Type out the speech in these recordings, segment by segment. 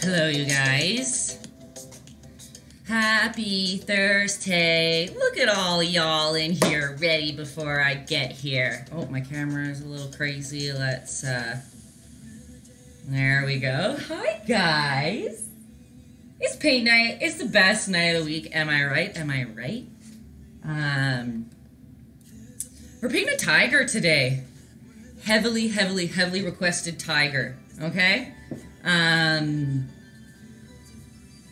Hello, you guys. Happy Thursday. Look at all y'all in here ready before I get here. Oh, my camera is a little crazy. Let's, there we go. Hi, guys. It's paint night. It's the best night of the week. Am I right? Am I right? We're painting a tiger today. Heavily requested tiger. Okay?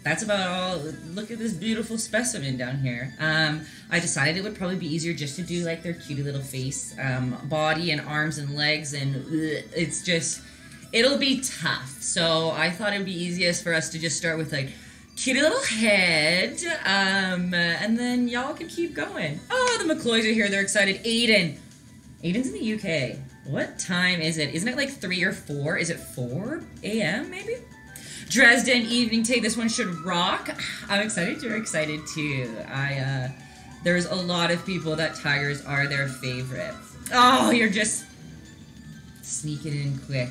That's about all. Look at this beautiful specimen down here. I decided it would probably be easier just to do like their cutie little face, body and arms and legs, and it's just, it'll be tough. So I thought it would be easiest for us to just start with like cutie little head, and then y'all can keep going. Oh, the McCloys are here. They're excited. Aiden's in the UK. What time is it? Isn't it like 3 or 4? Is it 4 a.m. maybe? Dresden evening tea. This one should rock. I'm excited. You're excited too. There's a lot of people that tigers are their favorite. Oh, you're just sneaking in quick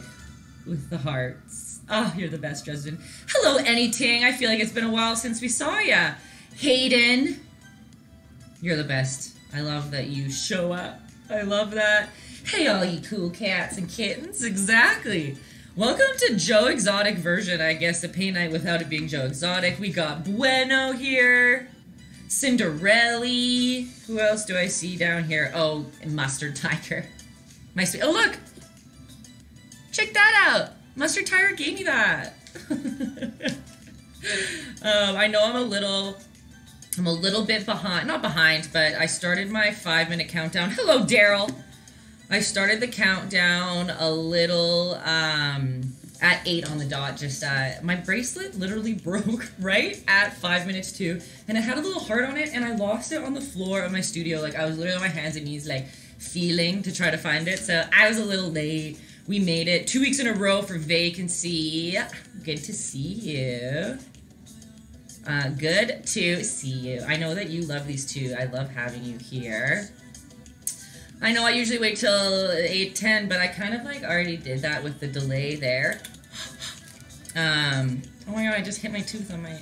with the hearts. Oh, you're the best, Dresden. Hello, anything. I feel like it's been a while since we saw ya. Hayden, you're the best. I love that you show up. I love that. Hey, all you cool cats and kittens. Exactly. Welcome to Joe Exotic version, I guess, a paint night without it being Joe Exotic. We got Bueno here. Cinderella. Who else do I see down here? Oh, Mustard Tiger. My sweet. Oh, look. Check that out. Mustard Tiger gave me that. I know I'm a little bit behind. Not behind, but I started my 5-minute countdown. Hello, Daryl. I started the countdown a little at 8 on the dot. Just my bracelet literally broke right at 5 minutes to, and it had a little heart on it, and I lost it on the floor of my studio. Like I was literally on my hands and knees, like feeling to try to find it. So I was a little late. We made it 2 weeks in a row for vacancy. Good to see you. Good to see you. I know that you love these two. I love having you here. I know I usually wait till 8:10, but I kind of like already did that with the delay there. Oh my god, I just hit my tooth on my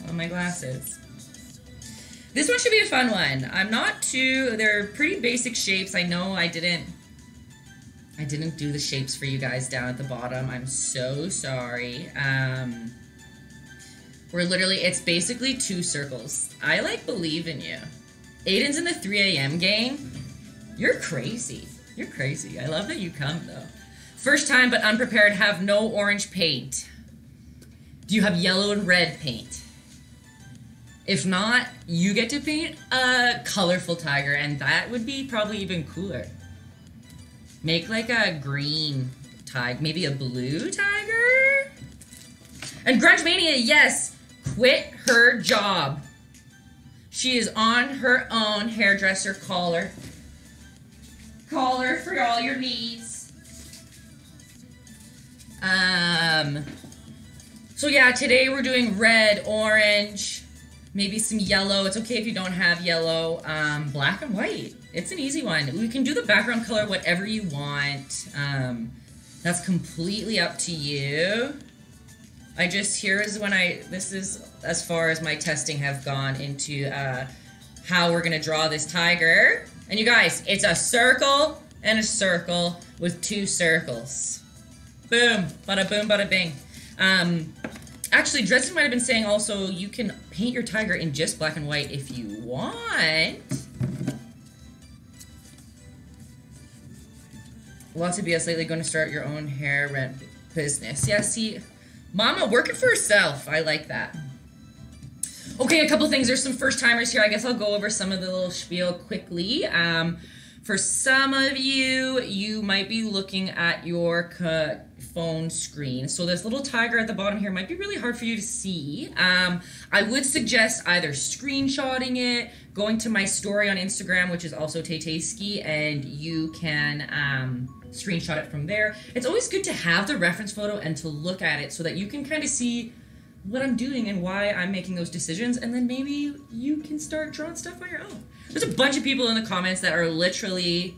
on my glasses. This one should be a fun one. I'm not too, they're pretty basic shapes. I know I didn't do the shapes for you guys down at the bottom. I'm so sorry. We're literally, it's basically 2 circles. I like believe in you. Aiden's in the 3 a.m. gang. You're crazy. You're crazy. I love that you come though. First time but unprepared, have no orange paint. Do you have yellow and red paint? If not, you get to paint a colorful tiger, and that would be probably even cooler. Make like a green tiger, maybe a blue tiger? And Grunge Mania, yes, quit her job. She is on her own hairdresser collar. Collar for all your needs. So yeah, today we're doing red, orange, maybe some yellow. It's okay if you don't have yellow. Black and white. It's an easy one. We can do the background color whatever you want. That's completely up to you. This is as far as my testing have gone into how we're gonna draw this tiger. And you guys, it's a circle and a circle with 2 circles. Boom, bada boom, bada bing. Actually, Dresden might have been saying also you can paint your tiger in just black and white if you want. Lots of BS lately, going to start your own hair rent business. Yeah, see, Mama working for herself. I like that. Okay, a couple things. There's some first timers here. I guess I'll go over some of the little spiel quickly. For some of you, you might be looking at your phone screen. So this little tiger at the bottom here might be really hard for you to see. I would suggest either screenshotting it, going to my story on Instagram, which is also Taytayski, and you can screenshot it from there. It's always good to have the reference photo and to look at it so that you can kind of see what I'm doing and why I'm making those decisions, and then maybe you can start drawing stuff on your own. There's a bunch of people in the comments that are literally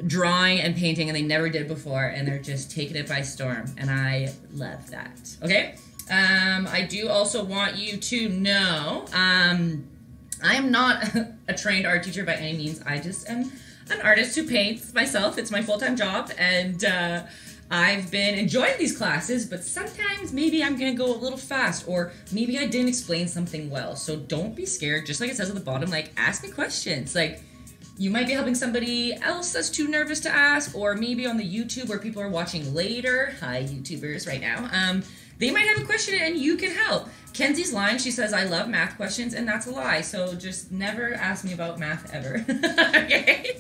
drawing and painting and they never did before, and they're just taking it by storm, and I love that. Okay, I do also want you to know I am not a trained art teacher by any means. I just am an artist who paints myself. It's my full-time job, and I've been enjoying these classes, but sometimes maybe I'm gonna go a little fast, or maybe I didn't explain something well. So don't be scared. Just like it says at the bottom, like, ask me questions. Like, you might be helping somebody else that's too nervous to ask, or maybe on the YouTube where people are watching later. Hi, YouTubers right now. They might have a question and you can help. Kenzie's lying. She says, I love math questions, and that's a lie. So just never ask me about math ever. Okay?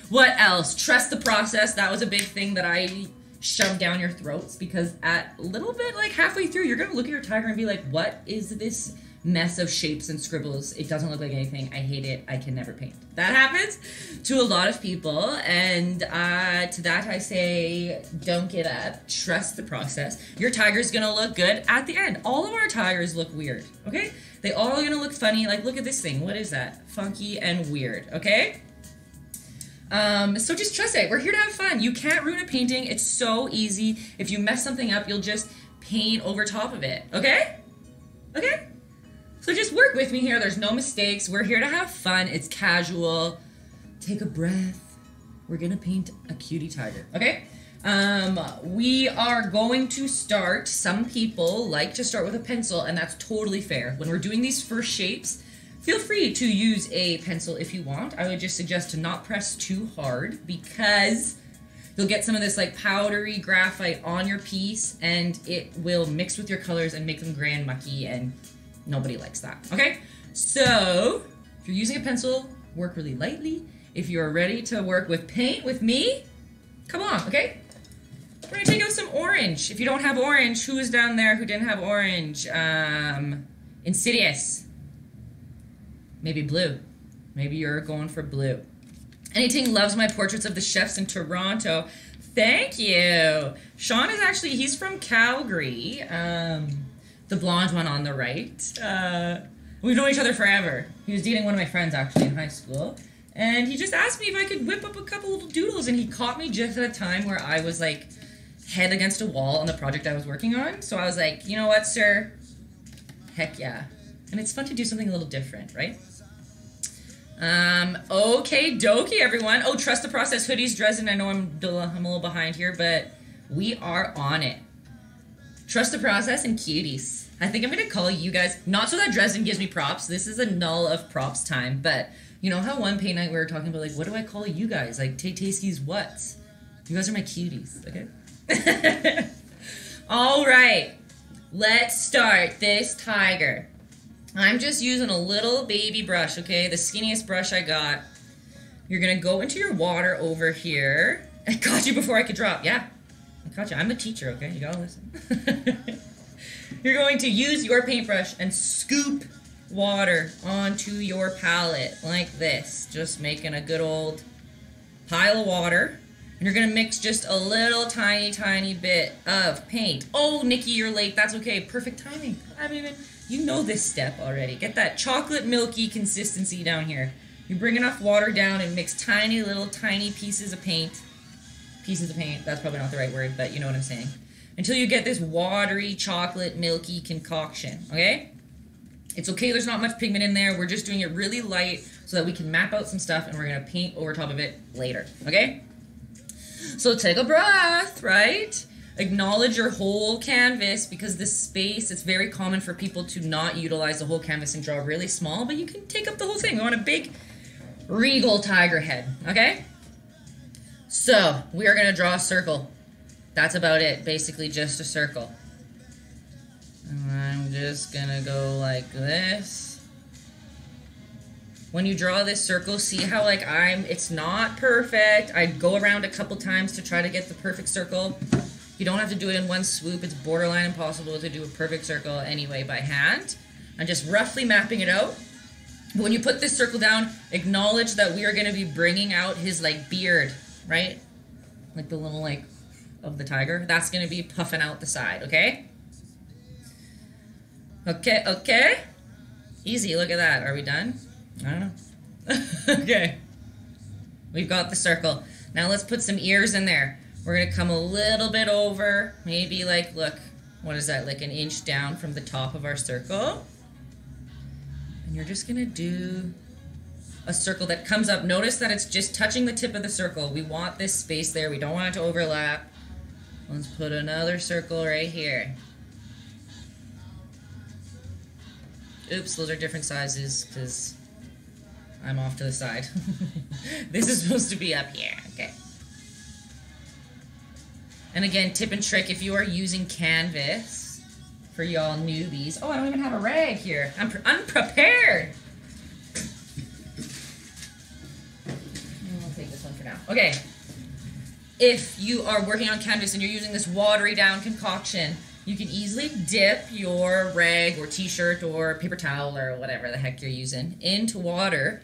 What else? Trust the process. That was a big thing that I shoved down your throats, because at a little bit, like halfway through, you're going to look at your tiger and be like, what is this mess of shapes and scribbles? It doesn't look like anything. I hate it. I can never paint. That happens to a lot of people, and to that I say, don't give up. Trust the process. Your tiger's gonna look good at the end. All of our tigers look weird, okay? They all are gonna look funny. Like, look at this thing. What is that? Funky and weird, okay? So just trust it. We're here to have fun. You can't ruin a painting. It's so easy. If you mess something up, you'll just paint over top of it, okay? Okay? So just work with me here. There's no mistakes. We're here to have fun. It's casual. Take a breath. We're gonna paint a cutie tiger, okay? We are going to start, some people like to start with a pencil, and that's totally fair. When we're doing these first shapes, feel free to use a pencil if you want. I would just suggest to not press too hard, because you'll get some of this like powdery graphite on your piece, and it will mix with your colors and make them gray and mucky, and nobody likes that, okay? So, if you're using a pencil, work really lightly. If you're ready to work with paint with me, come on, okay? We're gonna take out some orange. If you don't have orange, who is down there who didn't have orange? Insidious. Maybe blue. Maybe you're going for blue. Anything loves my portraits of the chefs in Toronto. Thank you. Sean is actually, he's from Calgary. The blonde one on the right. We've known each other forever. He was dating one of my friends actually in high school. And he just asked me if I could whip up a couple little doodles, and he caught me just at a time where I was like head against a wall on the project I was working on. So I was like, you know what, sir? Heck yeah. And it's fun to do something a little different, right? Okay, dokie, everyone. Oh, trust the process, hoodies, Dresden. I know I'm a little behind here, but we are on it. Trust the process and cuties. I think I'm going to call you guys, not so that Dresden gives me props. This is a null of props time, but you know how one paint night we were talking about, like, what do I call you guys? Like, Taytayski's what's? You guys are my cuties, okay? All right, let's start this tiger. I'm just using a little baby brush, okay? The skinniest brush I got. You're going to go into your water over here. I caught you before I could drop, yeah. I caught you. I'm the teacher, okay? You gotta listen. You're going to use your paintbrush and scoop water onto your palette like this. Just making a good old pile of water. And you're going to mix just a little tiny bit of paint. Oh, Nikki, you're late. That's okay. Perfect timing. You know this step already. Get that chocolate milky consistency down here. You bring enough water down and mix tiny pieces of paint. Pieces of paint, that's probably not the right word, but you know what I'm saying. Until you get this watery, chocolate, milky concoction, okay? It's okay there's not much pigment in there. We're just doing it really light so that we can map out some stuff and we're going to paint over top of it later, okay? So take a breath, right? Acknowledge your whole canvas because this space, it's very common for people to not utilize the whole canvas and draw really small, but you can take up the whole thing. I want a big, regal tiger head, okay? So, we are going to draw a circle. That's about it. Basically, just a circle. And I'm just going to go like this. When you draw this circle, see how like it's not perfect. I go around a couple times to try to get the perfect circle. You don't have to do it in one swoop. It's borderline impossible to do a perfect circle anyway by hand. I'm just roughly mapping it out. But when you put this circle down, acknowledge that we are going to be bringing out his like beard. Right? Like the little, like, of the tiger. That's going to be puffing out the side, okay? Okay. Easy, look at that. Are we done? I don't know. Okay. We've got the circle. Now let's put some ears in there. We're going to come a little bit over. Maybe, like, look, what is that? Like an inch down from the top of our circle. And you're just going to do a circle that comes up. Notice that it's just touching the tip of the circle. We want this space there. We don't want it to overlap. Let's put another circle right here. Oops, those are different sizes because I'm off to the side. This is supposed to be up here. Okay. And again, tip and trick, if you are using canvas, for y'all newbies. Oh, I don't even have a rag here. I'm unprepared. Okay, if you are working on canvas and you're using this watery down concoction, you can easily dip your rag or t-shirt or paper towel or whatever the heck you're using into water,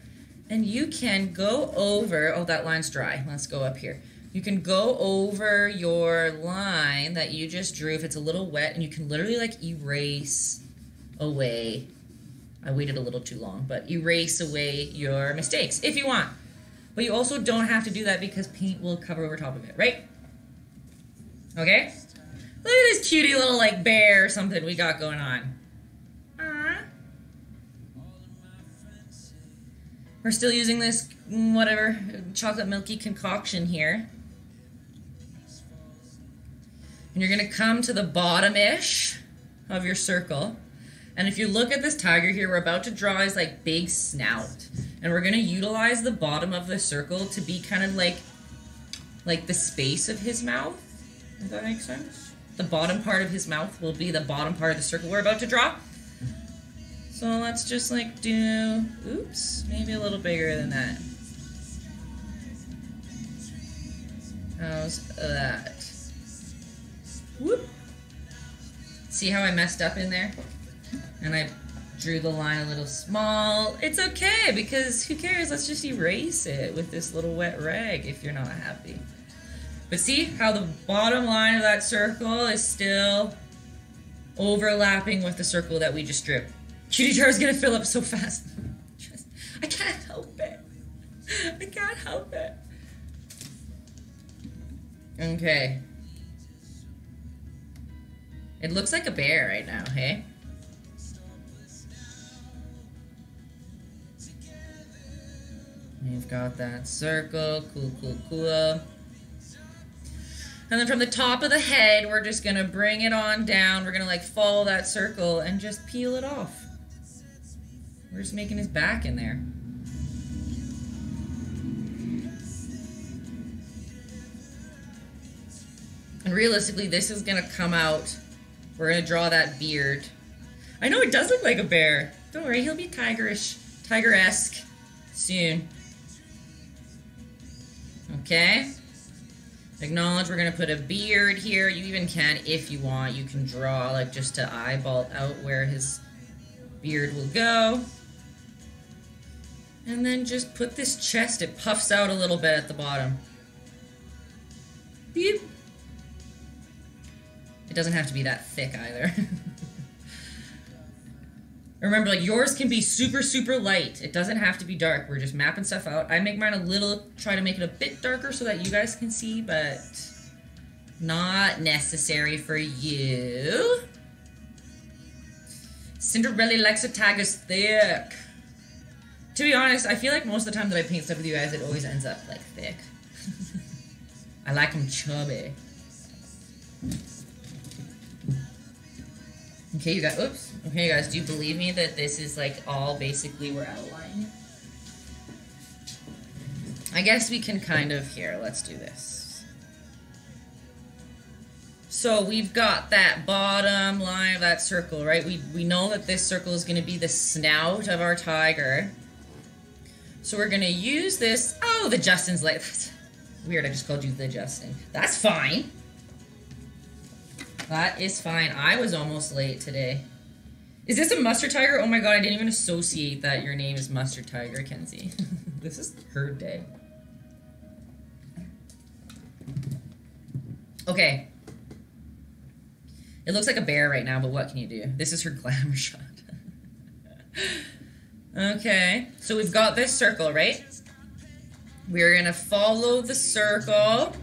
and you can go over, oh, that line's dry. Let's go up here. You can go over your line that you just drew if it's a little wet, and you can literally like erase away. I waited a little too long, but erase away your mistakes if you want. But you also don't have to do that because paint will cover over top of it, right? Okay? Look at this cutie little like bear or something we got going on. We're still using this, whatever, chocolate milky concoction here. And you're going to come to the bottom-ish of your circle. And if you look at this tiger here, we're about to draw his like big snout. And we're going to utilize the bottom of the circle to be kind of like the space of his mouth. Does that make sense? The bottom part of his mouth will be the bottom part of the circle we're about to draw. So let's just like do, oops, maybe a little bigger than that. How's that? Whoop. See how I messed up in there? And I drew the line a little small. It's okay, because who cares? Let's just erase it with this little wet rag if you're not happy. But see how the bottom line of that circle is still overlapping with the circle that we just drew. Cutie jar is gonna fill up so fast. I can't help it. I can't help it. Okay. It looks like a bear right now, hey? We've got that circle. Cool, cool, cool. And then from the top of the head, we're just gonna bring it on down. We're gonna like follow that circle and just peel it off. We're just making his back in there. And realistically, this is gonna come out. We're gonna draw that beard. I know it does look like a bear. Don't worry, he'll be tigerish, tiger-esque soon. Okay. Acknowledge we're gonna put a beard here. You even can, if you want, you can draw like just to eyeball out where his beard will go. And then just put this chest, it puffs out a little bit at the bottom. Beep. It doesn't have to be that thick either. Remember, like, yours can be super, super light. It doesn't have to be dark. We're just mapping stuff out. I make mine a little, try to make it a bit darker so that you guys can see, but not necessary for you. Cinderella likes a tiger's thick. To be honest, I feel like most of the time that I paint stuff with you guys, it always ends up, like, thick. I like them chubby. Okay, you guys, oops. Okay, guys, do you believe me that this is, like, all basically we're outlining? I guess we can kind of, here, let's do this. So we've got that bottom line of that circle, right? We know that this circle is going to be the snout of our tiger. So we're going to use this. Oh, the Justin's like, that's weird, I just called you the Justin. That's fine. That is fine. I was almost late today. Is this a mustard tiger? Oh my god, I didn't even associate that your name is Mustard Tiger, Kenzie. This is her day. Okay. It looks like a bear right now, but what can you do? This is her glamour shot. Okay, so we've got this circle, right? We're gonna follow the circle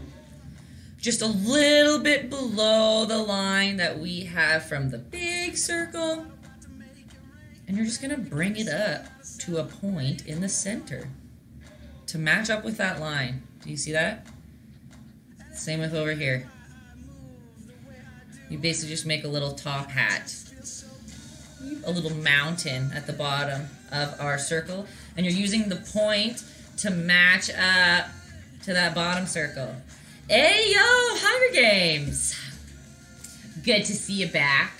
just a little bit below the line that we have from the big circle. And you're just gonna bring it up to a point in the center to match up with that line. Do you see that? Same with over here. You basically just make a little top hat. A little mountain at the bottom of our circle. And you're using the point to match up to that bottom circle. Hey, yo, Hunger Games! Good to see you back.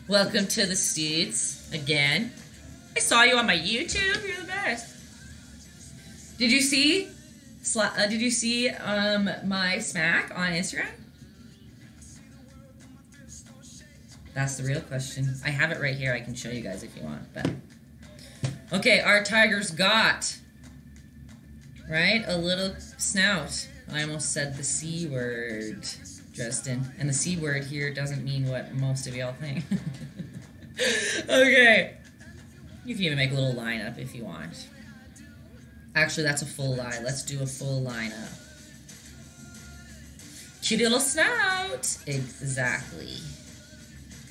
Welcome to the Studs again. I saw you on my YouTube. You're the best. Did you see? My smack on Instagram? That's the real question. I have it right here. I can show you guys if you want. But okay, our tiger's got, right, a little snout. I almost said the C word, Justin. And the C word here doesn't mean what most of y'all think. Okay. You can even make a little line up if you want. Actually, that's a full line. Let's do a full line up. Cute little snout. Exactly.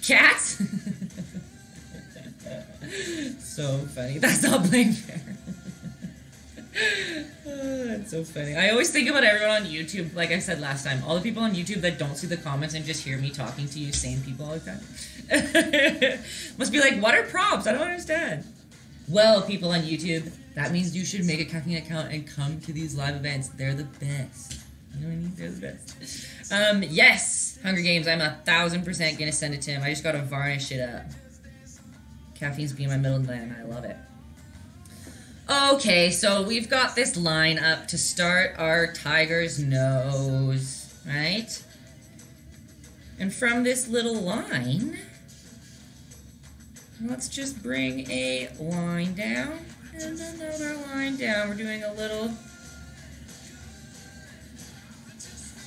Cat? So funny. That's not blame fair. Oh, that's so funny. I always think about everyone on YouTube, like I said last time, all the people on YouTube that don't see the comments and just hear me talking to you sane people all the time. Must be like, what are props? I don't understand. Well, people on YouTube, that means you should make a caffeine account and come to these live events. They're the best. You know what I mean? They're the best. Yes, Hunger Games, I'm 1000% gonna send it to him. I just gotta varnish it up. Caffeine's being my middle name, I love it. Okay, so we've got this line up to start our tiger's nose, right? And from this little line, let's just bring a line down and another line down. We're doing a little,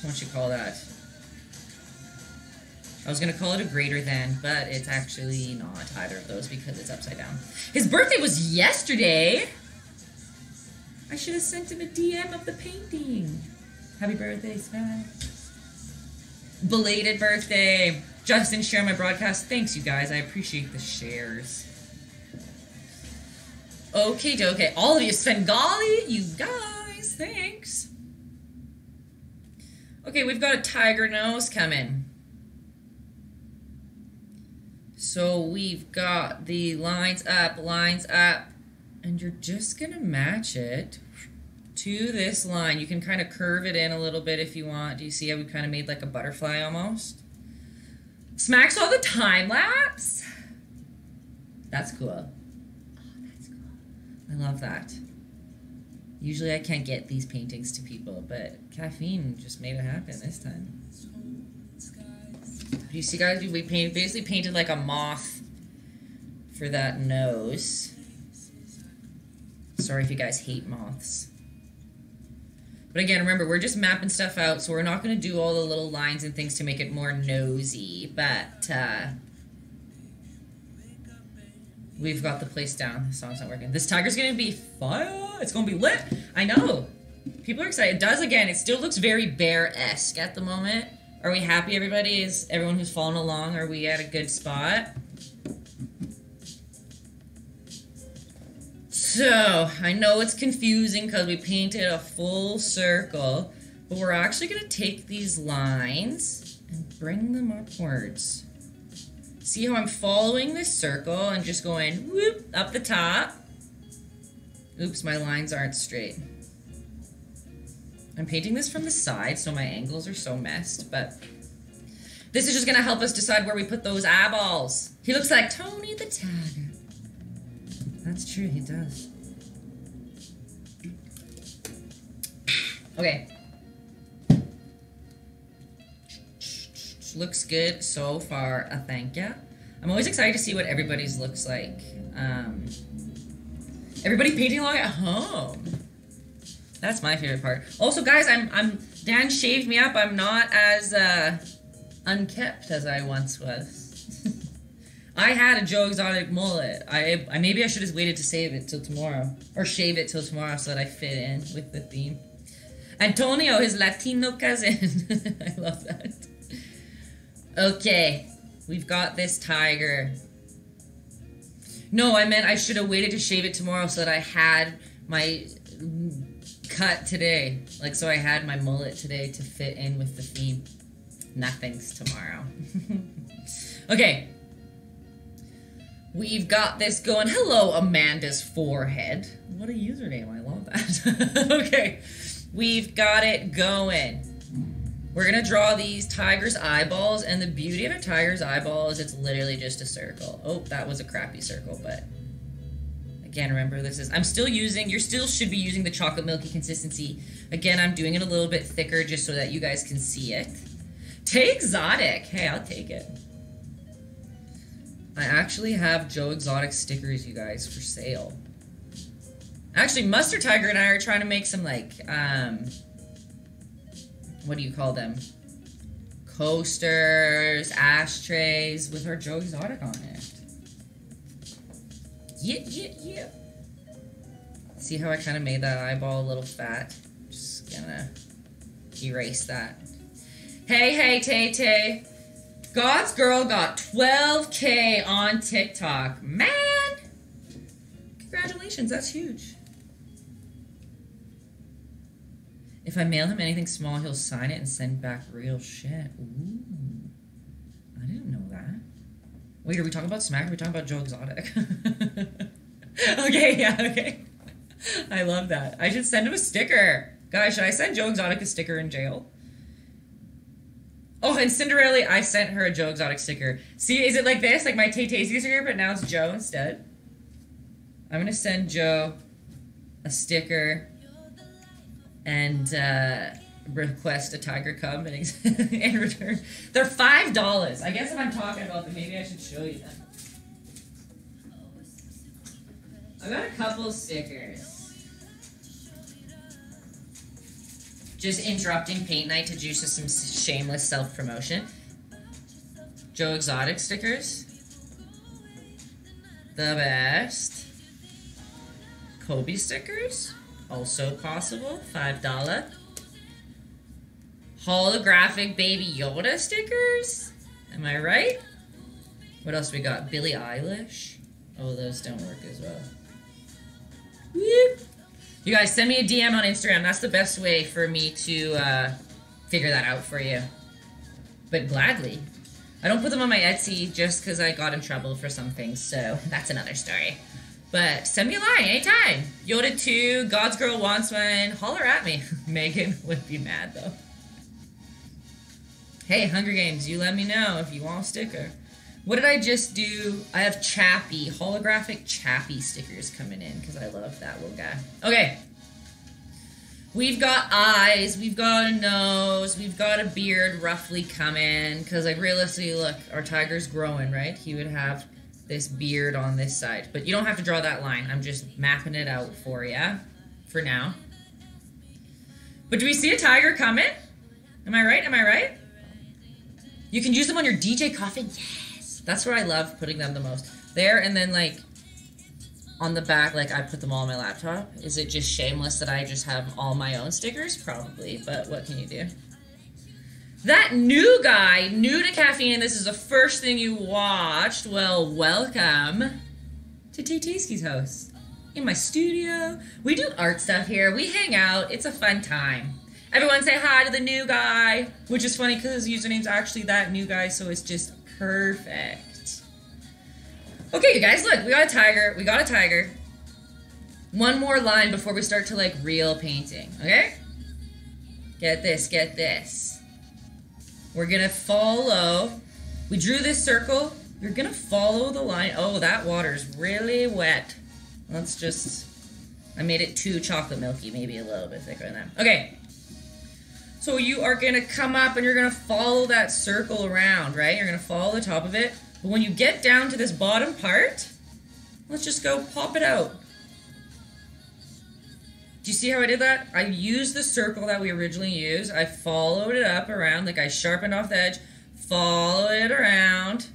what you call that? I was gonna call it a greater than, but it's actually not either of those because it's upside down. His birthday was yesterday. I should have sent him a DM of the painting. Happy birthday, Smack. Belated birthday. Justin, share my broadcast. Thanks, you guys. I appreciate the shares. Okay, okay. All of you, Svengali, you guys, thanks. Okay, we've got a tiger nose coming. So we've got the lines up, and you're just gonna match it to this line. You can kind of curve it in a little bit if you want. Do you see how we kind of made like a butterfly almost? Smacks all the time lapse. That's cool. Oh, that's cool. I love that. Usually I can't get these paintings to people, but caffeine just made it happen this time. You see, guys, we basically painted like a moth for that nose. Sorry if you guys hate moths. But again, remember, we're just mapping stuff out, so we're not going to do all the little lines and things to make it more nosy, but we've got the place down. The song's not working. This tiger's going to be fire. It's going to be lit. I know. People are excited. It does, again, it still looks very bear-esque at the moment. Are we happy, everybody? Is everyone who's following along, are we at a good spot? So, I know it's confusing because we painted a full circle, but we're actually going to take these lines and bring them upwards. See how I'm following this circle and just going whoop up the top? Oops, my lines aren't straight. I'm painting this from the side, so my angles are so messed, but this is just going to help us decide where we put those eyeballs. He looks like Tony the Tiger. That's true, he does. Okay. Looks good so far, thank ya. I'm always excited to see what everybody's looks like. Everybody painting along at home. That's my favorite part. Also, guys, Dan shaved me up. I'm not as unkept as I once was. I had a Joe Exotic mullet. Maybe I should have waited to save it till tomorrow, or shave it till tomorrow so that I fit in with the theme. Antonio, his Latino cousin. I love that. Okay, we've got this tiger. No, I meant I should have waited to shave it tomorrow so that I had my cut today. Like, so I had my mullet today to fit in with the theme. Nothing's tomorrow. Okay. We've got this going. Hello, Amanda's forehead. What a username. I love that. Okay. We've got it going. We're going to draw these tiger's eyeballs, and the beauty of a tiger's eyeball is it's literally just a circle. Oh, that was a crappy circle, but again, remember this is, I'm still using, you still should be using the chocolate milky consistency. Again, I'm doing it a little bit thicker just so that you guys can see it. Tay Exotic. Hey, I'll take it. I actually have Joe Exotic stickers, you guys, for sale. Actually, Mustard Tiger and I are trying to make some, like, what do you call them? Coasters, ashtrays with our Joe Exotic on it. Yeah. See how I kind of made that eyeball a little fat? Just gonna erase that. Hey, Tay. God's girl got 12K on TikTok. Man! Congratulations, that's huge. If I mail him anything small, he'll sign it and send back real shit. Ooh. I didn't know that. Wait, are we talking about Smack or are we talking about Joe Exotic? Okay. I love that. I should send him a sticker. Guys, should I send Joe Exotic a sticker in jail? Oh, and Cinderella, I sent her a Joe Exotic sticker. See, is it like this? Like my Taytayski sticker, but now it's Joe instead? I'm going to send Joe a sticker and request a tiger cub in return. They're $5. I guess if I'm talking about them, maybe I should show you them. I got a couple stickers. Just interrupting paint night to juice some shameless self-promotion. Joe Exotic stickers. The best. Kobe stickers. Also possible. $5. Holographic Baby Yoda stickers. Am I right? What else we got? Billie Eilish. Oh, those don't work as well. Whoop. You guys, send me a DM on Instagram. That's the best way for me to figure that out for you. But gladly. I don't put them on my Etsy just because I got in trouble for some things, so that's another story. But send me a line anytime. Yoda2, God's Girl wants one. Holler at me. Megan would be mad, though. Hey, Hunger Games, you let me know if you want a sticker. What did I just do? I have Chappie, holographic Chappie stickers coming in because I love that little guy. Okay. We've got eyes, we've got a nose, we've got a beard roughly coming because, like, realistically, look, our tiger's growing, right? He would have this beard on this side. But you don't have to draw that line. I'm just mapping it out for you for now. But do we see a tiger coming? Am I right? Am I right? You can use them on your DJ coffin. Yes. That's where I love putting them the most. There, and then, like, on the back, like, I put them all on my laptop. Is it just shameless that I just have all my own stickers? Probably, but what can you do? That new guy, new to caffeine, this is the first thing you watched. Well, welcome to Taytayski's house. In my studio. We do art stuff here. We hang out. It's a fun time. Everyone say hi to the new guy, which is funny because his username's actually that new guy, so it's just perfect. Okay, you guys, look, we got a tiger. We got a tiger. One more line before we start to, like, real painting, okay? Get this, get this. We're gonna follow. We drew this circle. You're gonna follow the line. Oh, that water's really wet. Let's just, I made it too chocolate milky, maybe a little bit thicker than that. Okay. So you are gonna come up and you're gonna follow that circle around, right? You're gonna follow the top of it. But when you get down to this bottom part, let's just go pop it out. Do you see how I did that? I used the circle that we originally used. I followed it up around, like I sharpened off the edge, followed it around,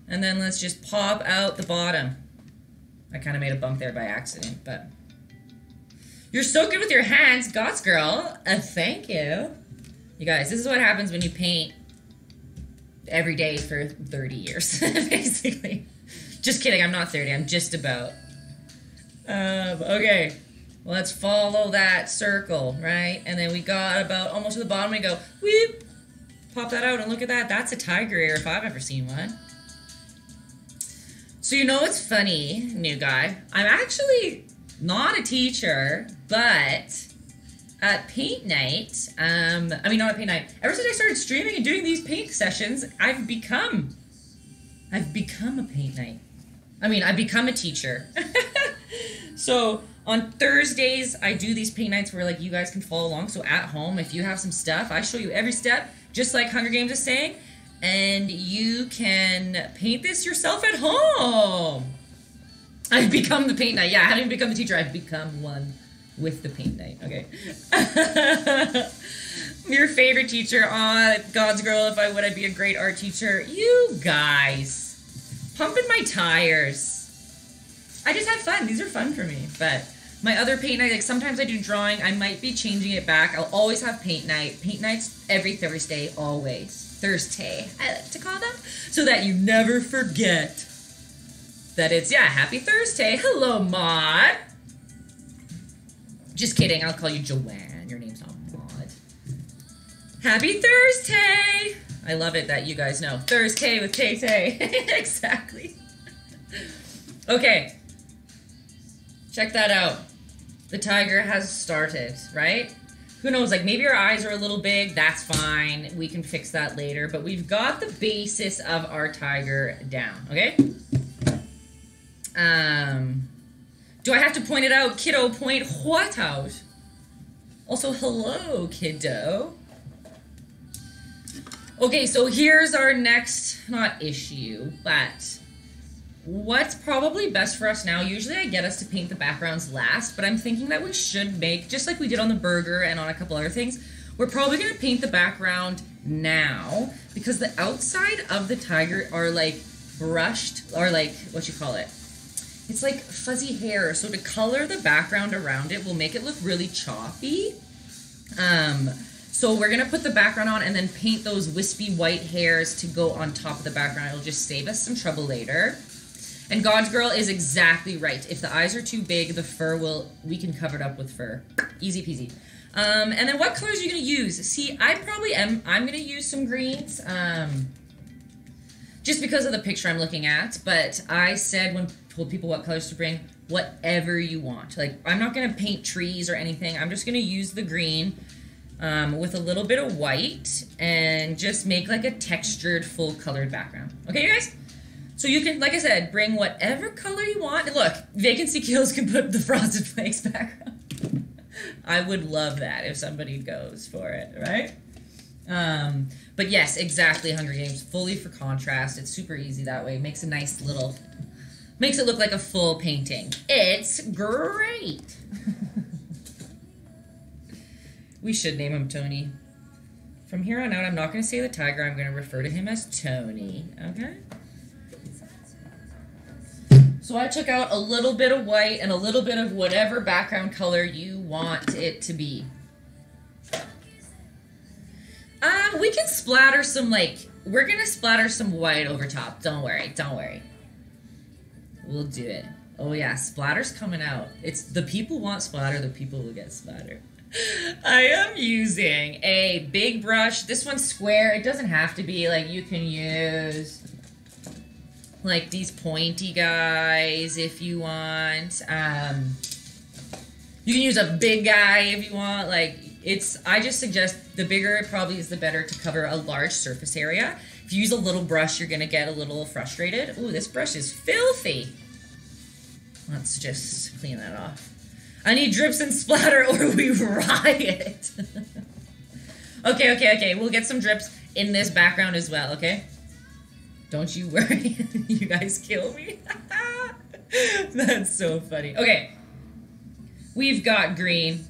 and then let's just pop out the bottom. I kind of made a bump there by accident, but you're so good with your hands, God's Girl. Thank you. You guys, this is what happens when you paint every day for 30 years, basically. Just kidding, I'm not 30, I'm just about. Okay, let's follow that circle, right? And then we got about almost to the bottom, we go, whoop, pop that out, and look at that, that's a tiger ear if I've ever seen one. So you know what's funny, new guy? I'm actually not a teacher, but at paint night, I mean not at paint night, ever since I started streaming and doing these paint sessions, I've become a paint night. I mean, I've become a teacher. So on Thursdays, I do these paint nights where, like, you guys can follow along. So at home, if you have some stuff, I show you every step, just like Hunger Games is saying, and you can paint this yourself at home. I've become the paint night. Yeah, I haven't even become the teacher. I've become one with the paint night. Okay. Your favorite teacher. God's Girl, if I would, I'd be a great art teacher. You guys. Pumping my tires. I just have fun. These are fun for me. But my other paint night, like sometimes I do drawing. I might be changing it back. I'll always have paint night. Paint nights every Thursday, always. Thursday, I like to call them. So that you never forget that it's, yeah, happy Thursday. Hello, Maud. Just kidding. I'll call you Joanne. Your name's not Maud. Happy Thursday. I love it that you guys know. Thursday with Tay-Tay. Exactly. Okay. Check that out. The tiger has started, right? Who knows, like maybe our eyes are a little big. That's fine. We can fix that later. But we've got the basis of our tiger down, okay? Do I have to point it out? Kiddo, point what out? Also, hello, kiddo. Okay, so here's our next, not issue, but what's probably best for us now, usually I get us to paint the backgrounds last, but I'm thinking that we should make, just like we did on the burger and on a couple other things, we're probably going to paint the background now, because the outside of the tiger are like brushed, or like, what you call it? It's like fuzzy hair, so to color the background around it will make it look really choppy. So we're gonna put the background on and then paint those wispy white hairs to go on top of the background. It'll just save us some trouble later. And God's Girl is exactly right. If the eyes are too big, the fur we can cover it up with fur. Easy peasy. And then what colors are you going to use? See, I'm going to use some greens. Just because of the picture I'm looking at. But I said when I told people what colors to bring, whatever you want. Like, I'm not going to paint trees or anything. I'm just going to use the green with a little bit of white and just make like a textured, full colored background. Okay, you guys? So you can, like I said, bring whatever color you want. And look, Vacancy Kills can put the Frosted Flakes background. I would love that if somebody goes for it, right? But yes, exactly, Hunger Games. Fully for contrast. It's super easy that way. Makes a nice little... Makes it look like a full painting. It's great! We should name him Tony. From here on out, I'm not going to say the tiger. I'm going to refer to him as Tony. Okay? So I took out a little bit of white and a little bit of whatever background color you want it to be. We can splatter some, like, we're going to splatter some white over top. Don't worry, don't worry. We'll do it. Oh yeah, splatter's coming out. It's the people want splatter, the people will get splatter. I am using a big brush. This one's square. It doesn't have to be, like, you can use... like these pointy guys if you want. You can use a big guy if you want. Like, I just suggest the bigger it probably is, the better to cover a large surface area. If you use a little brush, you're gonna get a little frustrated. Ooh, this brush is filthy. Let's just clean that off. I need drips and splatter or we riot. Okay. We'll get some drips in this background as well, okay? Don't you worry. You guys kill me. That's so funny. Okay. We've got green.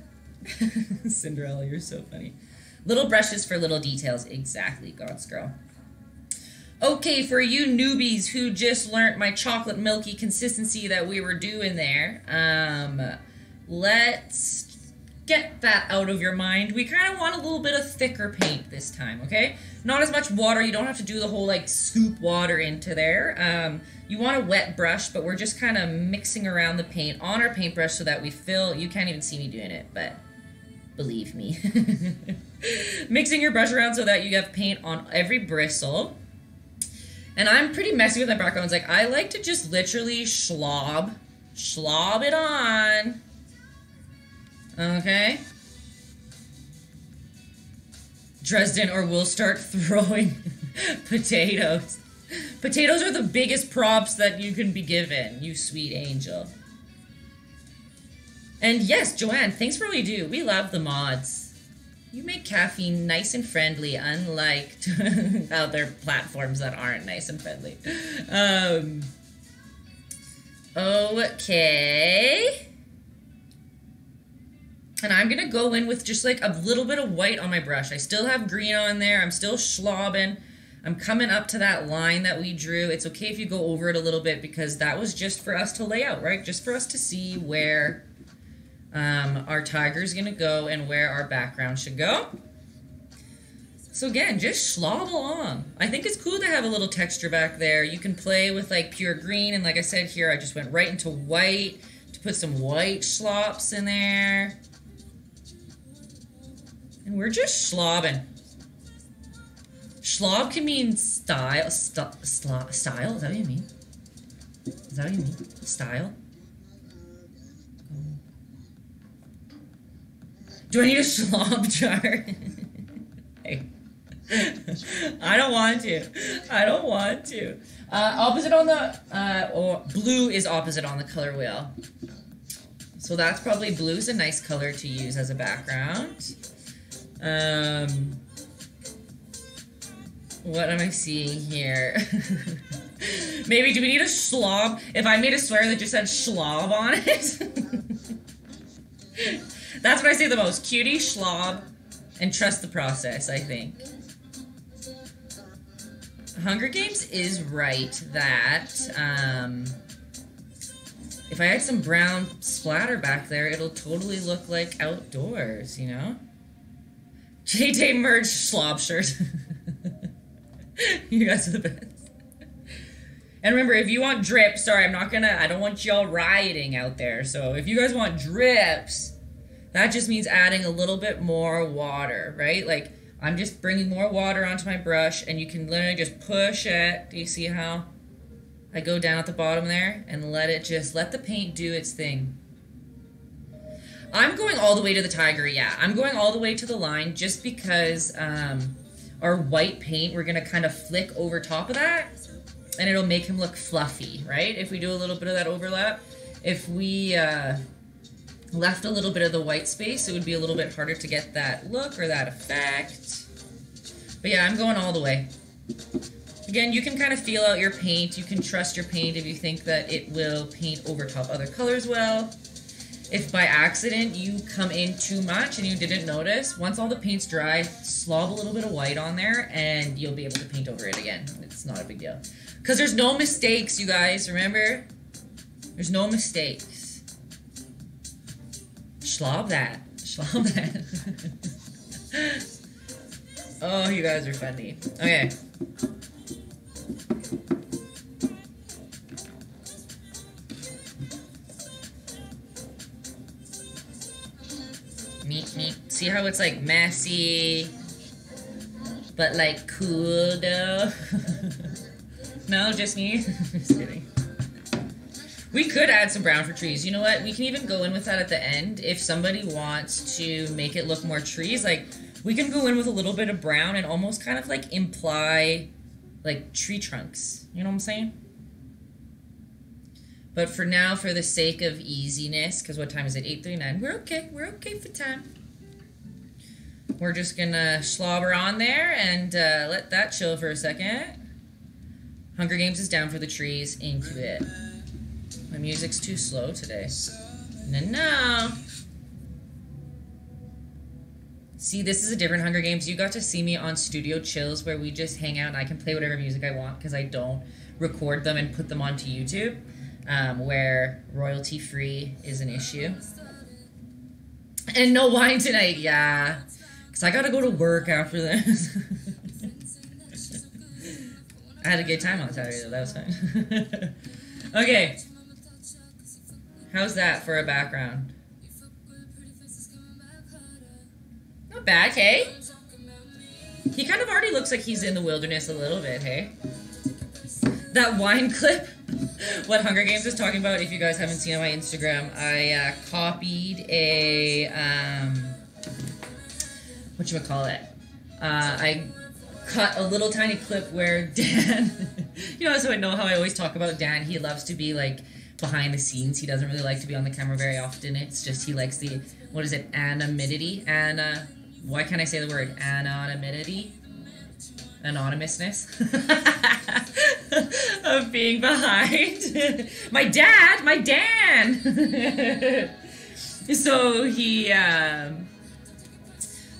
Cinderella, you're so funny. Little brushes for little details. Exactly, God's Girl. Okay, for you newbies who just learnt my chocolate milky consistency that we were doing there, let's get that out of your mind. We kind of want a little bit of thicker paint this time, okay? Not as much water. You don't have to do the whole, like, scoop water into there. You want a wet brush, but we're just kind of mixing around the paint on our paintbrush so that we fill... You can't even see me doing it, but believe me. Mixing your brush around so that you have paint on every bristle. And I'm pretty messy with my backgrounds. Like, I like to just literally slob it on. Okay? Dresden, or we'll start throwing potatoes. Potatoes are the biggest props that you can be given, you sweet angel. And yes, Joanne, thanks for all you do. We love the mods. You make caffeine nice and friendly, unlike other platforms that aren't nice and friendly. Okay. And I'm going to go in with just like a little bit of white on my brush. I still have green on there. I'm still slobbing. I'm coming up to that line that we drew. It's okay if you go over it a little bit because that was just for us to lay out, right? Just for us to see where our tiger's going to go and where our background should go. So again, just slob along. I think it's cool to have a little texture back there. You can play with like pure green. And like I said here, I just went right into white to put some white slops in there. And we're just slobbing. Slob can mean style. Style? Is that what you mean? Is that what you mean? Style? Do I need a slob jar? Hey. I don't want to. I don't want to. Opposite on the... or blue is opposite on the color wheel. So that's probably blue is a nice color to use as a background. What am I seeing here? Maybe, do we need a slob? If I made a sweater that just said slob on it. That's what I say the most. Cutie, slob, and trust the process, I think. Hunger Games is right that, if I had some brown splatter back there, it'll totally look like outdoors, you know? Tay merged slob shirt. You guys are the best. And remember, if you want drips, sorry, I don't want y'all rioting out there. So if you guys want drips, that just means adding a little bit more water, right? Like, I'm just bringing more water onto my brush, and you can literally just push it. Do you see how I go down at the bottom there and let the paint do its thing? I'm going all the way to the tiger, yeah. I'm going all the way to the line just because our white paint, we're going to kind of flick over top of that, and it'll make him look fluffy, right? If we do a little bit of that overlap. If we left a little bit of the white space, it would be a little bit harder to get that look or that effect. But yeah, I'm going all the way. Again, you can kind of feel out your paint. You can trust your paint if you think that it will paint over top other colors well. If by accident you come in too much and you didn't notice, once all the paint's dry, slob a little bit of white on there and you'll be able to paint over it again. It's not a big deal. Because there's no mistakes, you guys, remember? There's no mistakes. Slob that. Slob that. Oh, you guys are funny. Okay. See how it's like messy, but like cool though? No, just me? Just kidding. We could add some brown for trees. You know what? We can even go in with that at the end. If somebody wants to make it look more trees, like we can go in with a little bit of brown and almost kind of like imply like tree trunks. You know what I'm saying? But for now, for the sake of easiness, because what time is it? 8:39. We're okay. We're okay for time. We're just gonna slobber on there and let that chill for a second. Hunger Games is down for the trees. Into it. My music's too slow today. No. See, this is a different Hunger Games. You got to see me on Studio Chills where we just hang out and I can play whatever music I want because I don't record them and put them onto YouTube, where royalty free is an issue. And no wine tonight, yeah. Because I gotta go to work after this. I had a good time on Saturday though, that was fun. Okay. How's that for a background? Not bad, hey? He kind of already looks like he's in the wilderness a little bit, hey? That wine clip, what Hunger Games is talking about, if you guys haven't seen on my Instagram, I copied a, whatchamacallit? I cut a little tiny clip where Dan, you know, so I know how I always talk about Dan, he loves to be like behind the scenes, he doesn't really like to be on the camera very often, it's just he likes the, what is it, anonymity, why can't I say the word, anonymity? Anonymousness of being behind my Dan. So he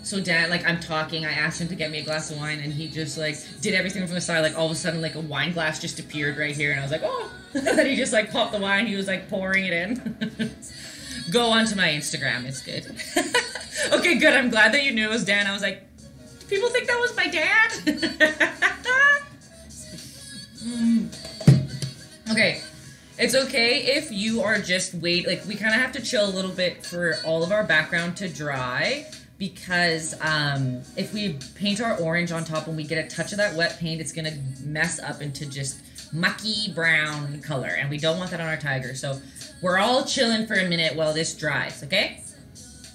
so Dan, like I'm talking, I asked him to get me a glass of wine and he just like did everything from the side, like all of a sudden like a wine glass just appeared right here and I was like, oh. Then he just like popped the wine, he was like pouring it in. Go onto my Instagram, it's good. Okay, good, I'm glad that you knew it was Dan. I was like, people think that was my dad? Okay, it's okay if you are just like we kind of have to chill a little bit for all of our background to dry because if we paint our orange on top and we get a touch of that wet paint, it's going to mess up into just mucky brown color and we don't want that on our tiger. So we're all chilling for a minute while this dries, okay?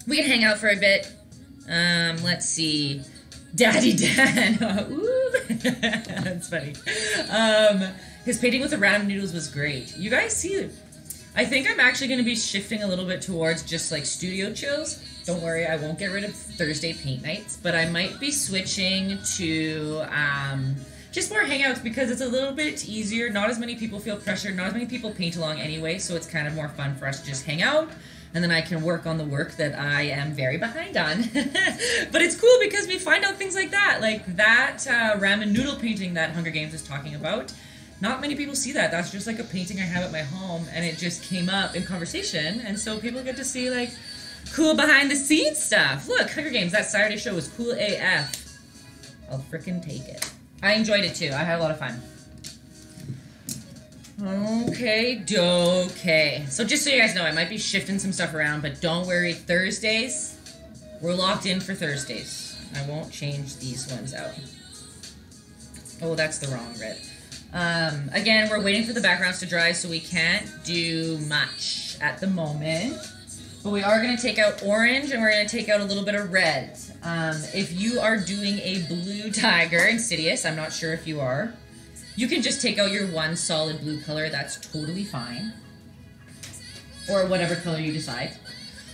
We can hang out for a bit. Let's see. Daddy Dan. Ooh. That's funny. His painting with the random noodles was great. You guys see, I think I'm actually going to be shifting a little bit towards just like studio chills. Don't worry, I won't get rid of Thursday paint nights, but I might be switching to just more hangouts because it's a little bit easier. Not as many people feel pressured. Not as many people paint along anyway, so it's kind of more fun for us to just hang out. And then I can work on the work that I am very behind on. But it's cool because we find out things like that. Like that ramen noodle painting that Hunger Games is talking about. Not many people see that. That's just like a painting I have at my home. And it just came up in conversation. And so people get to see like cool behind the scenes stuff. Look, Hunger Games, that Saturday show was cool AF. I'll frickin' take it. I enjoyed it too. I had a lot of fun. Okay, okay. So just so you guys know, I might be shifting some stuff around, but don't worry, Thursdays, we're locked in for Thursdays. I won't change these ones out. Oh, that's the wrong red. Again, we're waiting for the backgrounds to dry, so we can't do much at the moment. But we are going to take out orange, and we're going to take out a little bit of red. If you are doing a blue tiger, Insidious, I'm not sure if you are, you can just take out your one solid blue color. That's totally fine. Or whatever color you decide.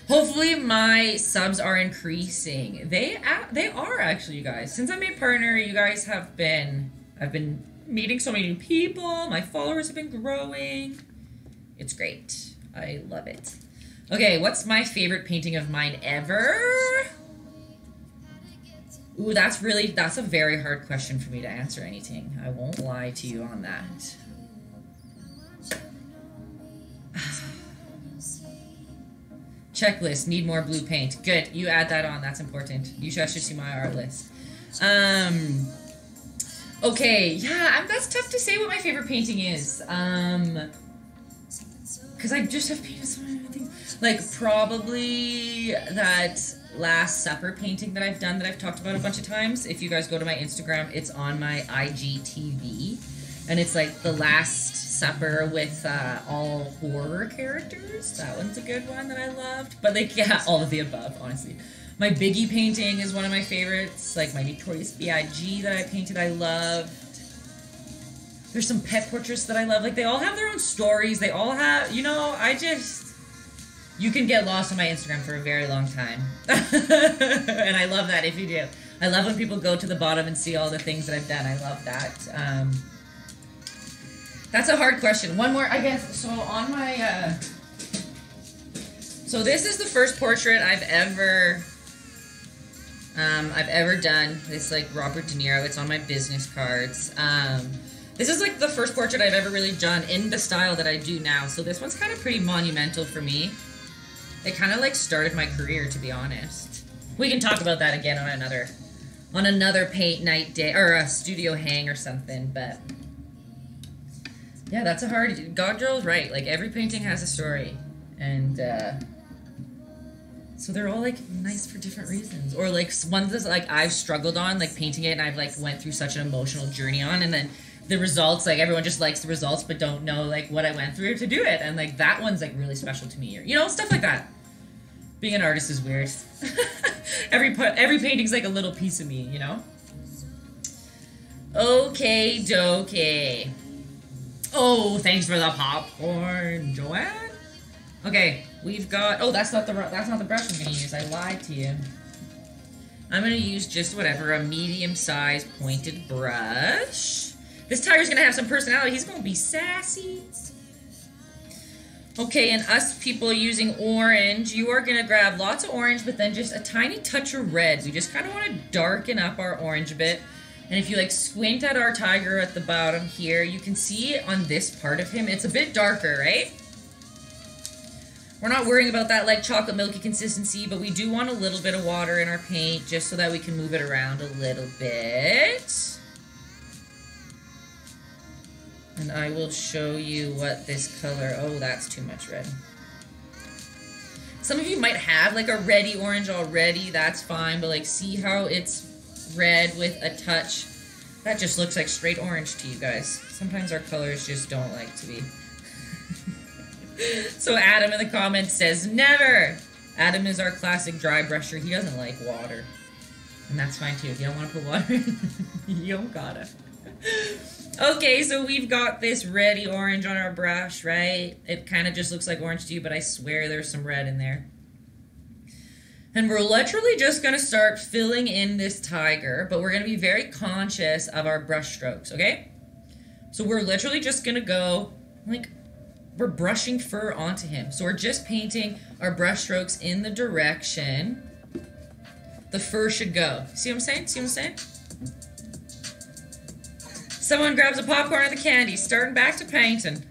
Hopefully my subs are increasing. They are actually, you guys. Since I made partner, you guys have been... I've been meeting so many new people. My followers have been growing. It's great. I love it. Okay, what's my favorite painting of mine ever? Ooh, that's a very hard question for me to answer anything. I won't lie to you on that. Checklist, need more blue paint. Good, you add that on, that's important. You should see my art list. Okay, yeah, that's tough to say what my favorite painting is. Because I just have painted so many things. Like, probably that Last Supper painting that I've done that I've talked about a bunch of times. If you guys go to my Instagram, it's on my IGTV. And it's like the Last Supper with all horror characters. That one's a good one that I loved. But like, yeah, all of the above, honestly. My Biggie painting is one of my favorites. Like my Notorious B.I.G. that I painted, I loved. There's some pet portraits that I love. Like, they all have their own stories. They all have, you know, you can get lost on my Instagram for a very long time. And I love that if you do. I love when people go to the bottom and see all the things that I've done. I love that. That's a hard question. One more, I guess. So on my, so this is the first portrait I've ever done. It's like Robert De Niro. It's on my business cards. This is like the first portrait I've ever really done in the style that I do now. So this one's kind of pretty monumental for me. It kind of like started my career, to be honest. We can talk about that again on another paint night day or a studio hang or something, but yeah, that's a hard, God Girl's right. Like every painting has a story, and so they're all like nice for different reasons, or like ones that like I've struggled on, like painting it, and I've like went through such an emotional journey on, and then the results, like everyone just likes the results but don't know like what I went through to do it, and like that one's like really special to me, or you know, stuff like that. Being an artist is weird. every painting's like a little piece of me, you know. Okay, dokey. Oh, thanks for the popcorn, Joanne. Okay, we've got. Oh, that's not the brush I'm gonna use. I lied to you. I'm gonna use just whatever, a medium-sized pointed brush. This tiger's gonna have some personality. He's gonna be sassy. Okay, and us people using orange, you are gonna grab lots of orange, but then just a tiny touch of red. We just kind of want to darken up our orange a bit. And if you like squint at our tiger at the bottom here, you can see on this part of him, it's a bit darker, right? We're not worrying about that like chocolate milky consistency, but we do want a little bit of water in our paint just so that we can move it around a little bit. And I will show you what this color, oh, that's too much red. Some of you might have like a reddy orange already, that's fine, but like see how it's red with a touch? That just looks like straight orange to you guys. Sometimes our colors just don't like to be. So Adam in the comments says, never! Adam is our classic dry brusher. He doesn't like water. And that's fine too. If you don't want to put water in, you don't gotta. Okay, so we've got this reddy orange on our brush, right? It kind of just looks like orange to you, but I swear there's some red in there. And we're literally just going to start filling in this tiger, but we're going to be very conscious of our brush strokes, okay? So we're literally just going to go, like, we're brushing fur onto him. So we're just painting our brush strokes in the direction the fur should go. See what I'm saying? See what I'm saying? Someone grabs a popcorn and the candy, starting back to painting.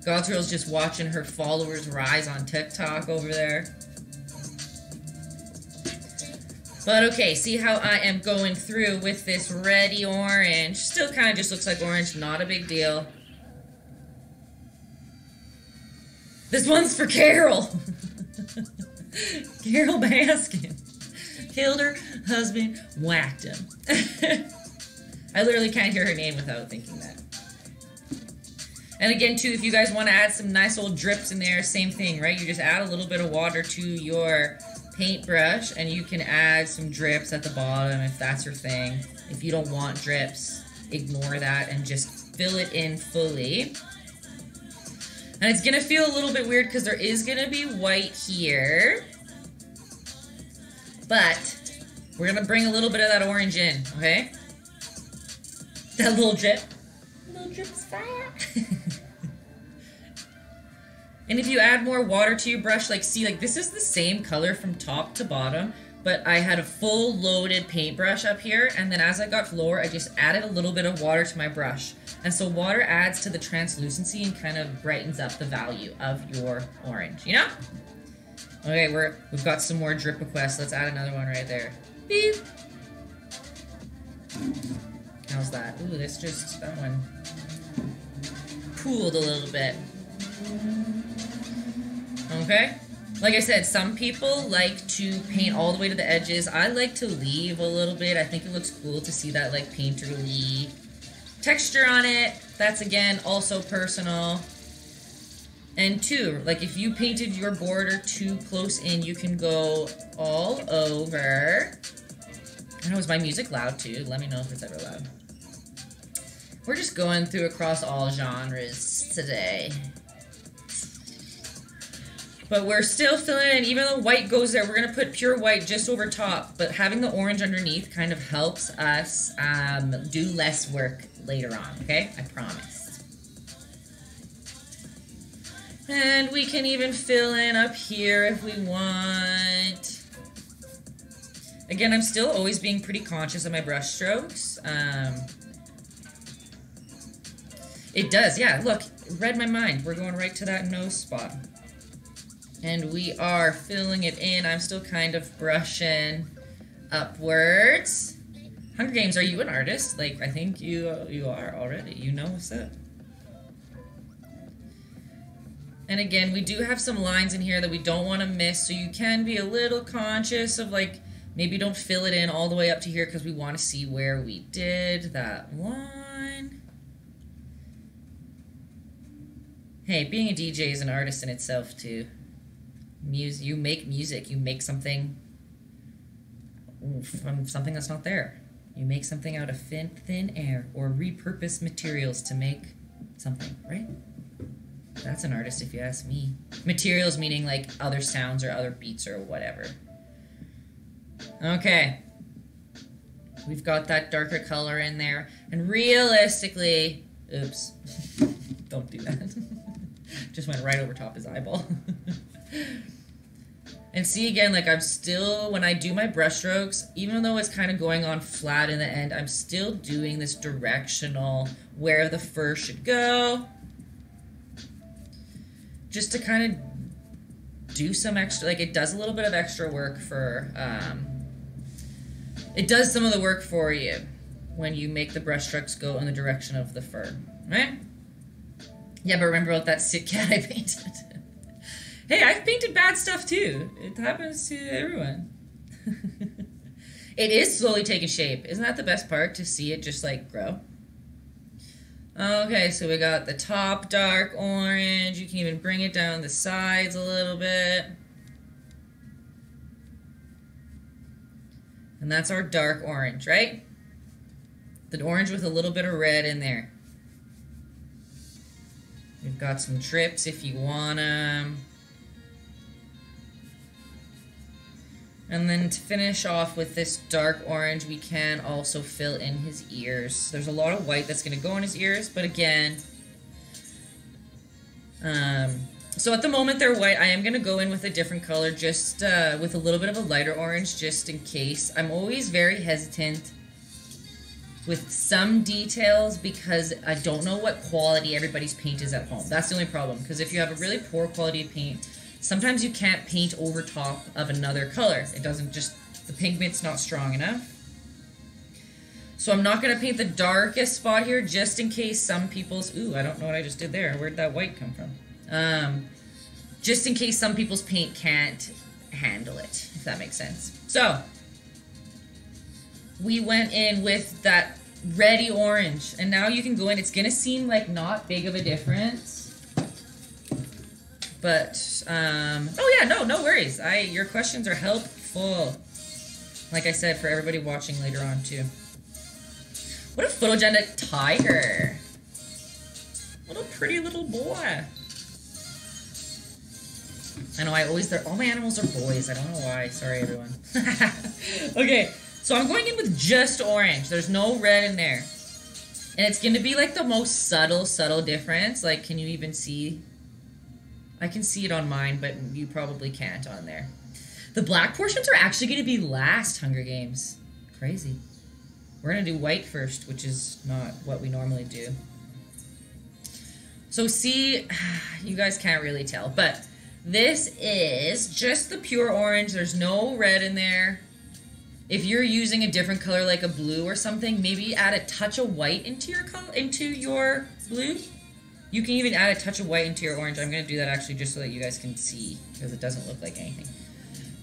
Godgirl's just watching her followers rise on TikTok over there. But okay, see how I am going through with this reddy orange. Still kind of just looks like orange, not a big deal. This one's for Carol. Carol Baskin. Killed her husband, whacked him. I literally can't hear her name without thinking that. And again, too, if you guys want to add some nice old drips in there, same thing, right? You just add a little bit of water to your paintbrush, and you can add some drips at the bottom if that's your thing. If you don't want drips, ignore that and just fill it in fully. And it's going to feel a little bit weird because there is going to be white here. But we're going to bring a little bit of that orange in, okay? That little drip. Little drip is fire. And if you add more water to your brush, like see, like this is the same color from top to bottom, but I had a full loaded paintbrush up here, and then as I got lower, I just added a little bit of water to my brush. And so water adds to the translucency and kind of brightens up the value of your orange, you know? Okay, we've got some more drip requests. Let's add another one right there. Beep. How's that? Ooh, that one pooled a little bit. Okay? Like I said, some people like to paint all the way to the edges. I like to leave a little bit. I think it looks cool to see that like painterly texture on it. That's again also personal. And two, like if you painted your border too close in, you can go all over. I know, is my music loud too? Let me know if it's ever loud. We're just going through across all genres today. But we're still filling in, even though white goes there, we're going to put pure white just over top. But having the orange underneath kind of helps us do less work later on, okay? I promise. And we can even fill in up here if we want. Again, I'm still always being pretty conscious of my brush strokes. It does, yeah, look, read my mind. We're going right to that nose spot. And we are filling it in. I'm still kind of brushing upwards. Hunger Games, are you an artist? Like, I think you are already. You know what's up. And again, we do have some lines in here that we don't want to miss, so you can be a little conscious of, like, maybe don't fill it in all the way up to here because we want to see where we did that one. Hey, being a DJ is an artist in itself, too. You make music. You make something from something that's not there. You make something out of thin air or repurpose materials to make something, right? That's an artist if you ask me. Materials meaning like other sounds or other beats or whatever. Okay. We've got that darker color in there. And realistically, oops. Don't do that. Just went right over top his eyeball. And see again, like I'm still, when I do my brush strokes, even though it's kind of going on flat in the end, I'm still doing this directional where the fur should go. Just to kind of do some extra, like it does a little bit of extra work for, it does some of the work for you when you make the brush strokes go in the direction of the fur, right? Yeah, but remember about that sick cat I painted? Hey, I've painted bad stuff too. It happens to everyone. It is slowly taking shape. Isn't that the best part, to see it just like grow? Okay, so we got the top dark orange. You can even bring it down the sides a little bit. And that's our dark orange, right? The orange with a little bit of red in there. We've got some drips if you want them. And then to finish off with this dark orange, we can also fill in his ears. There's a lot of white that's going to go in his ears, but again, so at the moment they're white. I am going to go in with a different color, just with a little bit of a lighter orange, just in case. I'm always very hesitant with some details because I don't know what quality everybody's paint is at home. That's the only problem, because if you have a really poor quality of paint, sometimes you can't paint over top of another color. It doesn't just The pigment's not strong enough. So I'm not going to paint the darkest spot here just in case some people's... Ooh, I don't know what I just did there. Where'd that white come from? Just in case some people's paint can't handle it, if that makes sense. So, we went in with that reddy orange. And now you can go in. It's going to seem like not big of a difference. But, oh yeah, no worries. Your questions are helpful. Like I said, for everybody watching later on, too. What a photogenic tiger. What a pretty little boy. I know all my animals are boys. I don't know why. Sorry, everyone. Okay, so I'm going in with just orange. There's no red in there. And it's going to be like the most subtle difference. Like, can you even see? I can see it on mine, but you probably can't on there. The black portions are actually going to be last, Hunger Games. Crazy. We're going to do white first, which is not what we normally do. So see, you guys can't really tell, but this is just the pure orange. There's no red in there. If you're using a different color like a blue or something, maybe add a touch of white into your blue. You can even add a touch of white into your orange. I'm going to do that actually just so that you guys can see, because it doesn't look like anything.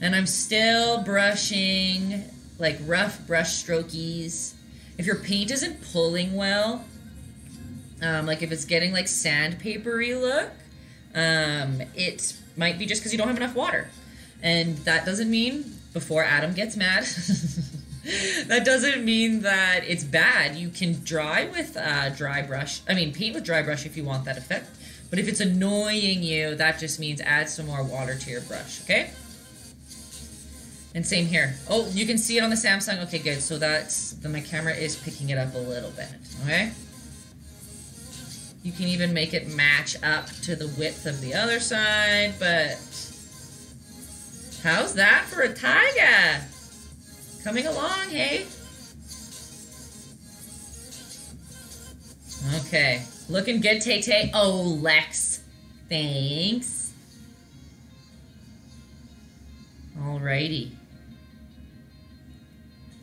And I'm still brushing like rough brush strokies. If your paint isn't pulling well, like if it's getting like sandpapery look, it might be just because you don't have enough water. And that doesn't mean, before Adam gets mad, that doesn't mean that it's bad. You can paint with dry brush if you want that effect. But if it's annoying you, that just means add some more water to your brush, okay? And same here. Oh, you can see it on the Samsung. Okay, good. So my camera is picking it up a little bit, okay? You can even make it match up to the width of the other side, but how's that for a tiger? Coming along, hey? Okay, looking good, Tay-Tay. Oh, Lex, thanks. Alrighty.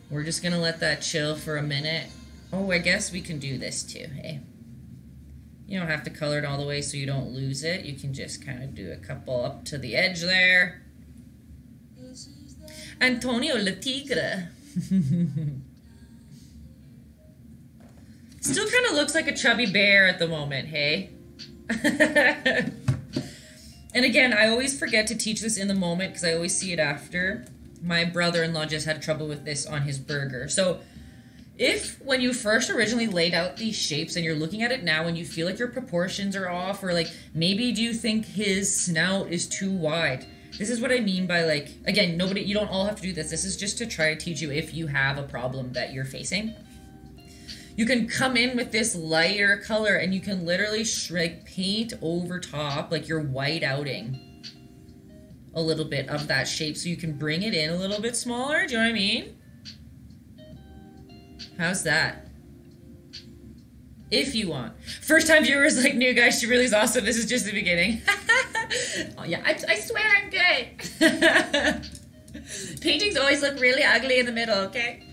We're just gonna let that chill for a minute. Oh, I guess we can do this too, hey? You don't have to color it all the way so you don't lose it. You can just kind of do a couple up to the edge there. Antonio Le Tigre. Still kind of looks like a chubby bear at the moment, hey? And again, I always forget to teach this in the moment because I always see it after. My brother-in-law just had trouble with this on his burger. So if when you first originally laid out these shapes and you're looking at it now and you feel like your proportions are off, or like maybe do you think his snout is too wide? This is what I mean by, like, again, you don't all have to do this. This is just to try to teach you if you have a problem that you're facing. You can come in with this lighter color and you can literally paint over top, like you're white outing a little bit of that shape so you can bring it in a little bit smaller. Do you know what I mean? How's that? If you want. First time viewers, like, new guys, she really is awesome. This is just the beginning. Oh yeah, I swear I'm good. Paintings always look really ugly in the middle, okay?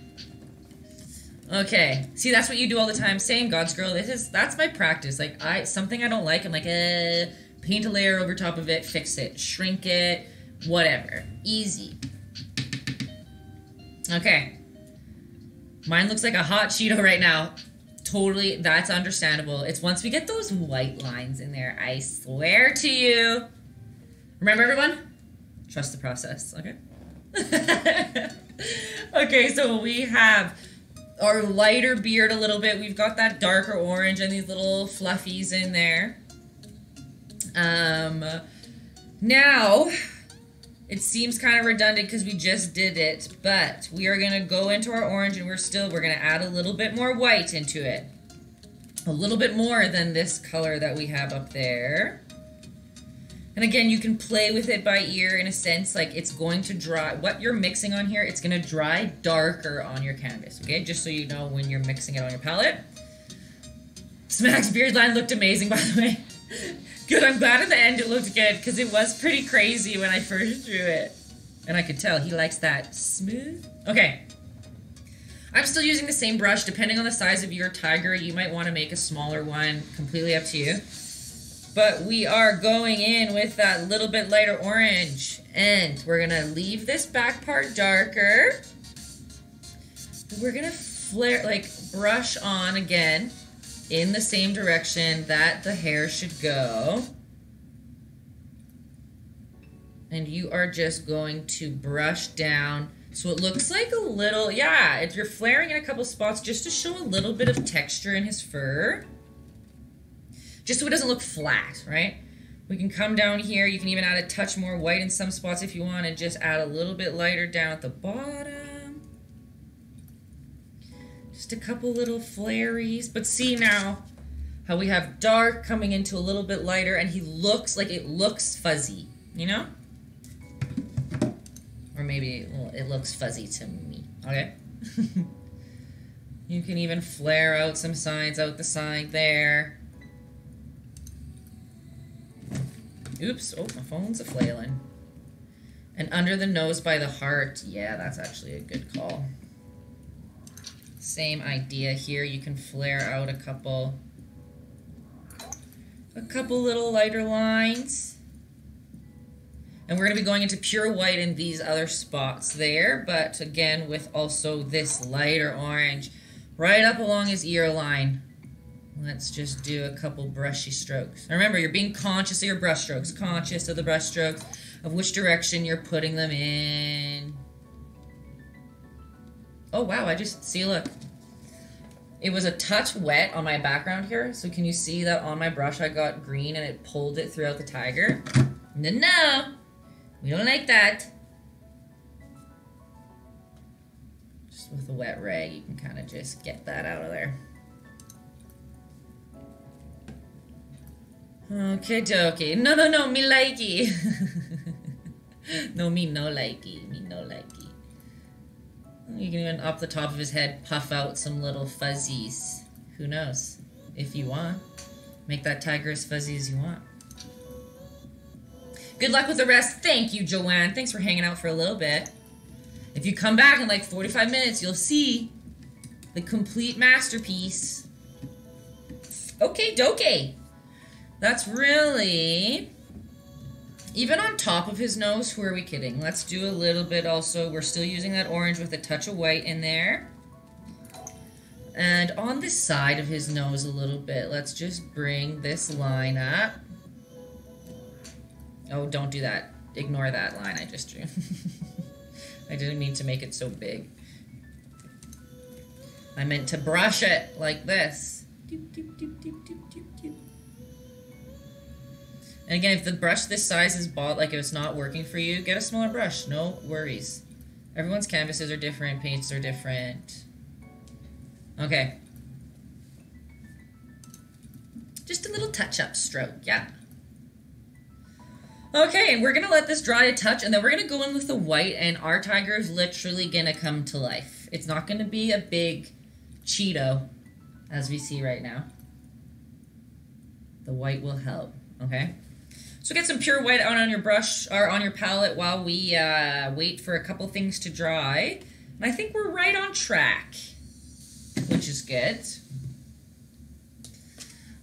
Okay, see, that's what you do all the time. Same, God's girl. That's my practice. Like, something I don't like, I'm like, paint a layer over top of it, fix it, shrink it, whatever. Easy. Okay. Mine looks like a hot Cheeto right now. Totally, that's understandable. It's once we get those white lines in there, I swear to you. Remember, everyone? Trust the process, okay? Okay, so we have our lighter beard a little bit. We've got that darker orange and these little fluffies in there. Now, it seems kind of redundant because we just did it, but we are going to go into our orange and we're going to add a little bit more white into it. A little bit more than this color that we have up there. And again, you can play with it by ear in a sense, like it's going to dry. What you're mixing on here, it's going to dry darker on your canvas, okay? Just so you know when you're mixing it on your palette. Smack's beard line looked amazing, by the way. Good, I'm glad at the end it looked good, because it was pretty crazy when I first drew it. And I could tell he likes that smooth. Okay. I'm still using the same brush. Depending on the size of your tiger, you might want to make a smaller one. Completely up to you. But we are going in with that little bit lighter orange. And we're going to leave this back part darker. We're going to flare, like, brush on again in the same direction that the hair should go. And you are just going to brush down so it looks like a little, yeah, if you're flaring in a couple spots just to show a little bit of texture in his fur. Just so it doesn't look flat, right? We can come down here. You can even add a touch more white in some spots if you want, and just add a little bit lighter down at the bottom. Just a couple little flaries. But see now how we have dark coming into a little bit lighter, and he looks like it looks fuzzy, you know? Or maybe, well, it looks fuzzy to me, okay? You can even flare out some sides out the side there. Oops, oh, my phone's a flailing. And under the nose by the heart, yeah, that's actually a good call. Same idea here, you can flare out a couple little lighter lines. And we're going to be going into pure white in these other spots there, but again with also this lighter orange right up along his ear line. Let's just do a couple brushy strokes. Now remember, you're being conscious of your brush strokes, conscious of the brush strokes, of which direction you're putting them in. Oh wow, I just, see, look. It was a touch wet on my background here, so can you see that on my brush I got green and it pulled it throughout the tiger? No, no, we don't like that. Just with a wet rag, you can kind of just get that out of there. Okay, dokie. No, no, no, me likey. No, me no likey. Me no likey. You can even up the top of his head puff out some little fuzzies. Who knows? If you want. Make that tiger as fuzzy as you want. Good luck with the rest. Thank you, Joanne. Thanks for hanging out for a little bit. If you come back in like 45 minutes, you'll see the complete masterpiece. Okay, dokie. That's really... Even on top of his nose, who are we kidding? Let's do a little bit also. We're still using that orange with a touch of white in there. And on the side of his nose a little bit, let's just bring this line up. Oh, don't do that. Ignore that line I just drew. I didn't mean to make it so big. I meant to brush it like this. Doop, doop, doop, doop, doop, doop, doop. And again, if the brush this size is bought, like if it's not working for you, get a smaller brush. No worries. Everyone's canvases are different, paints are different. Okay. Just a little touch-up stroke, yeah. Okay, and we're going to let this dry a touch, and then we're going to go in with the white, and our tiger is literally going to come to life. It's not going to be a big Cheeto, as we see right now. The white will help, okay? So get some pure white out on your brush, or on your palette while we wait for a couple things to dry. And I think we're right on track, which is good.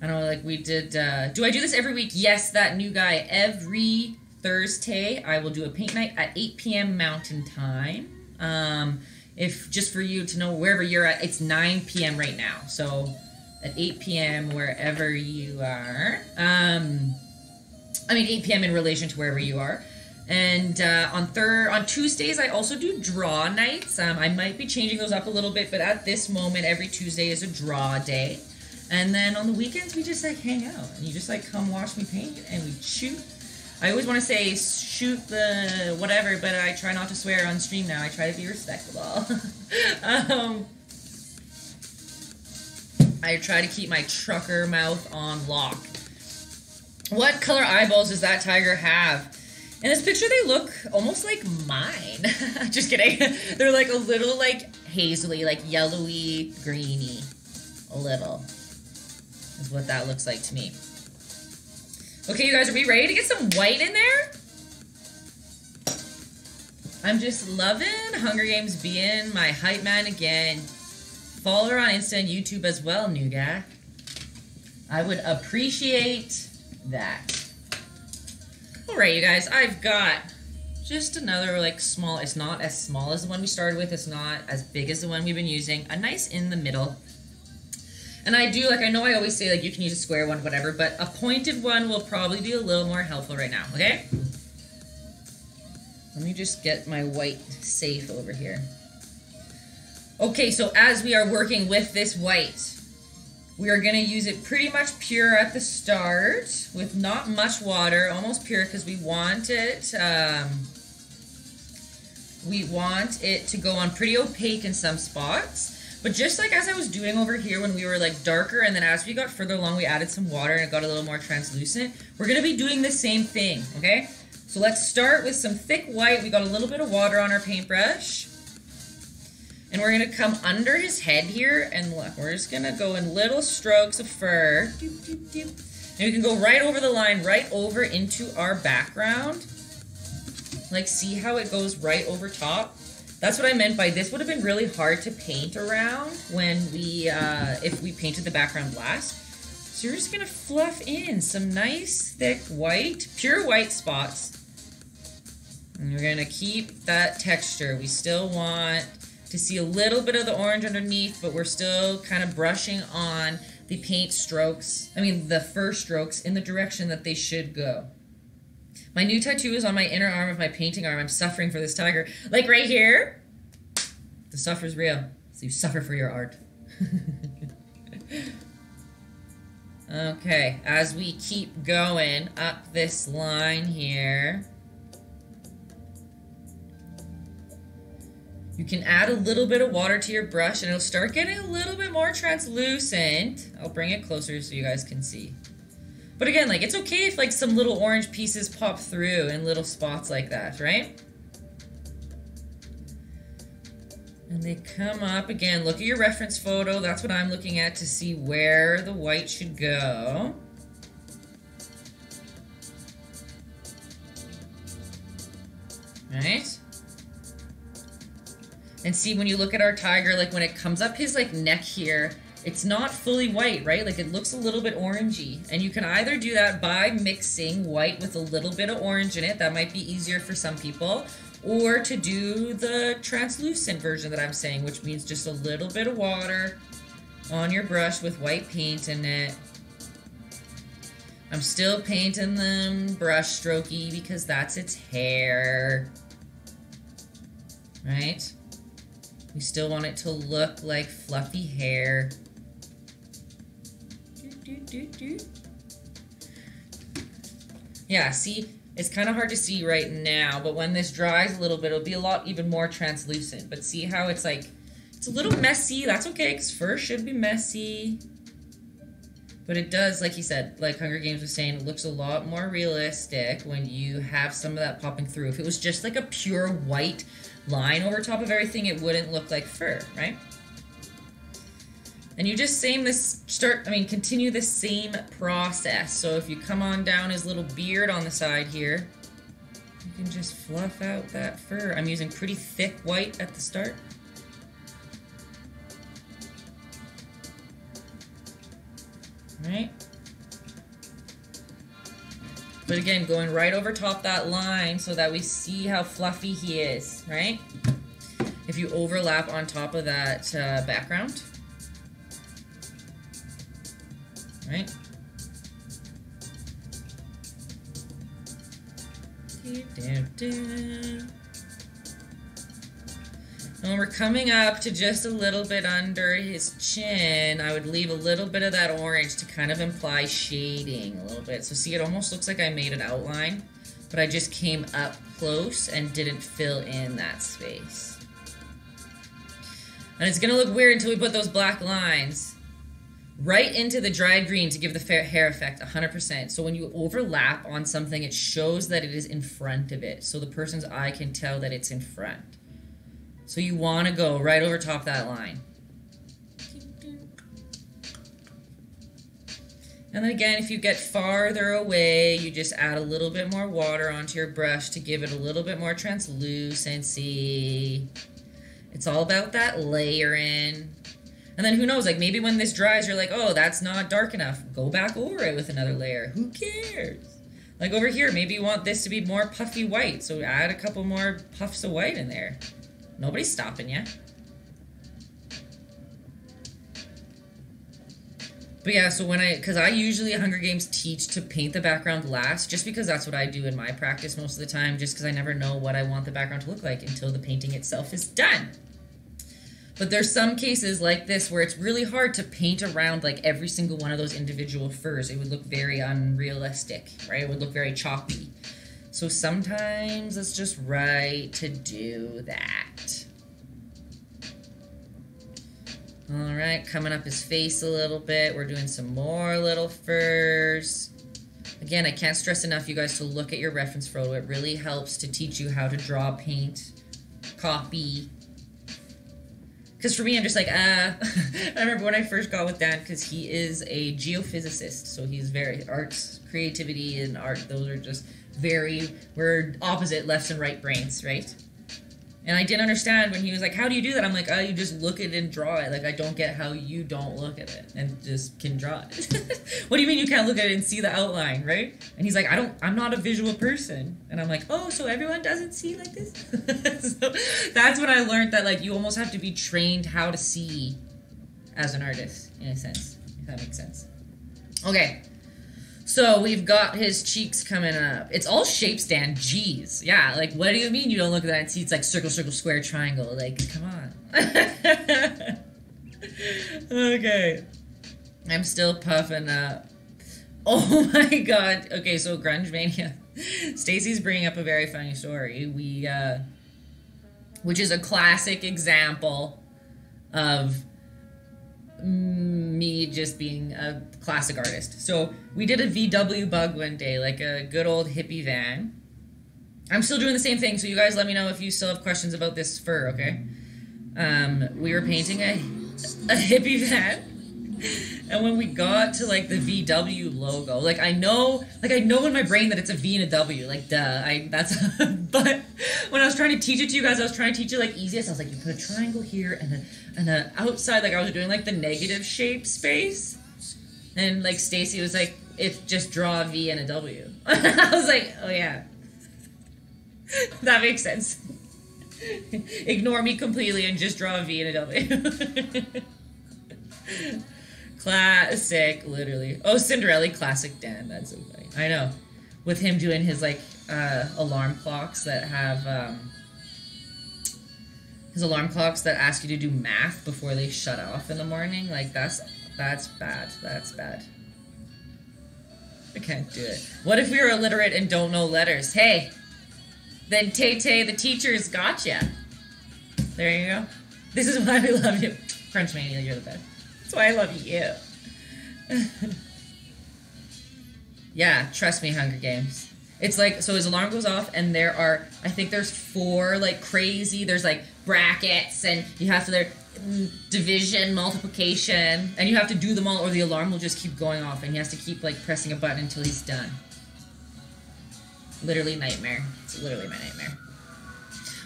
I know, like we did, do I do this every week? Yes, that new guy. Every Thursday, I will do a paint night at 8 p.m. Mountain Time. If, just for you to know, wherever you're at, it's 9 p.m. right now. So, at 8 p.m. wherever you are. I mean, 8 p.m. in relation to wherever you are. And on Tuesdays, I also do draw nights. I might be changing those up a little bit, but at this moment, every Tuesday is a draw day. And then on the weekends, we just like hang out. And you just like come watch me paint and we shoot. I always want to say shoot the whatever, but I try not to swear on stream now. I try to be respectful. I try to keep my trucker mouth on lock. What color eyeballs does that tiger have? In this picture, they look almost like mine. Just kidding. They're like a little like hazily, like yellowy, greeny. A little. Is what that looks like to me. Okay, you guys, are we ready to get some white in there? I'm just loving Hunger Games being my hype man again. Follow her on Insta and YouTube as well, new guy. I would appreciate that. Alright, you guys, I've got just another, like, small, it's not as small as the one we started with, it's not as big as the one we've been using, a nice in the middle. And I do, like, I know I always say, like, you can use a square one, whatever, but a pointed one will probably be a little more helpful right now, okay? Let me just get my white safe over here. Okay, so as we are working with this white, we are going to use it pretty much pure at the start with not much water, almost pure because we want it to go on pretty opaque in some spots. But just like as I was doing over here when we were like darker, and then as we got further along we added some water and it got a little more translucent, we're going to be doing the same thing, okay? So let's start with some thick white. We got a little bit of water on our paintbrush. And we're going to come under his head here, and look, we're just going to go in little strokes of fur. Doop, doop, doop. And we can go right over the line, right over into our background. Like, see how it goes right over top? That's what I meant by this would have been really hard to paint around when we, if we painted the background last. So you're just going to fluff in some nice, thick white, pure white spots. And we're going to keep that texture. We still want to see a little bit of the orange underneath, but we're still kind of brushing on the paint strokes, the fur strokes in the direction that they should go. My new tattoo is on my inner arm of my painting arm. I'm suffering for this tiger. Like right here, the suffer's real. So you suffer for your art. Okay, as we keep going up this line here, you can add a little bit of water to your brush and it'll start getting a little bit more translucent. I'll bring it closer so you guys can see. But again, like, it's okay if like some little orange pieces pop through in little spots like that, right? And they come up again. Look at your reference photo. That's what I'm looking at to see where the white should go. Right? And see, when you look at our tiger, like when it comes up his like neck here, it's not fully white, right? Like it looks a little bit orangey. And you can either do that by mixing white with a little bit of orange in it. That might be easier for some people. Or to do the translucent version that I'm saying, which means just a little bit of water on your brush with white paint in it. I'm still painting them brush strokey because that's its hair. Right? We still want it to look like fluffy hair. Yeah, see, it's kind of hard to see right now, but when this dries a little bit, it'll be a lot even more translucent. But see how it's like, it's a little messy. That's okay, because fur should be messy. But it does, like he said, like Hunger Games was saying, it looks a lot more realistic when you have some of that popping through. If it was just like a pure white line over top of everything, it wouldn't look like fur, right? And you just continue the same process. So if you come on down his little beard on the side here, you can just fluff out that fur. I'm using pretty thick white at the start. Right? But again, going right over top that line so that we see how fluffy he is, right? If you overlap on top of that background. Right? And when we're coming up to just a little bit under his chin, I would leave a little bit of that orange to kind of imply shading a little bit. So see, it almost looks like I made an outline, but I just came up close and didn't fill in that space. And it's gonna look weird until we put those black lines right into the dry green to give the hair effect 100%. So when you overlap on something, it shows that it is in front of it. So the person's eye can tell that it's in front. So you want to go right over top that line. And then again, if you get farther away, you just add a little bit more water onto your brush to give it a little bit more translucency. It's all about that layering. And then who knows, like maybe when this dries, you're like, oh, that's not dark enough. Go back over it with another layer. Who cares? Like over here, maybe you want this to be more puffy white, so add a couple more puffs of white in there. Nobody's stopping you. But yeah, so because I usually at Hunger Games teach to paint the background last, just because that's what I do in my practice most of the time, just because I never know what I want the background to look like until the painting itself is done. But there's some cases like this where it's really hard to paint around like every single one of those individual furs. It would look very unrealistic, right? It would look very choppy. So sometimes it's just right to do that. All right, coming up his face a little bit. We're doing some more little furs. Again, I can't stress enough, you guys, to look at your reference photo. It really helps to teach you how to draw, paint, copy. Because for me, I'm just like, I remember when I first got with Dan, because he is a geophysicist, so he's very, arts, creativity, and art, those are just we're opposite left and right brains, right? And I didn't understand when he was like, how do you do that? I'm like, oh, you just look at it and draw it. Like, I don't get how you don't look at it and just can draw it. What do you mean you can't look at it and see the outline, right? And he's like, I'm not a visual person. And I'm like, oh, so everyone doesn't see like this? So that's when I learned that, like, you almost have to be trained how to see as an artist, in a sense, if that makes sense. Okay. So we've got his cheeks coming up. It's all shapes, Dan. Jeez. Yeah, like, what do you mean you don't look at that and see it's like circle, circle, square, triangle? Like, come on. Okay. I'm still puffing up. Oh my god. Okay, so Grunge Mania. Stacy's bringing up a very funny story. Which is a classic example of me just being a classic artist. So we did a VW bug one day, like a good old hippie van. I'm still doing the same thing, so you guys let me know if you still have questions about this fur, okay? We were painting a hippie van, and when we got to like the VW logo, like I know in my brain that it's a V and a W, like duh, but when I was trying to teach it to you guys, I was trying to teach it like easiest. I was like, you put a triangle here and a outside, like I was doing like the negative shape space, and like Stacy was like, it's just draw a V and a W. I was like, oh yeah, that makes sense. Ignore me completely and just draw a V and a W. Classic, literally. Oh, Cinderella, classic Dan. That's so funny. I know. With him doing his, like, alarm clocks that have, his alarm clocks that ask you to do math before they shut off in the morning. Like, that's bad. That's bad. I can't do it. What if we were illiterate and don't know letters? Hey, then Tay-Tay, the teacher's gotcha. There you go. This is why we love you. Crunch Mania, you're the best. That's why I love you. Yeah, trust me, Hunger Games. It's like, so his alarm goes off, and there are, I think there's 4, like, crazy, there's, like, brackets, and you have to, division, multiplication, and you have to do them all, or the alarm will just keep going off, and he has to keep, like, pressing a button until he's done. Literally nightmare. It's literally my nightmare.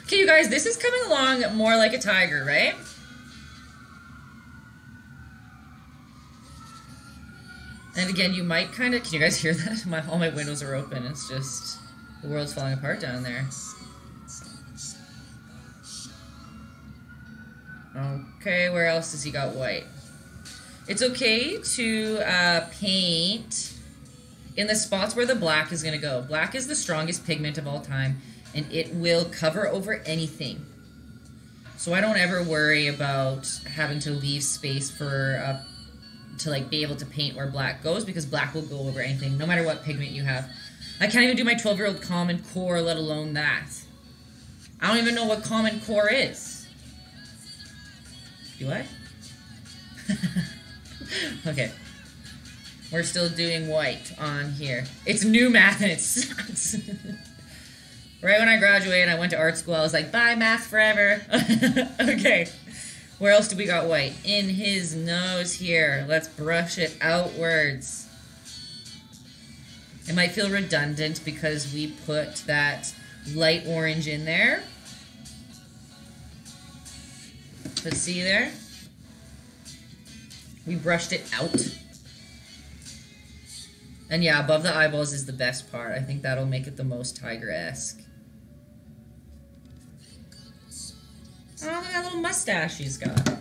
Okay, you guys, this is coming along more like a tiger, right? And again, you might kind of... Can you guys hear that? All my windows are open. It's just... The world's falling apart down there. Okay, where else has he got white? It's okay to paint in the spots where the black is going to go. Black is the strongest pigment of all time, and it will cover over anything. So I don't ever worry about having to leave space for... to like be able to paint where black goes, because black will go over anything, no matter what pigment you have. I can't even do my 12-year-old Common Core, let alone that. I don't even know what Common Core is. Do I? Okay. We're still doing white on here. It's new math and it sucks. Right when I graduated, I went to art school, I was like, bye math forever. Okay. Where else do we got white? In his nose here. Let's brush it outwards. It might feel redundant because we put that light orange in there. But see there? We brushed it out. And yeah, above the eyeballs is the best part. I think that'll make it the most tiger-esque. Oh, look at that little mustache he's got.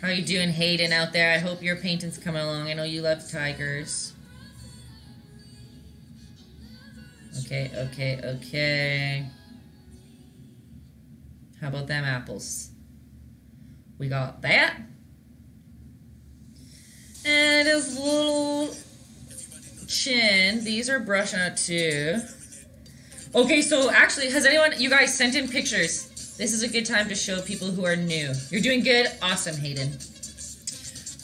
How you doing, Hayden, out there? I hope your painting's coming along. I know you love tigers. Okay, okay, okay. How about them apples? We got that. And his little chin. These are brushing out too. Okay, so actually, has anyone, you guys sent in pictures? This is a good time to show people who are new. You're doing good? Awesome, Hayden.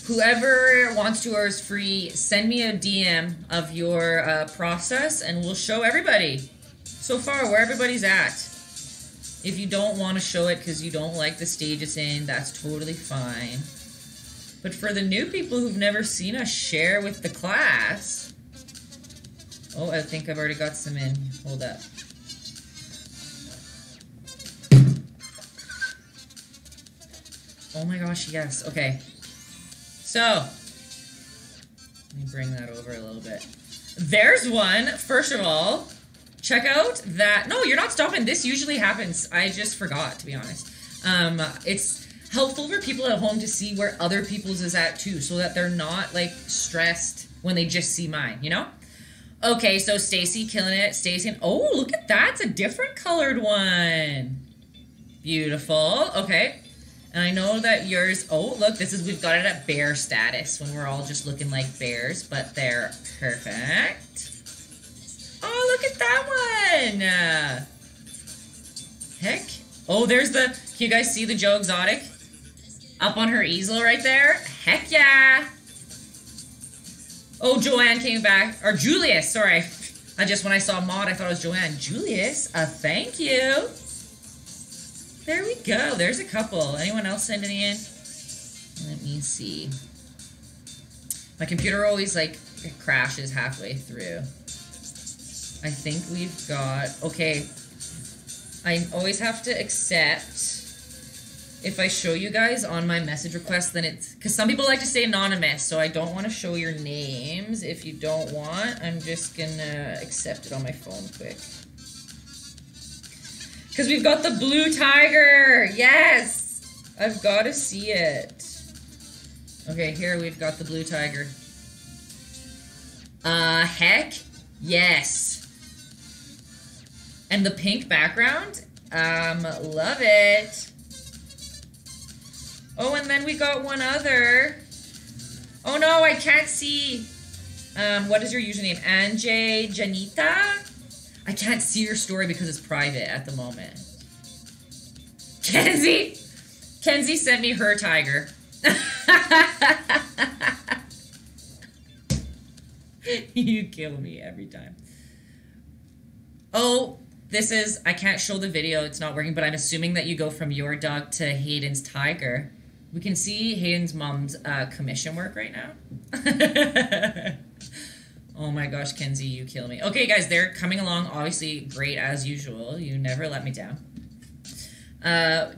Whoever wants to or is free, send me a DM of your process and we'll show everybody so far where everybody's at. If you don't want to show it because you don't like the stage it's in, that's totally fine. But for the new people who've never seen us share with the class... Oh, I think I've already got some in. Hold up. Oh my gosh, yes. Okay. So, let me bring that over a little bit. There's one. First of all, check out that... No, you're not stopping. This usually happens. I just forgot, to be honest. It's helpful for people at home to see where other people's is at, too, so that they're not, like, stressed when they just see mine, you know? Okay, so Stacy killing it. Stacy... Oh, look at that. It's a different colored one. Beautiful. Okay. And I know that yours... Oh, look, this is... We've got it at bear status when we're all just looking like bears, but they're perfect. Oh, look at that one! Heck. Oh, there's the... Can you guys see the Joe Exotic? Up on her easel right there? Heck yeah! Oh, Joanne came back. Or Julius, sorry. When I saw Maud, I thought it was Joanne. Julius, thank you. There we go. There's a couple. Anyone else send any in? Let me see. My computer always, like, it crashes halfway through. I think we've got... Okay. I always have to accept... If I show you guys on my message request, then it's... Because some people like to stay anonymous, so I don't want to show your names. If you don't want, I'm just gonna accept it on my phone quick. Because we've got the blue tiger! Yes! I've got to see it. Okay, here we've got the blue tiger. Heck yes. And the pink background? Love it. Oh, and then we got one other. Oh no, I can't see. What is your username? Anjay Janita? I can't see your story because it's private at the moment. Kenzie! Kenzie sent me her tiger. You kill me every time. Oh, this is... I can't show the video. It's not working, but I'm assuming that you go from your dog to Hayden's tiger. We can see Hayden's mom's commission work right now. Oh my gosh, Kenzie, you kill me. Okay, guys, they're coming along, obviously, great as usual. You never let me down.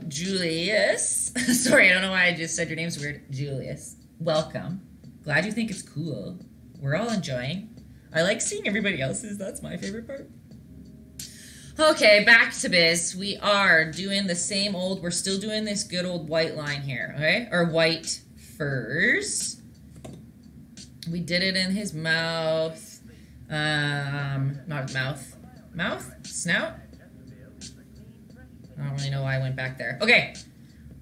Julius. Sorry, I don't know why I just said your name's weird. Julius. Welcome. Glad you think it's cool. We're all enjoying. I like seeing everybody else's. That's my favorite part. Okay, back to biz. We are doing the same old... We're still doing this good old white line here, okay? Or white furs. We did it in his mouth. Not mouth. Mouth? Snout? I don't really know why I went back there. Okay.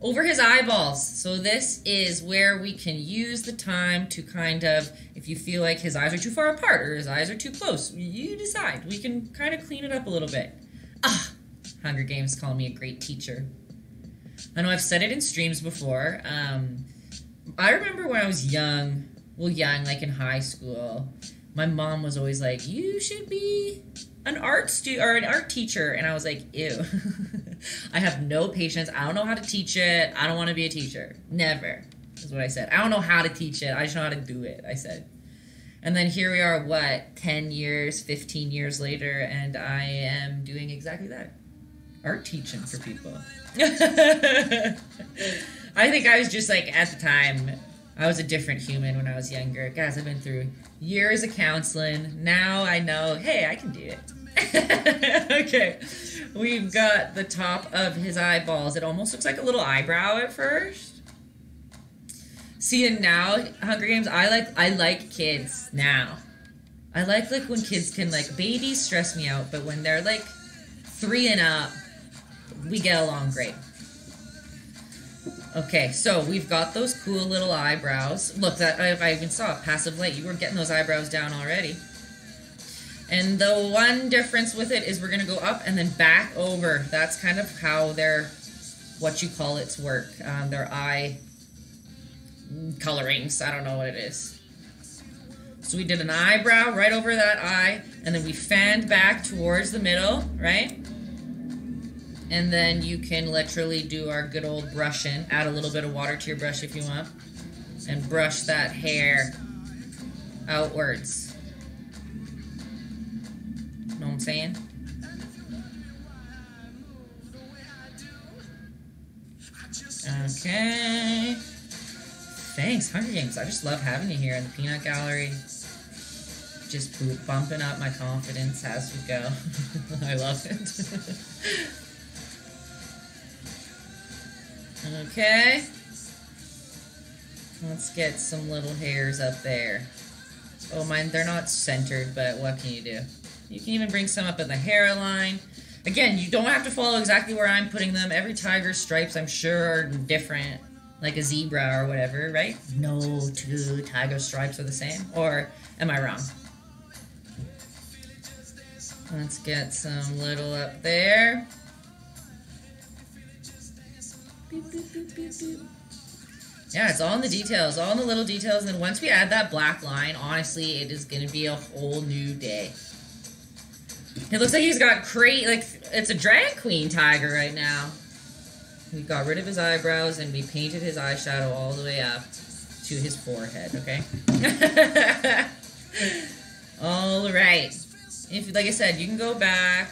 Over his eyeballs. So this is where we can use the time to kind of, if you feel like his eyes are too far apart or his eyes are too close, you decide. We can kind of clean it up a little bit. Ah, Hunger Games calling me a great teacher. I know I've said it in streams before. I remember when I was young, like in high school, my mom was always like, you should be an art teacher. And I was like, ew. I have no patience. I don't know how to teach it. I don't want to be a teacher. Never. is what I said. I don't know how to teach it. I just know how to do it, I said. And then here we are, what, 10 years, 15 years later, and I am doing exactly that. Art teaching for people. I think I was just like, at the time, I was a different human when I was younger. Guys, I've been through years of counseling. Now I know, hey, I can do it. Okay, we've got the top of his eyeballs. It almost looks like a little eyebrow at first. See, and now, Hunger Games, I like kids now. I like when kids can, like, babies stress me out, but when they're, like, 3 and up, we get along great. Okay, so we've got those cool little eyebrows. Look, that I even saw it, passive light. You were getting those eyebrows down already. And the one difference with it is we're going to go up and then back over. That's kind of how their, what you call it's work. Their eye colorings. I don't know what it is. So we did an eyebrow right over that eye, and then we fanned back towards the middle, right? And then you can literally do our good old brushing. Add a little bit of water to your brush if you want. And brush that hair outwards. Know what I'm saying? Okay. Thanks, Hunger Games. I just love having you here in the Peanut Gallery. Just bumping up my confidence as we go. I love it. Okay. Let's get some little hairs up there. Oh, mine, they're not centered, but what can you do? You can even bring some up in the hairline. Again, you don't have to follow exactly where I'm putting them. Every tiger's stripes, I'm sure, are different. Like a zebra or whatever, right? No two tiger stripes are the same. Or am I wrong? Let's get some little up there. Beep, beep, beep, beep, beep. Yeah, it's all in the details, all in the little details. And once we add that black line, honestly, it is going to be a whole new day. It looks like he's got like, it's a drag queen tiger right now. We got rid of his eyebrows and we painted his eyeshadow all the way up to his forehead, okay? All right. If, like I said, you can go back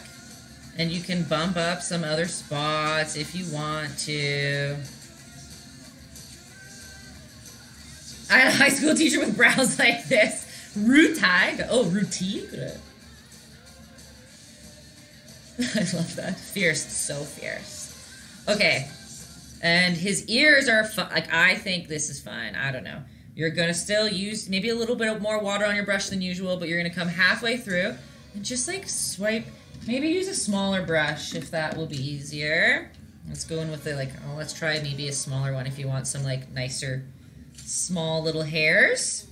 and you can bump up some other spots if you want to. I had a high school teacher with brows like this. Rutag. Oh, Rutigre. I love that. Fierce. So fierce. Okay. And his ears are fun. Like, I think this is fine. I don't know. You're going to still use maybe a little bit more water on your brush than usual, but you're going to come halfway through and just, like, swipe. Maybe use a smaller brush if that will be easier. Let's go in with the, like, oh, let's try maybe a smaller one if you want some, like, nicer, small little hairs.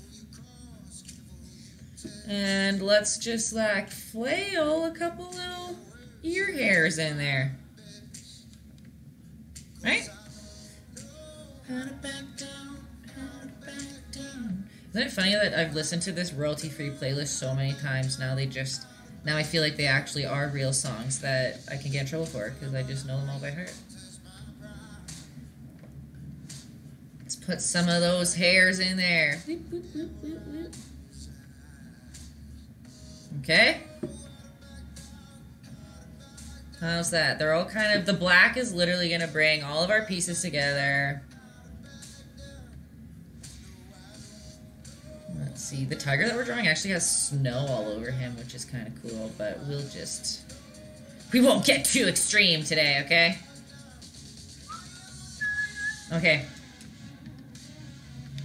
And let's just, like, flail a couple little ear hairs in there. Right? Isn't it funny that I've listened to this royalty-free playlist so many times now now I feel like they actually are real songs that I can get in trouble for because I just know them all by heart. Let's put some of those hairs in there. Okay? How's that? They're all kind of, the black is literally going to bring all of our pieces together. Let's see, the tiger that we're drawing actually has snow all over him, which is kind of cool, but we won't get too extreme today, okay? Okay.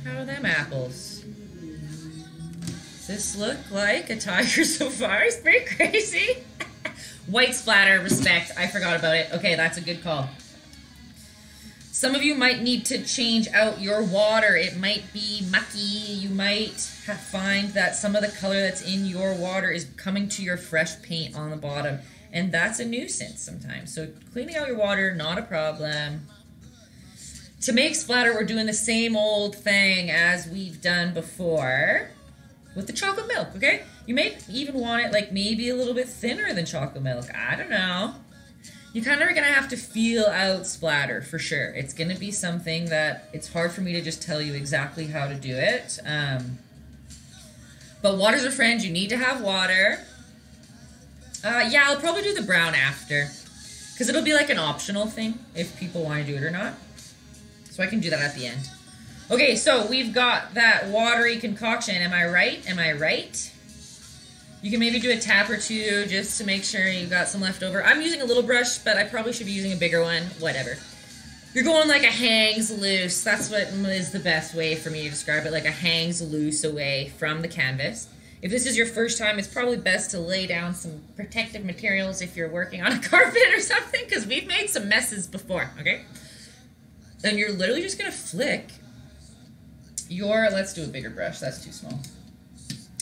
How are them apples? Does this look like a tiger so far? It's pretty crazy. White splatter, respect. I forgot about it. Okay, that's a good call. Some of you might need to change out your water. It might be mucky. You might find that some of the color that's in your water is coming to your fresh paint on the bottom. And that's a nuisance sometimes. So cleaning out your water, not a problem. To make splatter, we're doing the same old thing as we've done before with the chocolate milk, okay? You may even want it like maybe a little bit thinner than chocolate milk. I don't know. You kind of are going to have to feel out splatter for sure. It's going to be something that it's hard for me to just tell you exactly how to do it. But water's a friend. You need to have water. Yeah, I'll probably do the brown after. Because it'll be like an optional thing if people want to do it or not. So I can do that at the end. Okay, so we've got that watery concoction. Am I right? Am I right? You can maybe do a tap or two just to make sure you've got some left over. I'm using a little brush, but I probably should be using a bigger one. Whatever. You're going like a hangs loose. That's what is the best way for me to describe it. Like a hangs loose away from the canvas. If this is your first time, it's probably best to lay down some protective materials if you're working on a carpet or something, because we've made some messes before, okay? And you're literally just going to flick your... Let's do a bigger brush. That's too small.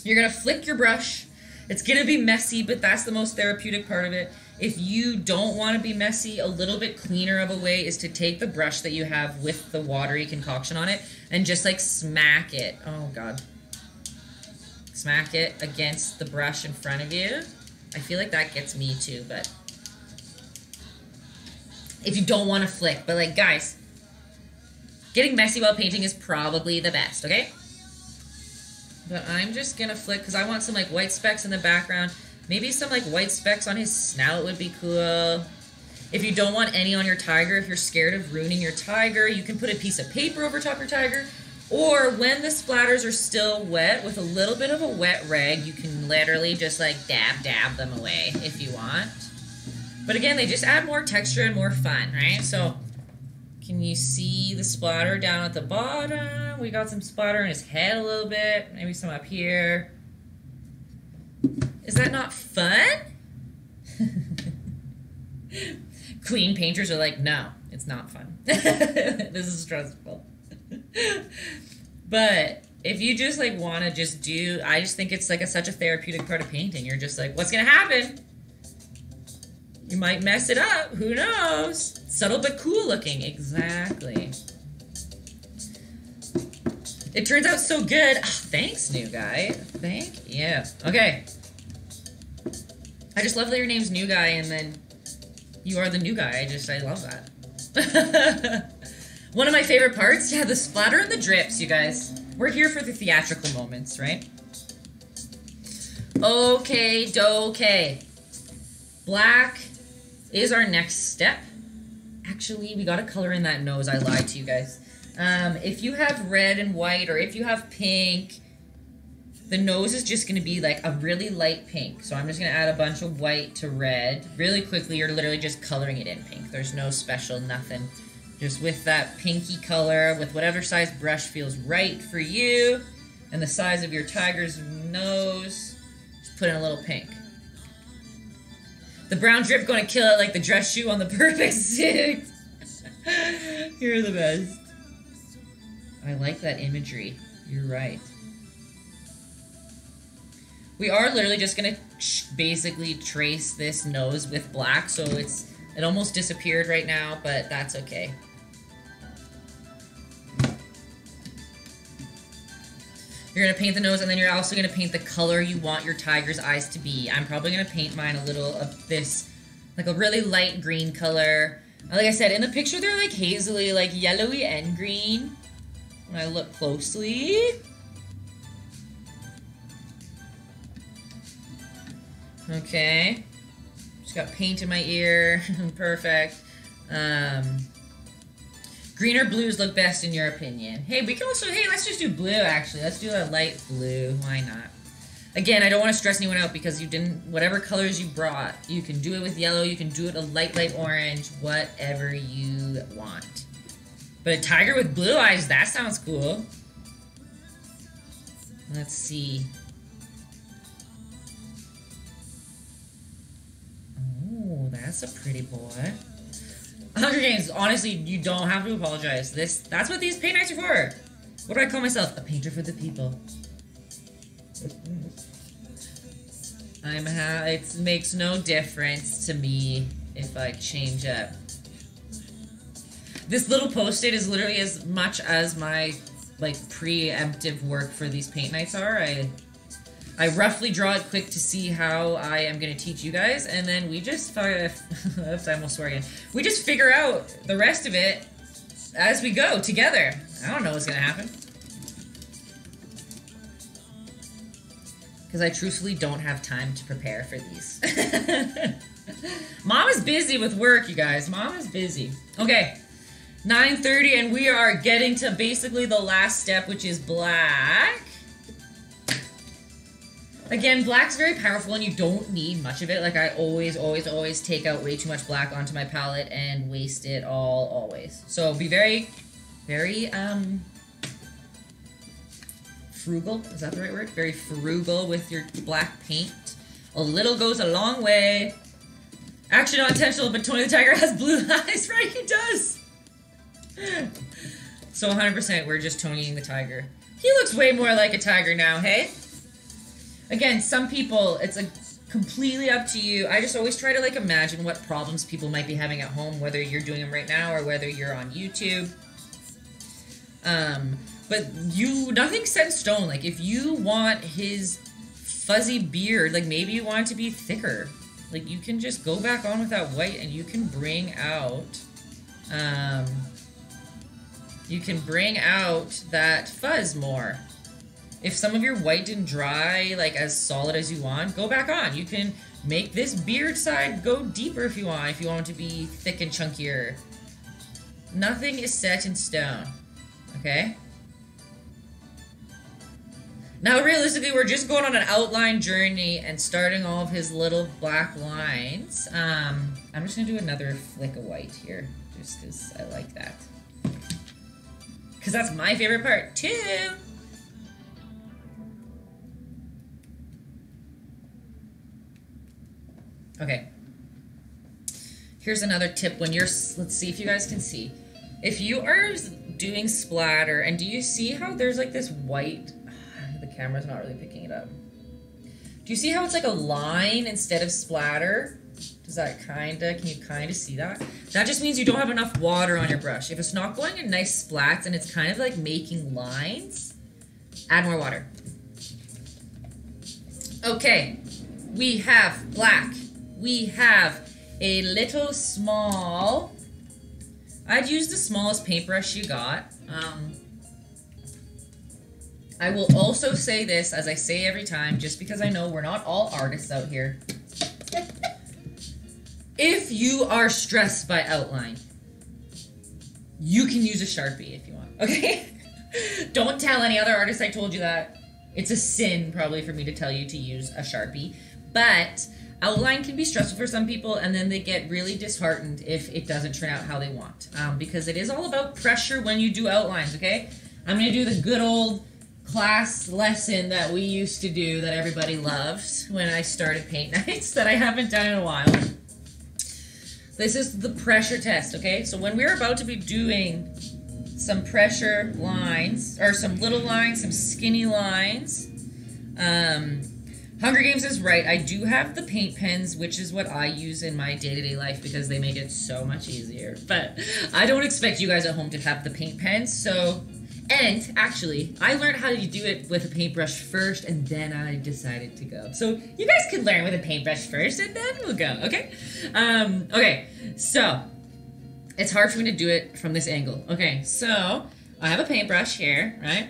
You're going to flick your brush. It's going to be messy, but that's the most therapeutic part of it. If you don't want to be messy, a little bit cleaner of a way is to take the brush that you have with the watery concoction on it and just like smack it. Oh, God. Smack it against the brush in front of you. I feel like that gets me too, but if you don't want to flick, but like, guys, getting messy while painting is probably the best, okay? But I'm just gonna flick because I want some like white specks in the background. Maybe some like white specks on his snout would be cool. If you don't want any on your tiger, if you're scared of ruining your tiger, you can put a piece of paper over top your tiger. Or when the splatters are still wet, with a little bit of a wet rag, you can literally just like dab them away if you want. But again, they just add more texture and more fun, right? So can you see the splatter down at the bottom? We got some splatter in his head a little bit. Maybe some up here. Is that not fun? Clean painters are like, no, it's not fun. This is stressful. But if you just like want to just do, I just think it's like such a therapeutic part of painting. You're just like, what's going to happen? You might mess it up. Who knows? Subtle but cool looking. Exactly. It turns out so good. Oh, thanks, new guy. Thank you. Okay. I just love that your name's New Guy and then you are the new guy. I love that. One of my favorite parts, yeah, the splatter and the drips, you guys. We're here for the theatrical moments, right? Okay, dokay. Black is our next step. Actually, we gotta color in that nose. I lied to you guys. If you have red and white, or if you have pink, the nose is just gonna be like a really light pink. So I'm just gonna add a bunch of white to red. Really quickly, you're literally just coloring it in pink. There's no special nothing. Just with that pinky color, with whatever size brush feels right for you, and the size of your tiger's nose, just put in a little pink. The brown drip gonna kill it like the dress shoe on the perfect suit. You're the best. I like that imagery. You're right. We are literally just gonna basically trace this nose with black, so it almost disappeared right now, but that's okay. You're going to paint the nose, and then you're also going to paint the color you want your tiger's eyes to be. I'm probably going to paint mine a little of this, like a really light green color. Like I said, in the picture, they're like hazily, like yellowy and green. When I look closely. Okay. Just got paint in my ear. Perfect. Green or blues look best in your opinion? Hey, we can also, hey, let's just do blue, actually. Let's do a light blue. Why not? Again, I don't want to stress anyone out because you didn't, whatever colors you brought, you can do it with yellow, you can do it a light orange, whatever you want. But a tiger with blue eyes, that sounds cool. Let's see. Oh, that's a pretty boy. Hunger Games, honestly, you don't have to apologize. That's what these paint nights are for. What do I call myself? A painter for the people. It makes no difference to me if I change up. This little post-it is literally as much as my, like, preemptive work for these paint nights are. I roughly draw it quick to see how I am going to teach you guys, and then we just, I almost swear again, we just figure out the rest of it as we go together. I don't know what's going to happen. Because I truthfully don't have time to prepare for these. Mom is busy with work, you guys. Mom is busy. Okay, 9:30, and we are getting to basically the last step, which is black. Again, black's very powerful, and you don't need much of it. Like, I always, always, always take out way too much black onto my palette and waste it all, always. So be very, very, frugal. Is that the right word? Very frugal with your black paint. A little goes a long way. Actually, not intentional, but Tony the Tiger has blue eyes, right? He does. So 100%, we're just Tonying the Tiger. He looks way more like a tiger now, hey? Again, some people, it's like completely up to you. I just always try to like imagine what problems people might be having at home, whether you're doing them right now or whether you're on YouTube. But nothing's set in stone. Like, if you want his fuzzy beard, like maybe you want it to be thicker, like you can just go back on with that white and you can bring out, that fuzz more. If some of your white didn't dry like as solid as you want, go back on. You can make this beard side go deeper if you want it to be thick and chunkier. Nothing is set in stone, okay? Now, realistically, we're just going on an outline journey and starting all of his little black lines. I'm just going to do another flick of white here, just because I like that. Because that's my favorite part, too. Okay. Here's another tip when you're, let's see if you guys can see. If you are doing splatter, and do you see how there's like this white... The camera's not really picking it up. Do you see how it's like a line instead of splatter? Does that can you kind of see that? That just means you don't have enough water on your brush. If it's not going in nice splats and it's kind of like making lines, add more water. Okay, we have black. We have a little small. I'd use the smallest paintbrush you got. I will also say this, as I say every time, just because I know we're not all artists out here. If you are stressed by outline, you can use a Sharpie if you want, okay? Don't tell any other artist I told you that. It's a sin, probably, for me to tell you to use a Sharpie. But outline can be stressful for some people, and then they get really disheartened if it doesn't turn out how they want. Because it is all about pressure when you do outlines, okay? I'm going to do the good old class lesson that we used to do that everybody loved when I started paint nights that I haven't done in a while. This is the pressure test, okay? So when we're about to be doing some pressure lines, or some little lines, some skinny lines, Hunger Games is right. I do have the paint pens, which is what I use in my day-to-day life because they make it so much easier. But I don't expect you guys at home to have the paint pens, so... And, actually, I learned how to do it with a paintbrush first, and then I decided to go. So, you guys can learn with a paintbrush first, and then we'll go, okay? Okay, so, it's hard for me to do it from this angle. Okay, so, I have a paintbrush here, right?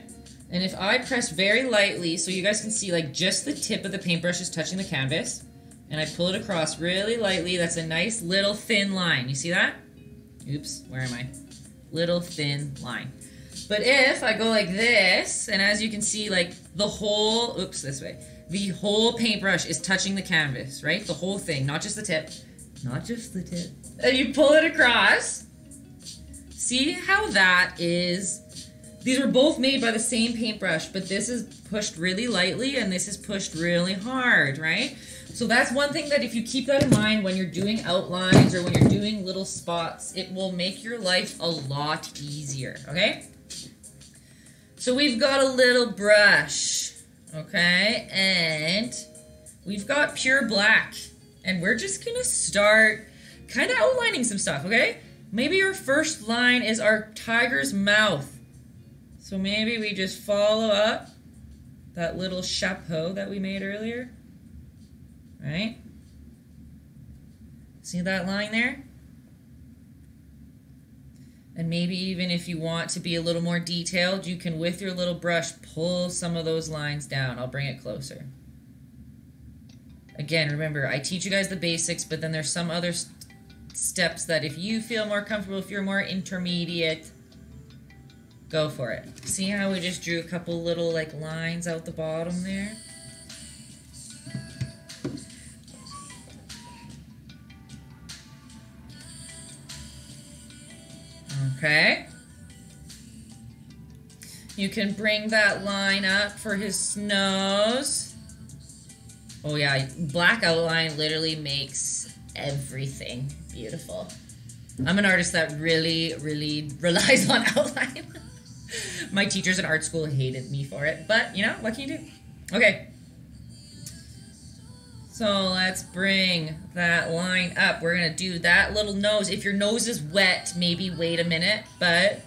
And if I press very lightly, so you guys can see, like, just the tip of the paintbrush is touching the canvas, and I pull it across really lightly, that's a nice little thin line. You see that? Oops, where am I? Little thin line. But if I go like this, and as you can see, like the whole, oops, this way, the whole paintbrush is touching the canvas, right? The whole thing, not just the tip, not just the tip. And you pull it across. See how that is, these were both made by the same paintbrush, but this is pushed really lightly and this is pushed really hard, right? So that's one thing that if you keep that in mind when you're doing outlines or when you're doing little spots, it will make your life a lot easier, okay? So we've got a little brush, okay, and we've got pure black, and we're just gonna start kind of outlining some stuff, okay? Maybe our first line is our tiger's mouth. So maybe we just follow up that little chapeau that we made earlier. Right? See that line there? And maybe even if you want to be a little more detailed, you can, with your little brush, pull some of those lines down. I'll bring it closer. Again, remember, I teach you guys the basics, but then there's some other steps that if you feel more comfortable, if you're more intermediate, go for it. See how we just drew a couple little like lines out the bottom there? Okay. You can bring that line up for his nose. Oh yeah, black outline literally makes everything beautiful. I'm an artist that really, really relies on outline. My teachers in art school hated me for it, but you know, what can you do? Okay. So let's bring that line up. We're gonna do that little nose. If your nose is wet, maybe wait a minute, but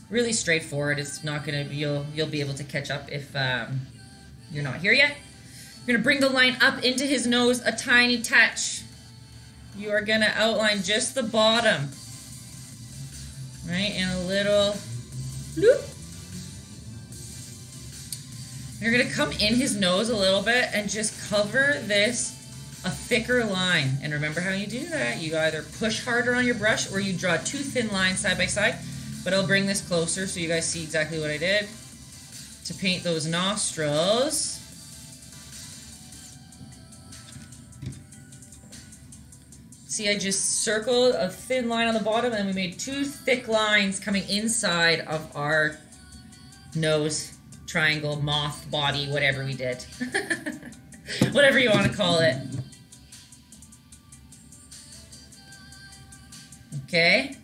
really straightforward. It's not gonna, you'll be able to catch up if you're not here yet. You're gonna bring the line up into his nose a tiny touch. You are gonna outline just the bottom, right? And a little loop. You're gonna come in his nose a little bit and just cover this a thicker line. And remember how you do that. You either push harder on your brush or you draw two thin lines side by side. But I'll bring this closer so you guys see exactly what I did to paint those nostrils. See, I just circled a thin line on the bottom and then we made two thick lines coming inside of our nose triangle, moth, body, whatever we did. Whatever you want to call it. Okay.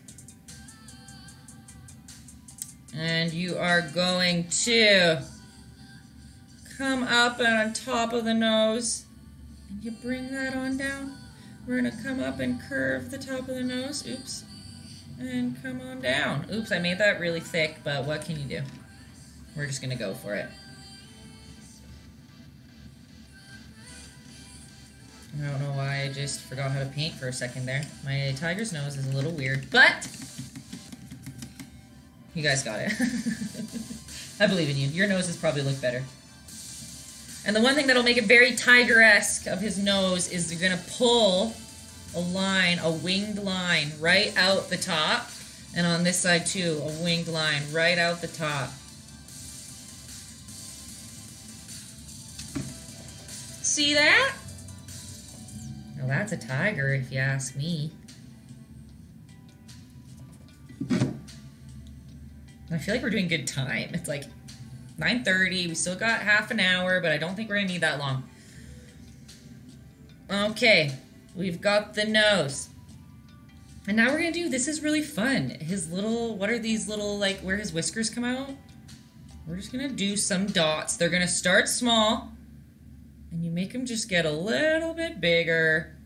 And you are going to come up and on top of the nose. And you bring that on down. We're going to come up and curve the top of the nose. Oops. And come on down. Oops, I made that really thick, but what can you do? We're just going to go for it. I don't know why I just forgot how to paint for a second there. My tiger's nose is a little weird, but you guys got it. I believe in you. Your noses probably look better. And the one thing that'll make it very tiger-esque of his nose is you're going to pull a line, a winged line, right out the top. And on this side too, a winged line right out the top. See that? Now that's a tiger if you ask me. I feel like we're doing good time. It's like 9:30. We still got half an hour, but I don't think we're gonna need that long. Okay, we've got the nose. And now we're gonna do, this is really fun. His little, what are these little, like, where his whiskers come out? We're just gonna do some dots. They're gonna start small, and you make them just get a little bit bigger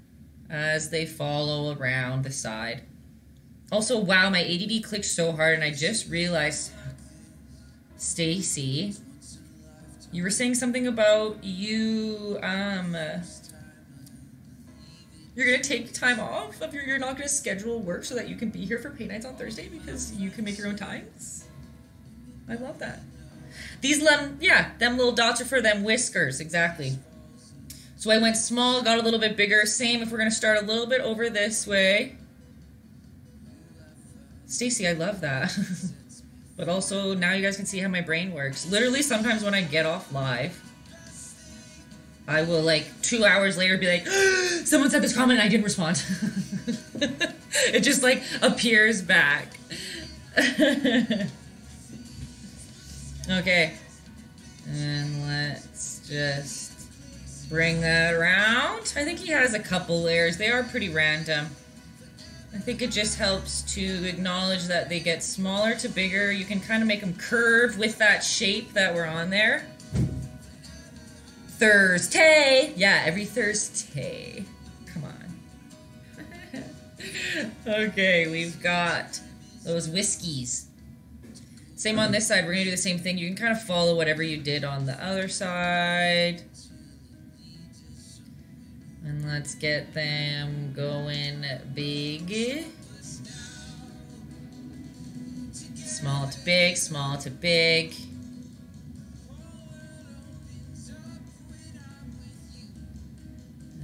as they follow around the side. Also, wow, my ADD clicked so hard, and I just realized, Stacy, you were saying something about you, you're gonna take time off of you're not gonna schedule work so that you can be here for paint nights on Thursday because you can make your own times. I love that. These them little dots are for them whiskers, exactly. So I went small, got a little bit bigger. Same if we're gonna start a little bit over this way. Stacy, I love that. But also, now you guys can see how my brain works. Literally, sometimes when I get off live, I will, like, 2 hours later be like, someone said this comment and I didn't respond. It just, like, appears back. Okay. And let's just bring that around. I think he has a couple layers. They are pretty random. I think it just helps to acknowledge that they get smaller to bigger. You can kind of make them curve with that shape that we're on there. Thursday! Yeah, every Thursday. Come on. Okay, we've got those whiskies. Same on this side. We're going to do the same thing. You can kind of follow whatever you did on the other side. And let's get them going big. Small to big, small to big.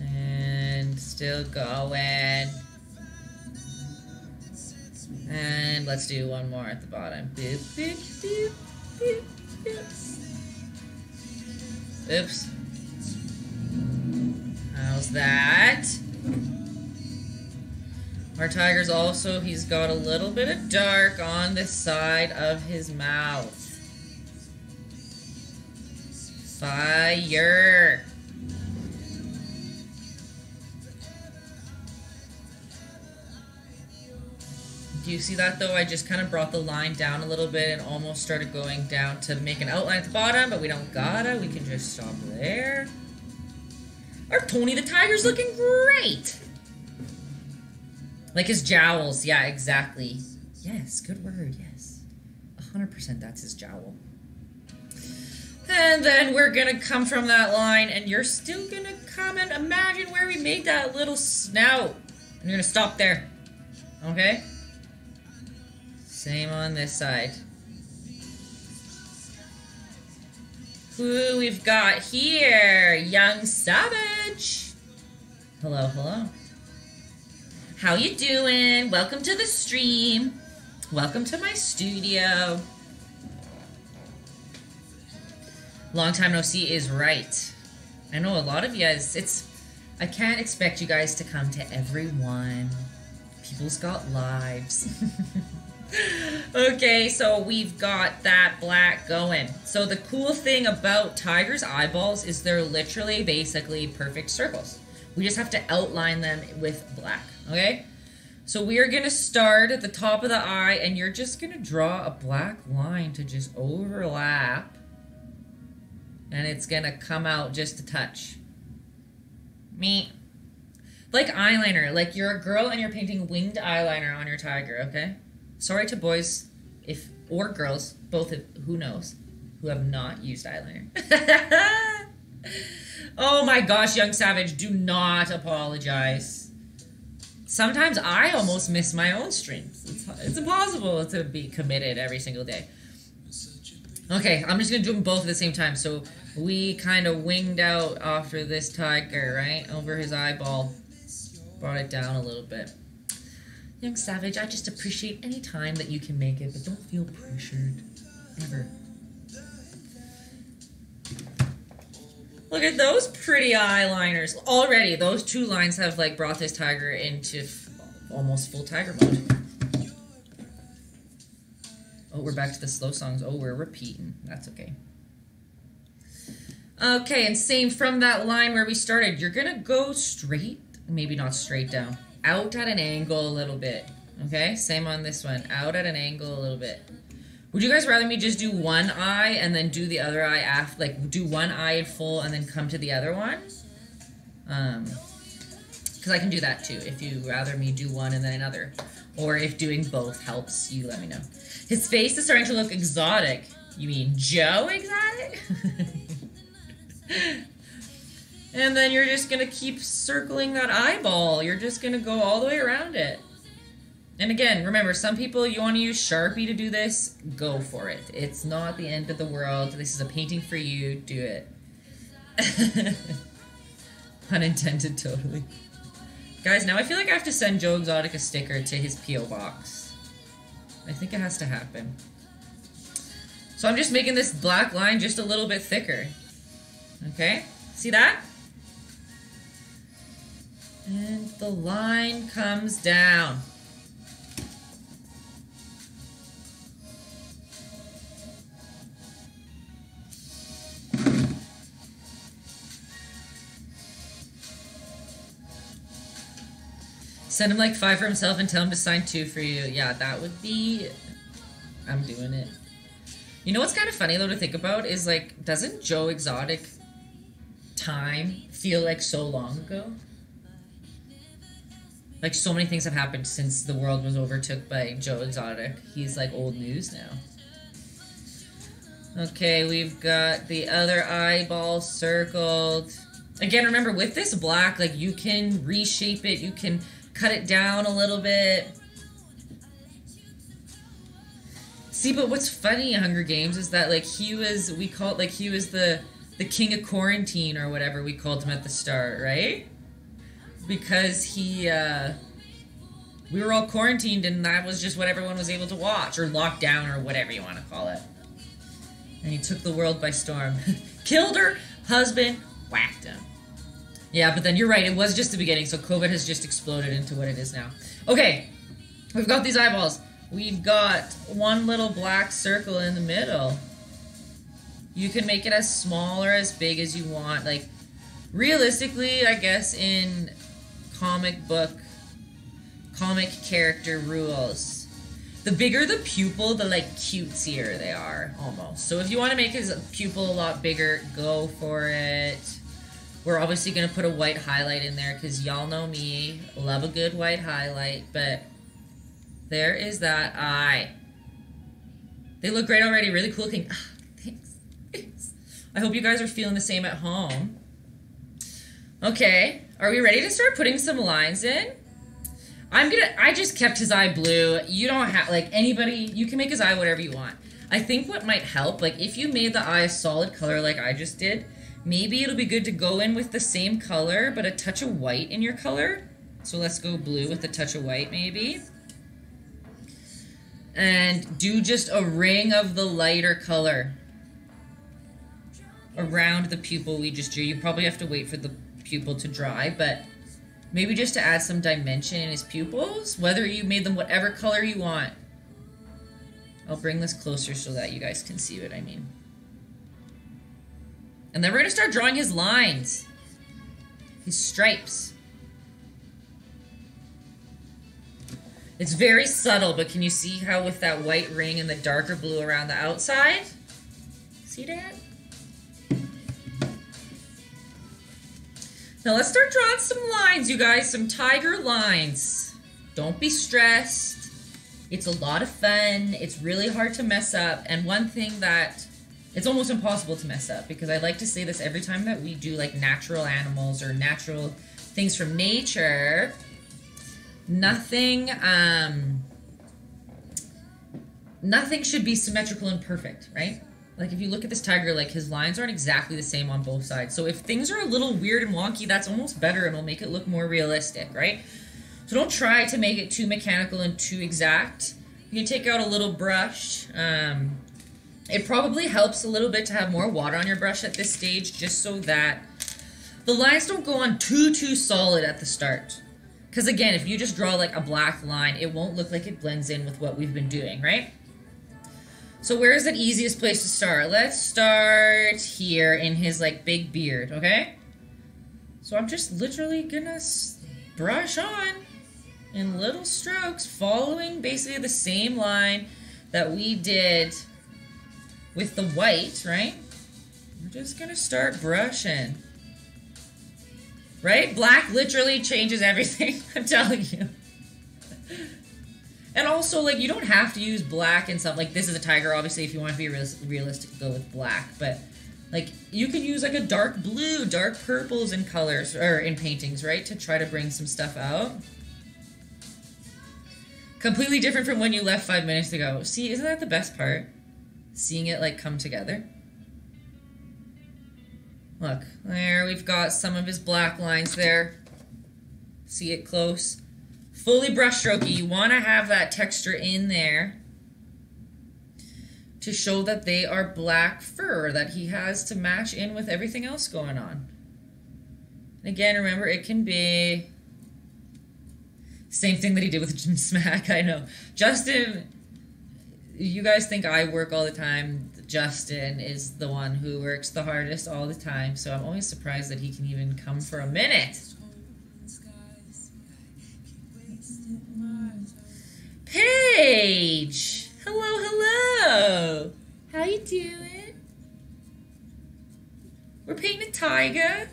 And still going. And let's do one more at the bottom. Boop, boop, boop, boop, boop. Oops. How's that? Our tiger's also, he's got a little bit of dark on the side of his mouth. Fire! Do you see that though? I just kind of brought the line down a little bit and almost started going down to make an outline at the bottom, but we don't gotta. We can just stop there. Our Tony the Tiger's looking great! Like his jowls. Yeah, exactly. Yes, good word, yes. 100% that's his jowl. And then we're gonna come from that line and you're still gonna come and imagine where we made that little snout. And you're gonna stop there. Okay? Same on this side. Who we've got here? Young Savage. Hello, hello. How you doing? Welcome to the stream. Welcome to my studio. Long time no see is right. I know a lot of you guys, I can't expect you guys to come to everyone. People's got lives. Okay, so we've got that black going. So the cool thing about Tiger's eyeballs is they're literally basically perfect circles. We just have to outline them with black, okay? So we are gonna start at the top of the eye and you're just gonna draw a black line to just overlap. And it's gonna come out just a touch. Me. Like eyeliner, like you're a girl and you're painting winged eyeliner on your tiger, okay? Sorry to boys, or girls, both, who knows, who have not used eyeliner. Oh my gosh, Young Savage, do not apologize. Sometimes I almost miss my own streams. It's impossible to be committed every single day. Okay, I'm just going to do them both at the same time. So we kind of winged out after this tiger, right? Over his eyeball. Brought it down a little bit. Young Savage, I just appreciate any time that you can make it, but don't feel pressured. Ever. Look at those pretty eyeliners. Already, those two lines have like brought this tiger into almost full tiger mode. Oh, we're back to the slow songs. Oh, we're repeating. That's okay. Okay, and same from that line where we started. You're gonna go straight, maybe not straight down. Out at an angle a little bit. Okay, same on this one. Out at an angle a little bit. Would you guys rather me just do one eye and then do the other eye after, like do one eye in full and then come to the other one? Because I can do that too, if you rather me do one and then another. Or if doing both helps, you let me know. His face is starting to look exotic. You mean Joe exotic? And then you're just gonna keep circling that eyeball. You're just gonna go all the way around it. And again, remember, some people, you want to use Sharpie to do this, go for it. It's not the end of the world. This is a painting for you. Do it. Unintended, totally. Guys, now I feel like I have to send Joe Exotic a sticker to his P.O. box. I think it has to happen. So I'm just making this black line just a little bit thicker. Okay? See that? And the line comes down. Send him like 5 for himself and tell him to sign 2 for you. Yeah, that would be... I'm doing it. You know what's kind of funny though to think about is like, doesn't Joe Exotic time feel like so long ago? Like so many things have happened since the world was overtook by Joe Exotic. He's like old news now. Okay, we've got the other eyeball circled. Again, remember, with this black, like, you can reshape it, you can cut it down a little bit. See, but what's funny, Hunger Games, is that, like, he was the king of quarantine, or whatever we called him at the start, right? Because we were all quarantined, and that was just what everyone was able to watch, or locked down, or whatever you want to call it. And he took the world by storm. Killed her husband, whacked him. Yeah, but then you're right, it was just the beginning, so COVID has just exploded into what it is now. Okay, we've got these eyeballs. We've got one little black circle in the middle. You can make it as small or as big as you want. Like, realistically, I guess in comic character rules, the bigger the pupil, the, like, cutesier they are, almost. So if you want to make his pupil a lot bigger, go for it. We're obviously going to put a white highlight in there, because y'all know me, love a good white highlight, but there is that eye. They look great already, really cool looking. Thanks. I hope you guys are feeling the same at home. Okay, are we ready to start putting some lines in? I just kept his eye blue. You don't have, like, anybody, you can make his eye whatever you want. I think what might help, like, if you made the eye a solid color like I just did, maybe it'll be good to go in with the same color, but a touch of white in your color. So let's go blue with a touch of white, maybe. And do just a ring of the lighter color around the pupil we just drew. You probably have to wait for the pupil to dry, but maybe just to add some dimension in his pupils, whether you made them whatever color you want. I'll bring this closer so that you guys can see what I mean. And then we're going to start drawing his lines. His stripes. It's very subtle, but can you see how with that white ring and the darker blue around the outside? See that? Now let's start drawing some lines, you guys. Some tiger lines. Don't be stressed. It's a lot of fun. It's really hard to mess up. And one thing that it's almost impossible to mess up, because I like to say this every time that we do, like, natural animals or natural things from nature. Nothing should be symmetrical and perfect, right? Like, if you look at this tiger, like, his lines aren't exactly the same on both sides. So if things are a little weird and wonky, that's almost better and will make it look more realistic, right? So don't try to make it too mechanical and too exact. You can take out a little brush. It probably helps a little bit to have more water on your brush at this stage, just so that the lines don't go on too solid at the start. Because again, if you just draw like a black line, it won't look like it blends in with what we've been doing, right? So where is the easiest place to start? Let's start here in his, like, big beard, okay? So I'm just literally gonna brush on in little strokes, following basically the same line that we did with the white, right? We're just gonna start brushing. Right? Black literally changes everything, I'm telling you. And also, like, you don't have to use black and stuff. Like, this is a tiger, obviously, if you want to be realistic, go with black. But, like, you can use, like, a dark blue, dark purples in colors, or in paintings, right? To try to bring some stuff out. Completely different from when you left 5 minutes ago. See, isn't that the best part? Seeing it, like, come together. Look, there, we've got some of his black lines there. See it close? Fully brush strokey. You want to have that texture in there to show that they are black fur that he has to match in with everything else going on. And again, remember, it can be same thing that he did with Jim Smack. I know. Justin, you guys think I work all the time. Justin is the one who works the hardest all the time, so I'm always surprised that he can even come for a minute. Paige! Hello, hello! How you doing? We're painting a tiger.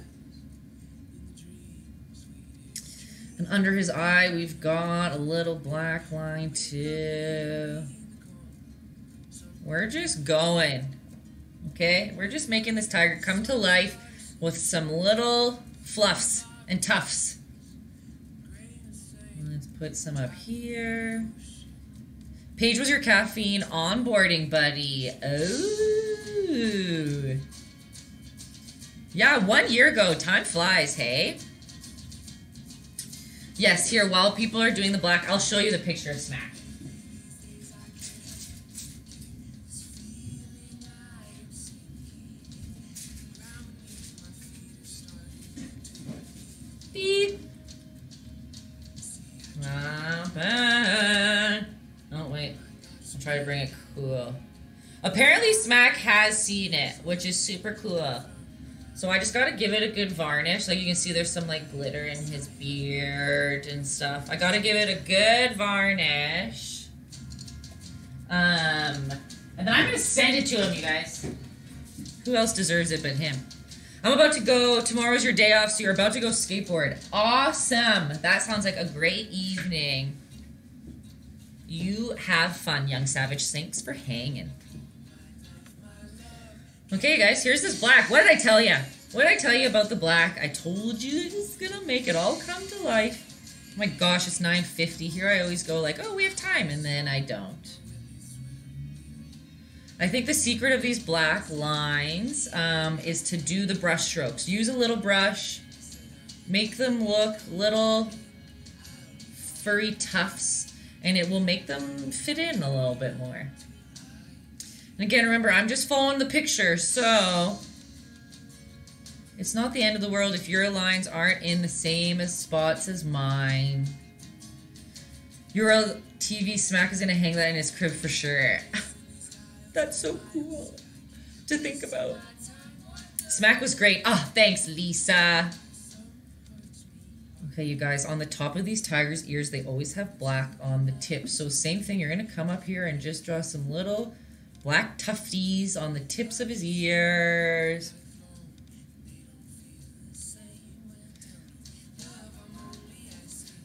And under his eye, we've got a little black line too. We're just going. Okay, we're just making this tiger come to life with some little fluffs and tufts. Let's put some up here. Paige was your caffeine onboarding buddy. Oh. Yeah, 1 year ago. Time flies, hey? Yes, here, while people are doing the black, I'll show you the picture of Smack. Beep. Oh, wait. I'll try to bring it cool. Apparently, Smack has seen it, which is super cool. So I just gotta give it a good varnish. Like you can see there's some like glitter in his beard and stuff. I gotta give it a good varnish. And then I'm gonna send it to him, you guys. Who else deserves it but him? I'm about to go, tomorrow's your day off, so you're about to go skateboard. Awesome. That sounds like a great evening. You have fun, young savage. Thanks for hanging. Okay, guys, here's this black. What did I tell you? What did I tell you about the black? I told you it's gonna make it all come to life. Oh my gosh, it's 9:50. Here I always go like, oh, we have time, and then I don't. I think the secret of these black lines is to do the brush strokes. Use a little brush. Make them look little furry tufts, and it will make them fit in a little bit more. And again, remember, I'm just following the picture, so it's not the end of the world if your lines aren't in the same spots as mine. Your TV Smack is going to hang that in his crib for sure. That's so cool to think about. Smack was great. Oh, thanks, Lisa. Okay, you guys, on the top of these tigers' ears, they always have black on the tips. So same thing, you're going to come up here and just draw some little black tufties on the tips of his ears.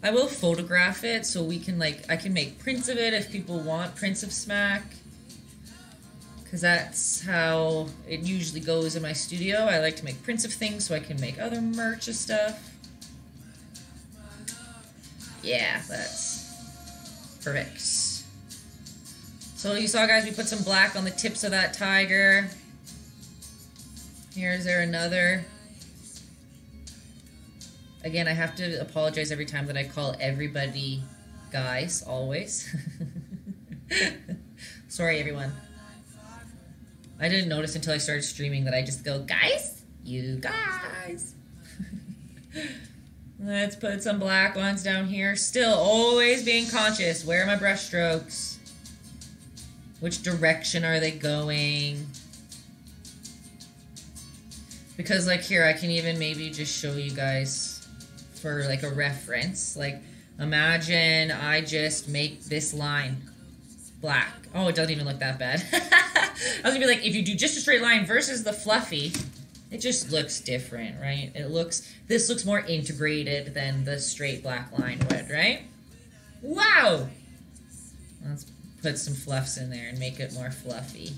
I will photograph it so we can I can make prints of it if people want prints of Smack. Because that's how it usually goes in my studio. I like to make prints of things so I can make other merch and stuff. Yeah, that's perfect. So you saw, guys, we put some black on the tips of that tiger. Here's there another. Again, I have to apologize every time that I call everybody guys, always. Sorry, everyone. I didn't notice until I started streaming that I just go, guys, you guys. Let's put some black ones down here. Still always being conscious. Where are my brush strokes? Which direction are they going? Because like here, I can even maybe just show you guys for like a reference. Like imagine I just make this line black. Oh, it doesn't even look that bad. I was gonna be like, if you do just a straight line versus the fluffy, it just looks different, right? This looks more integrated than the straight black line would, right? Wow! Let's put some fluffs in there and make it more fluffy.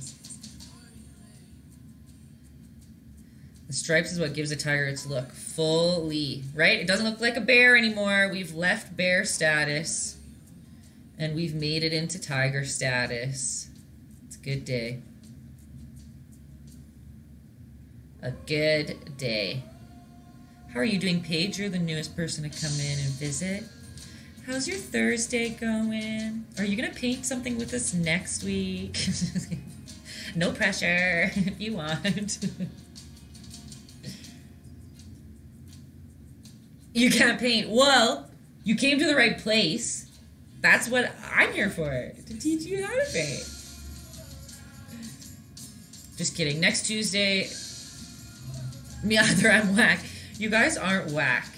The stripes is what gives a tiger its look fully, right? It doesn't look like a bear anymore. We've left bear status and we've made it into tiger status. It's a good day. A good day. How are you doing, Paige? You're the newest person to come in and visit. How's your Thursday going? Are you going to paint something with us next week? No pressure if you want. You can't paint. Well, you came to the right place. That's what I'm here for, to teach you how to paint. Just kidding. Next Tuesday, me either I'm whack. You guys aren't whack.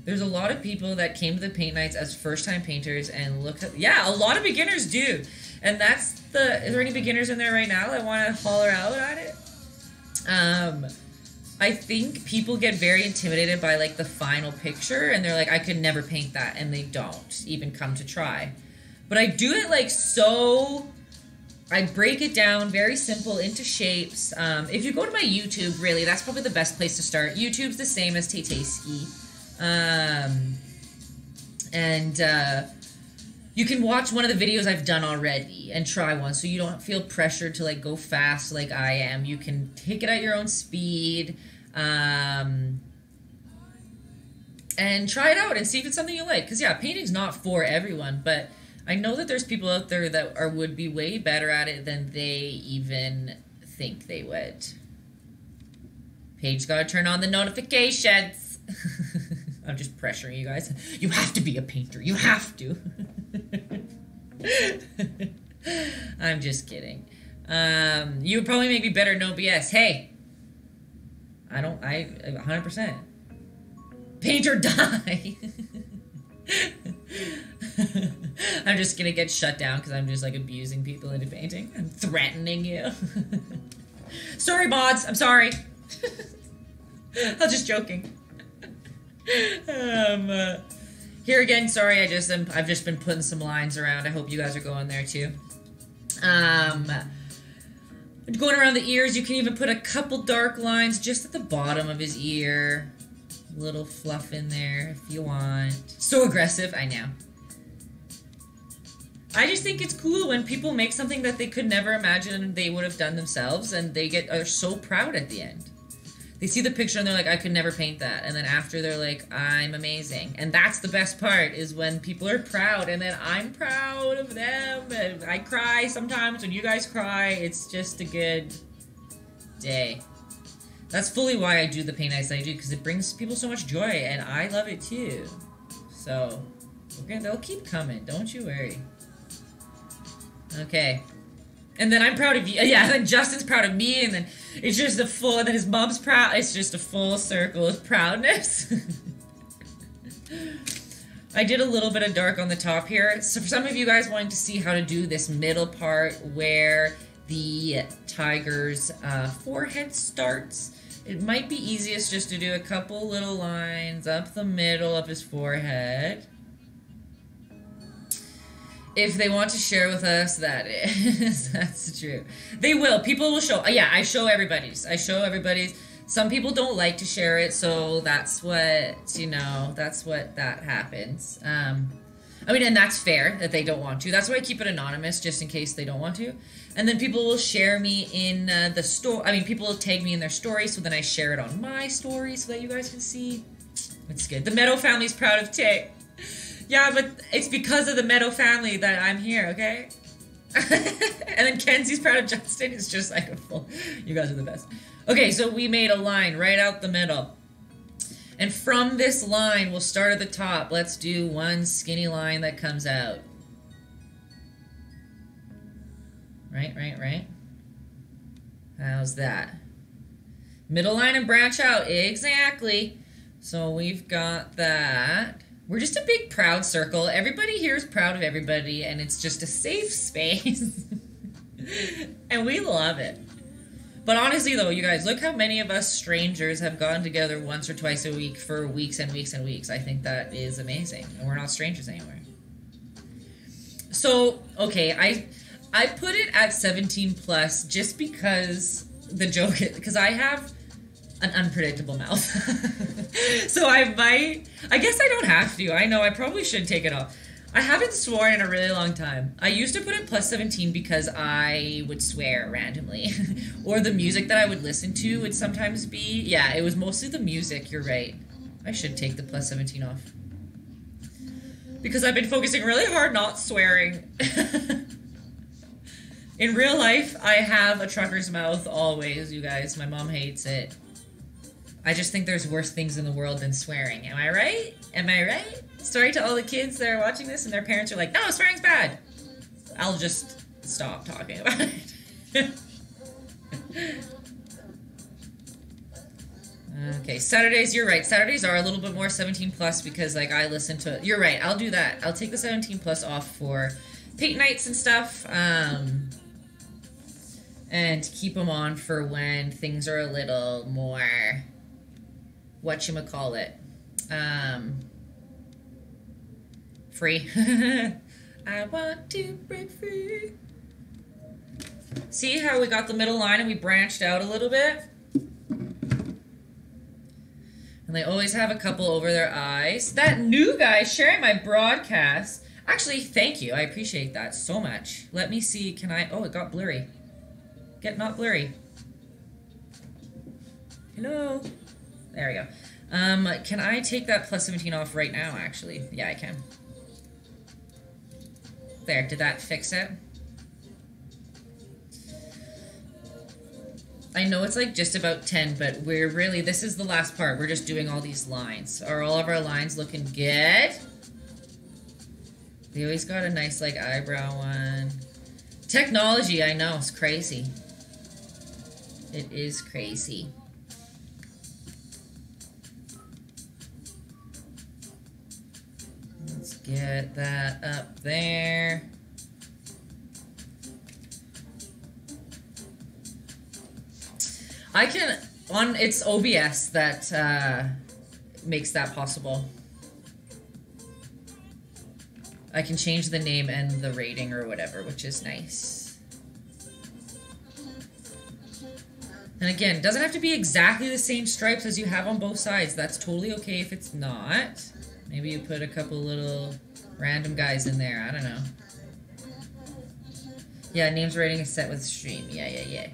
There's a lot of people that came to the paint nights as first-time painters and look at... Yeah, a lot of beginners do. And that's the... Is there any beginners in there right now that want to holler out at it? I think people get very intimidated by, like, the final picture, and they're like, I could never paint that, and they don't even come to try. But I do it, like, so I break it down very simple into shapes. If you go to my YouTube, really, that's probably the best place to start. YouTube's the same as Taytayski. You can watch one of the videos I've done already and try one, so you don't feel pressured to like go fast like I am. You can take it at your own speed, and try it out and see if it's something you like. Because yeah, painting's not for everyone, but I know that there's people out there that would be way better at it than they even think they would. Paige gotta turn on the notifications. I'm just pressuring you guys. You have to be a painter. You have to. I'm just kidding. You would probably make me better, no BS. Hey, I 100%. Paint or die. I'm just gonna get shut down because I'm just like abusing people into painting. I'm threatening you. Sorry, mods. I'm sorry. I was just joking. Here again, sorry. I've just been putting some lines around. I hope you guys are going there too. Going around the ears, you can even put a couple dark lines just at the bottom of his ear. A little fluff in there if you want. So aggressive, I know. I just think it's cool when people make something that they could never imagine they would have done themselves, and they are so proud at the end. They see the picture and they're like, I could never paint that. And then after they're like, I'm amazing. And that's the best part, is when people are proud and then I'm proud of them. And I cry sometimes when you guys cry. It's just a good day. That's fully why I do the paint nights I do, because it brings people so much joy and I love it too. So, they'll keep coming. Don't you worry. Okay. And then I'm proud of you. Yeah, then Justin's proud of me, and then it's just a full, and then his mom's proud. It's just a full circle of proudness. I did a little bit of dark on the top here. So for some of you guys wanting to see how to do this middle part where the tiger's forehead starts, it might be easiest just to do a couple little lines up the middle of his forehead. If they want to share with us, that's true. They will. People will show. Yeah, I show everybody's. Some people don't like to share it, so that's what, that happens. I mean, and that's fair that they don't want to. That's why I keep it anonymous, just in case they don't want to. And then people will share me in the story. I mean, people will tag me in their story, so then I share it on my story so that you guys can see. It's good. The Meadow family's proud of Tay. Yeah, but it's because of the Meadow family that I'm here, okay? And then Kenzie's proud of Justin. It's just like a full... You guys are the best. Okay, so we made a line right out the middle. And from this line, we'll start at the top. Let's do one skinny line that comes out. Right. How's that? Middle line and branch out. Exactly. So we've got that. We're just a big proud circle. Everybody here is proud of everybody, and it's just a safe space. And we love it. But honestly, though, you guys, look how many of us strangers have gotten together once or twice a week for weeks and weeks and weeks. I think that is amazing. And we're not strangers anymore. So, okay, I put it at 17 plus just because the joke is, because I have an unpredictable mouth. So I guess I don't have to. I know I probably should take it off. I haven't sworn in a really long time. I used to put it plus 17 because I would swear randomly. Or the music that I would listen to would sometimes be... Yeah, it was mostly the music, you're right. I should take the plus 17 off. Because I've been focusing really hard not swearing. In real life, I have a trucker's mouth always, you guys. My mom hates it. I just think there's worse things in the world than swearing. Am I right? Am I right? Sorry to all the kids that are watching this and their parents are like, no, swearing's bad. I'll just stop talking about it. Okay, Saturdays, you're right. Saturdays are a little bit more 17 plus because like I listen to it. You're right, I'll do that. I'll take the 17 plus off for paint nights and stuff. And keep them on for when things are a little more... whatchamacallit, free. I want to break free. See how we got the middle line and we branched out a little bit? And they always have a couple over their eyes. That new guy sharing my broadcast. Actually, thank you. I appreciate that so much. Let me see. Can I... Oh, it got blurry. Get not blurry. Hello? There we go. Can I take that plus 17 off right now, actually? Yeah, I can. There. Did that fix it? I know it's like just about 10, but we're really, this is the last part. We're just doing all these lines. Are all of our lines looking good? They always got a nice like eyebrow one. Technology, I know, it's crazy. It is crazy. Let's get that up there. I can, it's OBS that makes that possible. I can change the name and the rating or whatever, which is nice. And again, it doesn't have to be exactly the same stripes as you have on both sides. That's totally okay if it's not. Maybe you put a couple little random guys in there. I don't know. Yeah, names rating is set with stream. Yeah.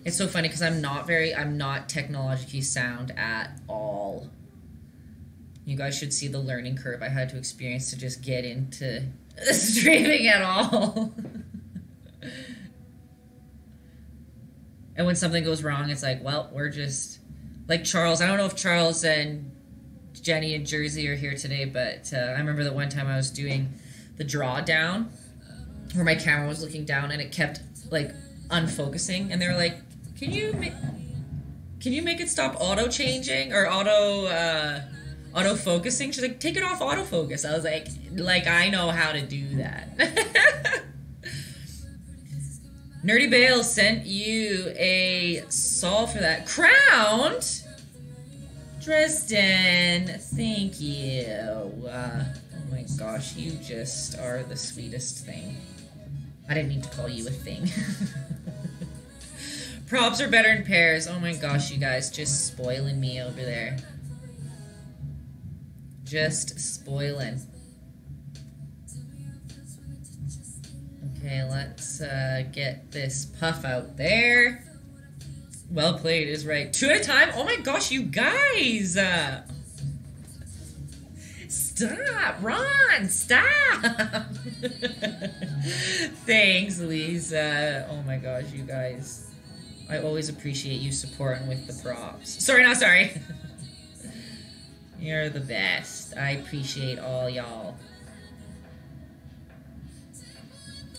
It's so funny because I'm not technologically sound at all. You guys should see the learning curve I had to experience to just get into streaming at all. And when something goes wrong, it's like, well, we're just... Like Charles, I don't know if Charles and Jenny and Jersey are here today, but I remember that one time I was doing the drawdown where my camera was looking down and it kept, like, unfocusing. And they were like, can you make it stop auto-changing or auto-focusing? She's like, take it off autofocus. I was like I know how to do that. Nerdy Bale sent you a solve for that. Crowned? Dresden, thank you. Oh my gosh, you just are the sweetest thing. I didn't mean to call you a thing. Props are better in pairs. Oh my gosh, you guys, just spoiling me over there. Just spoiling. Okay, let's get this puff out there. Well played is right. 2 at a time? Oh my gosh, you guys! Stop! Ron, stop! Thanks, Lisa. Oh my gosh, you guys. I always appreciate you supporting with the props. Sorry, not sorry. You're the best. I appreciate all y'all.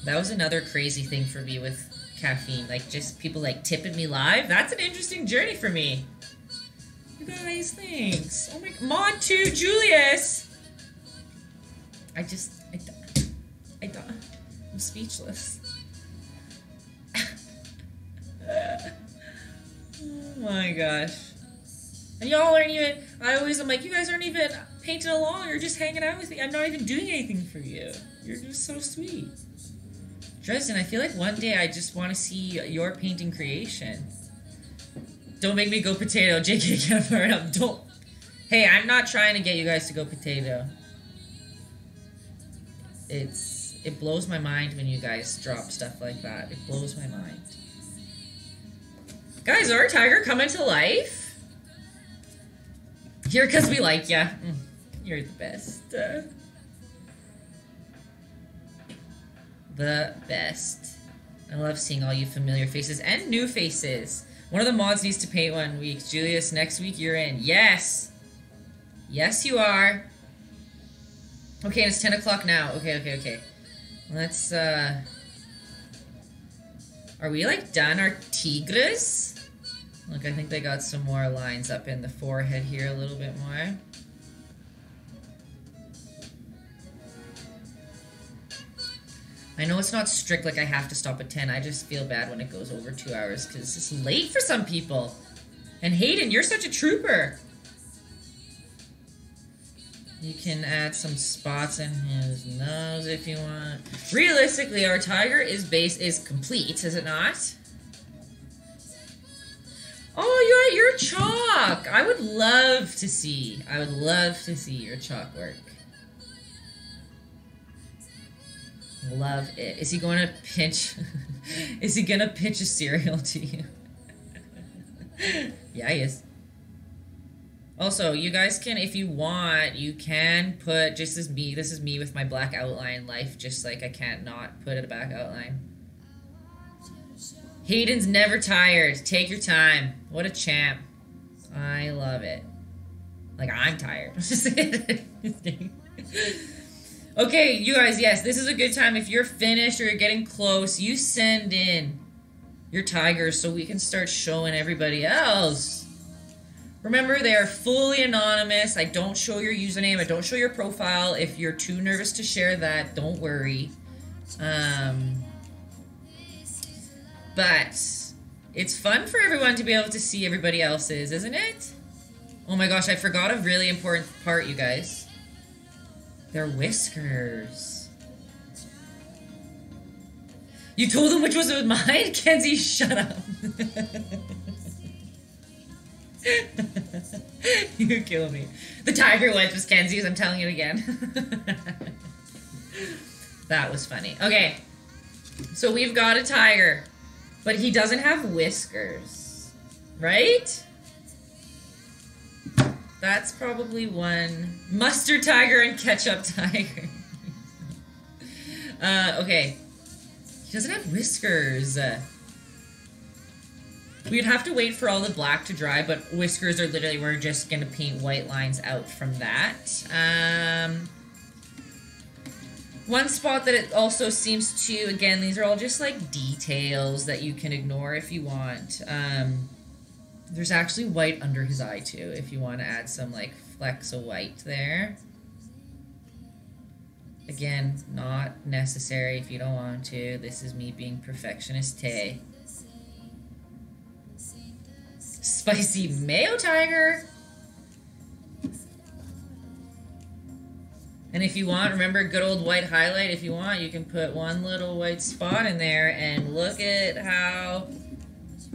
That was another crazy thing for me with caffeine. Like, just people, like, tipping me live. That's an interesting journey for me. You guys, thanks. Oh my... Mod 2, Julius! I'm speechless. Oh my gosh. And y'all aren't even... I'm like, you guys aren't even painting along. You're just hanging out with me. I'm not even doing anything for you. You're just so sweet. Dresden, I feel like one day I just want to see your painting creation. Don't make me go potato. JK, can't fire it up. Don't. Hey, I'm not trying to get you guys to go potato. It blows my mind when you guys drop stuff like that. It blows my mind. Guys, our tiger coming to life? Here because we like ya. You're the best. The best. I love seeing all you familiar faces and new faces. One of the mods needs to paint 1 week. Julius, next week you're in. Yes. Yes, you are. Okay, and it's 10 o'clock now. Okay. Let's, Are we, like, done our tigres? Look, I think they got some more lines up in the forehead here a little bit more. I know it's not strict like I have to stop at 10. I just feel bad when it goes over 2 hours because it's late for some people. And Hayden, you're such a trooper. You can add some spots in his nose if you want. Realistically, our tiger is complete, is it not? Oh, you're chalk. I would love to see your chalk work. Love it. Is he going to pinch? Is he gonna pitch a cereal to you? Yeah, he is. Also, you guys can, if you want, you can put, just as me, this is me with my black outline life, just like I can't not put a black outline. Hayden's never tired. Take your time. What a champ. I love it. Like, I'm tired. Okay, you guys, yes, this is a good time. If you're finished or you're getting close, you send in your tigers so we can start showing everybody else. Remember, they are fully anonymous. I don't show your username. I don't show your profile. If you're too nervous to share that, don't worry. But it's fun for everyone to be able to see everybody else's, isn't it? Oh my gosh, I forgot a really important part, you guys. They're whiskers. You told them which was mine? Kenzie, shut up. You kill me. The tiger wedge was Kenzie's, I'm telling you again. That was funny. Okay. So we've got a tiger. But he doesn't have whiskers. Right? That's probably one. Mustard tiger and ketchup tiger. Okay. He doesn't have whiskers. We'd have to wait for all the black to dry, but whiskers are literally, we're just going to paint white lines out from that. One spot that it also seems to, again, these are all just like details that you can ignore if you want. There's actually white under his eye too, if you want to add some like flecks of white there. Again, not necessary if you don't want to. This is me being perfectionist Tay. Spicy mayo tiger. And if you want, remember, good old white highlight, if you want, you can put one little white spot in there and look at how,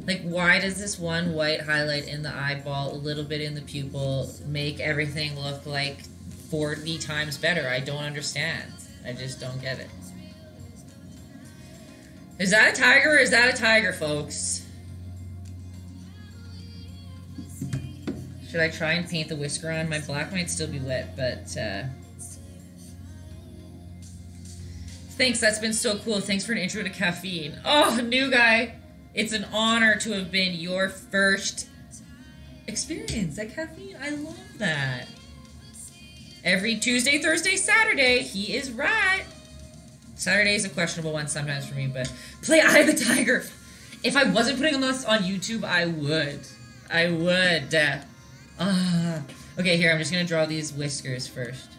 like, why does this one white highlight in the eyeball, a little bit in the pupil, make everything look like 40 times better? I don't understand. I just don't get it. Is that a tiger or is that a tiger, folks? Should I try and paint the whisker on? My black might still be wet, but, thanks, that's been so cool. Thanks for an intro to caffeine. Oh, new guy. It's an honor to have been your first experience at caffeine. I love that. Every Tuesday, Thursday, Saturday, he is right. Saturday is a questionable one sometimes for me, but play Eye of the Tiger. If I wasn't putting this on YouTube, I would. I would. Okay, here, I'm just going to draw these whiskers first.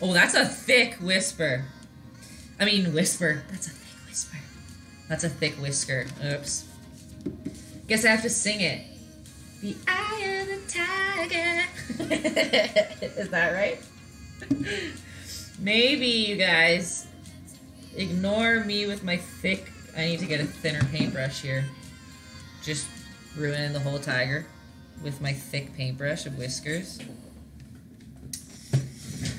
Oh, that's a thick whisper. I mean, whisper. That's a thick whisper. That's a thick whisker. Oops. Guess I have to sing it. The eye of the tiger. Is that right? Maybe, you guys. Ignore me with my thick... I need to get a thinner paintbrush here. Just ruining the whole tiger with my thick paintbrush of whiskers.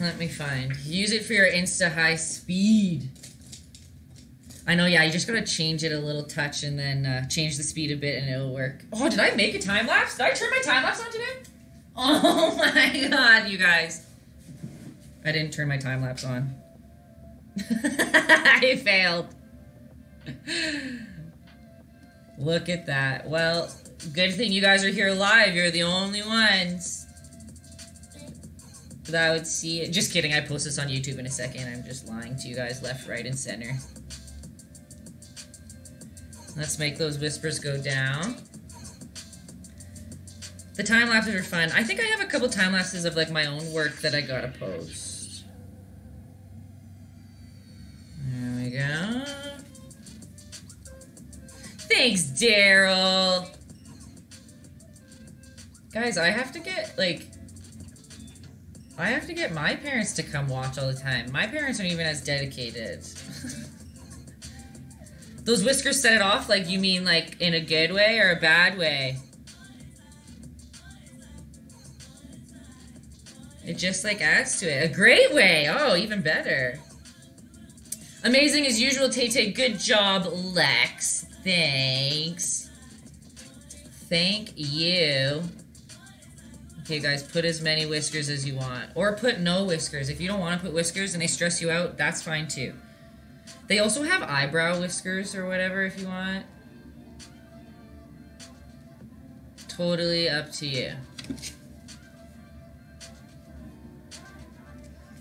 Let me find. Use it for your Insta high speed. I know, yeah, you just gotta change it a little touch and then change the speed a bit and it'll work. Oh, did I make a time lapse? Did I turn my time lapse on today? Oh my god, you guys. I didn't turn my time lapse on. I failed. Look at that. Well, good thing you guys are here live. You're the only ones that I would see it. Just kidding, I post this on YouTube in a second. I'm just lying to you guys left, right, and center. Let's make those whispers go down. The time lapses are fun. I think I have a couple time lapses of like my own work that I gotta post. There we go. Thanks, Daryl. Guys, I have to get like I have to get my parents to come watch all the time. My parents aren't even as dedicated. Those whiskers set it off? Like, you mean like in a good way or a bad way? It just like adds to it. A great way. Oh, even better. Amazing as usual, Tay-Tay. Good job, Lex. Thanks. Thank you. Okay, guys, put as many whiskers as you want. Or put no whiskers. If you don't want to put whiskers and they stress you out, that's fine too. They also have eyebrow whiskers or whatever if you want. Totally up to you.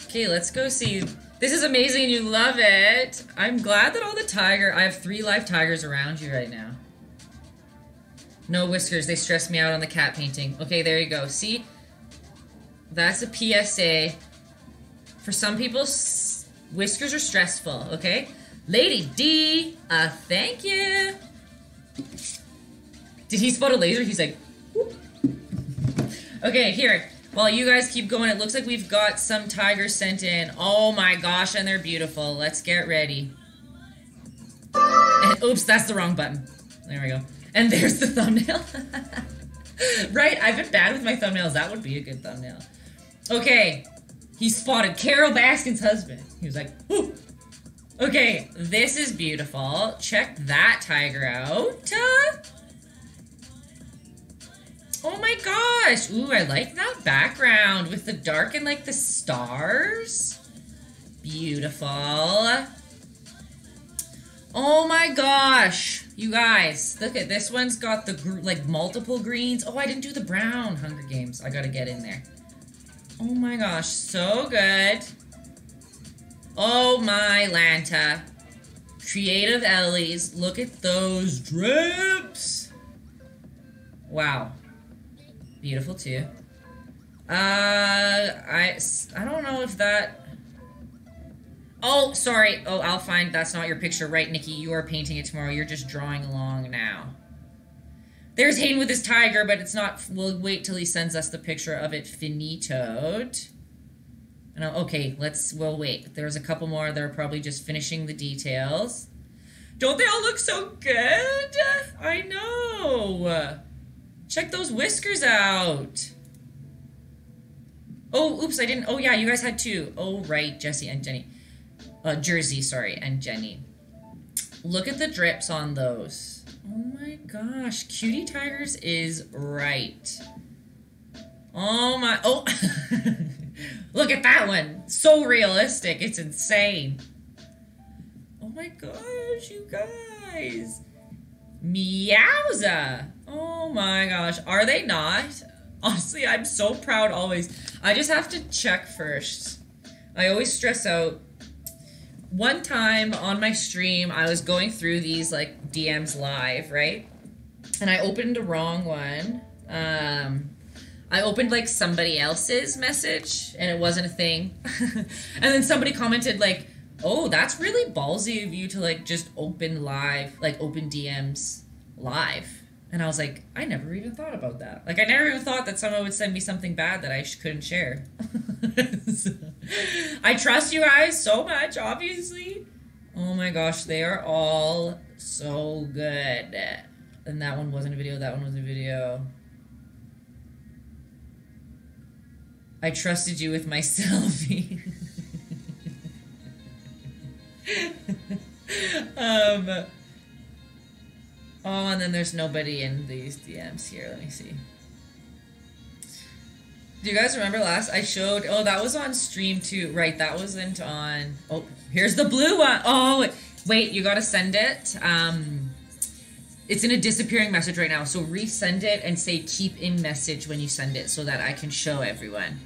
Okay, let's go see. This is amazing and you love it. I'm glad that all the tiger... I have 3 live tigers around you right now. No whiskers. They stress me out on the cat painting. Okay, there you go. See? That's a PSA. For some people, whiskers are stressful, okay? Lady D, thank you. Did he spot a laser? He's like, whoop. Okay, here. While you guys keep going, it looks like we've got some tigers sent in. Oh my gosh, and they're beautiful. Let's get ready. And, oops, that's the wrong button. There we go. And there's the thumbnail. Right? I've been bad with my thumbnails. That would be a good thumbnail. Okay. He spotted Carol Baskin's husband. He was like, whoo. Okay, this is beautiful. Check that tiger out. Oh my gosh. Ooh, I like that background with the dark and like the stars. Beautiful. Oh my gosh. You guys, look at this one's got the like multiple greens. Oh, I didn't do the brown Hunger Games. I gotta get in there. Oh my gosh, so good. Oh my Lanta. Creative Ellies. Look at those drips. Wow. Beautiful too. I don't know if that... Oh, sorry. Oh, I'll find... That's not your picture. Right, Nikki? You are painting it tomorrow. You're just drawing along now. There's Hayden with his tiger, but it's not... We'll wait till he sends us the picture of it finitoed. And okay, we'll wait. There's a couple more that are probably just finishing the details. Don't they all look so good? I know. Check those whiskers out. Oh, oops, I didn't... Oh, yeah, you guys had 2. Oh, right, Jesse and Jenny. Jersey, sorry, and Jenny. Look at the drips on those. Oh my gosh, Cutie Tigers is right. Oh my, oh. Look at that one. So realistic, it's insane. Oh my gosh, you guys. Meowza. Oh my gosh, are they not? Honestly, I'm so proud always. I just have to check first. I always stress out. One time on my stream, I was going through these like DMs live, right? And I opened a wrong one. I opened like somebody else's message and it wasn't a thing. And then somebody commented like, oh, that's really ballsy of you to like just open live, like open DMs live. And I was like, I never even thought about that. Like, I never even thought that someone would send me something bad that I couldn't share. So, I trust you guys so much, obviously. Oh my gosh, they are all so good. And that one wasn't a video, that one was a video. I trusted you with my selfie. Oh, and then there's nobody in these DMs here. Let me see. Do you guys remember last I showed... Oh, that was on stream too. Right, that wasn't on... Oh, here's the blue one. Oh, wait, you gotta send it. It's in a disappearing message right now. So resend it and say keep in message when you send it so that I can show everyone.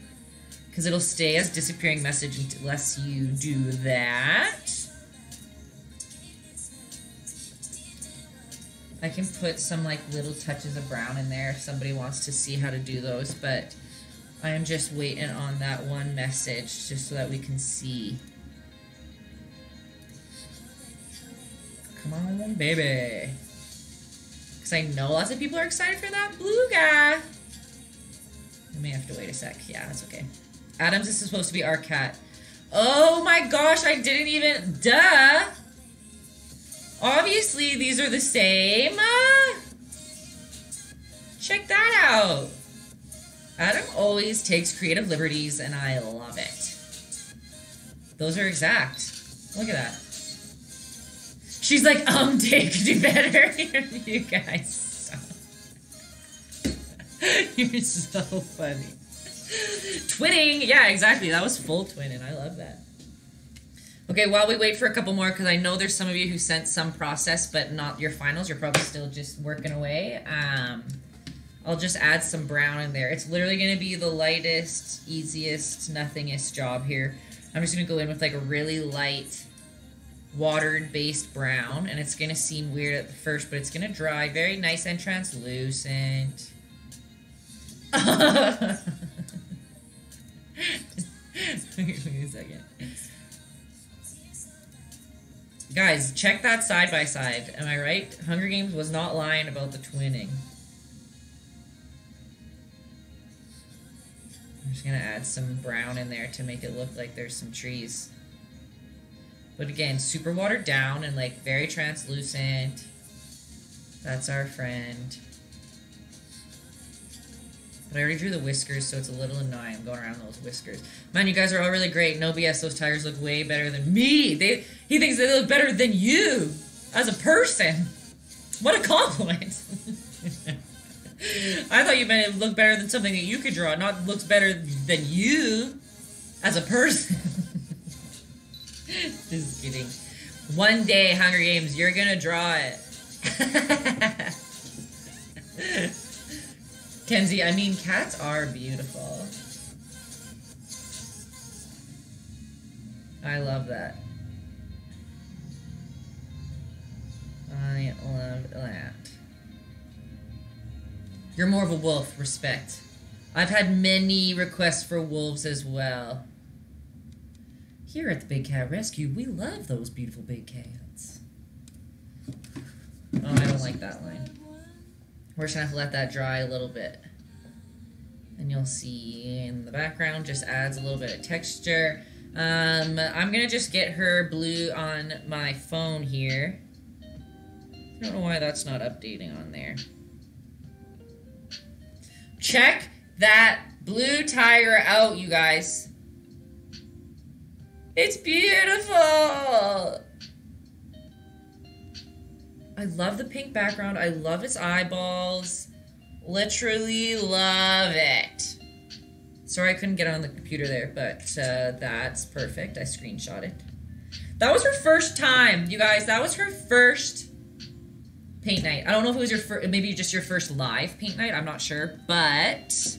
Because it'll stay as disappearing message unless you do that. I can put some like little touches of brown in there if somebody wants to see how to do those, but I am just waiting on that one message just so that we can see. Come on, baby. Because I know lots of people are excited for that blue guy. I may have to wait a sec. Yeah, that's okay. Adams is supposed to be our cat. Oh my gosh, I didn't even... Duh! Obviously, these are the same. Check that out. Adam always takes creative liberties, and I love it. Those are exact. Look at that. She's like, Dick, do better. You guys, stop. You're so funny. Twinning! Yeah, exactly. That was full twinning. I love that. Okay, while we wait for a couple more, because I know there's some of you who sent some process, but not your finals. You're probably still just working away. I'll just add some brown in there. It's literally going to be the lightest, easiest, nothingest job here. I'm just going to go in with like a really light, watered-based brown, and it's going to seem weird at the first, but it's going to dry very nice and translucent. Wait a second. Guys, check that side by side. Am I right? Hunger Games was not lying about the twinning. I'm just gonna add some brown in there to make it look like there's some trees. But again, super watered down and like very translucent. That's our friend. But I already drew the whiskers, so it's a little annoying. I'm going around those whiskers. Man, you guys are all really great. No BS, those tigers look way better than me. He thinks they look better than you as a person. What a compliment. I thought you meant it looked better than something that you could draw, not looks better than you as a person. Just kidding. One day, Hunger Games, you're gonna draw it. Kenzie, I mean, cats are beautiful. I love that. I love that. You're more of a wolf, respect. I've had many requests for wolves as well. Here at the Big Cat Rescue, we love those beautiful big cats. Oh, I don't like that line. We're just gonna have to let that dry a little bit. And you'll see in the background just adds a little bit of texture. I'm gonna just get her blue on my phone here. I don't know why that's not updating on there. Check that blue tiger out, you guys. It's beautiful. I love the pink background. I love its eyeballs. Literally love it. Sorry I couldn't get on the computer there, but that's perfect. I screenshot it. That was her first time, you guys. That was her first paint night. I don't know if it was your first, maybe just your first live paint night. I'm not sure, but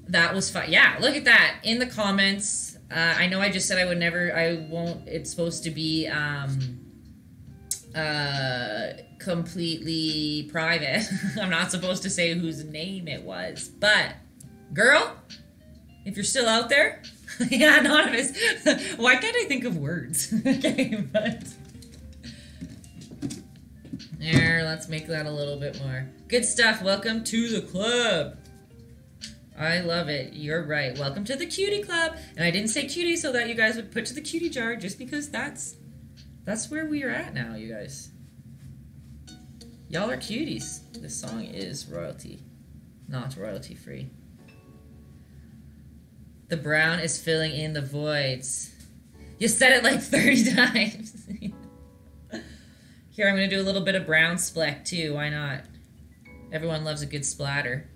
that was fun. Yeah, look at that in the comments. I know I just said I would never, I won't, it's supposed to be completely private. I'm not supposed to say whose name it was, but girl, if you're still out there, yeah, anonymous. Why can't I think of words? Okay, but there, let's make that a little bit more. Good stuff. Welcome to the club. I love it. You're right. Welcome to the cutie club. And I didn't say cutie so that you guys would put to the cutie jar, just because that's where we are at now, you guys. Y'all are cuties. This song is royalty, not royalty free. The brown is filling in the voids. You said it like 30 times. Here, I'm going to do a little bit of brown spleck too. Why not? Everyone loves a good splatter.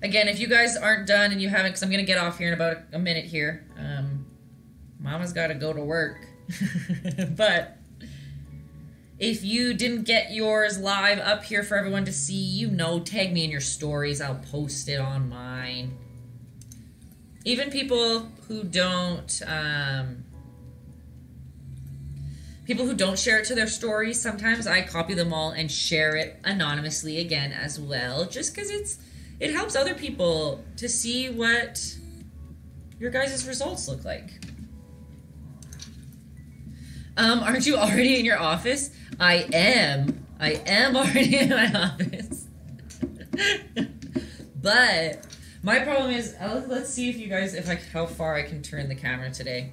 Again, if you guys aren't done and you haven't, because I'm going to get off here in about a minute here. Mama's got to go to work. But if you didn't get yours live up here for everyone to see, you know, tag me in your stories. I'll post it on mine. Even people who don't, share it to their stories, sometimes I copy them all and share it anonymously again as well, just because it helps other people to see what your guys' results look like. Aren't you already in your office? I am already in my office. But My problem is, let's see if you guys, how far I can turn the camera today.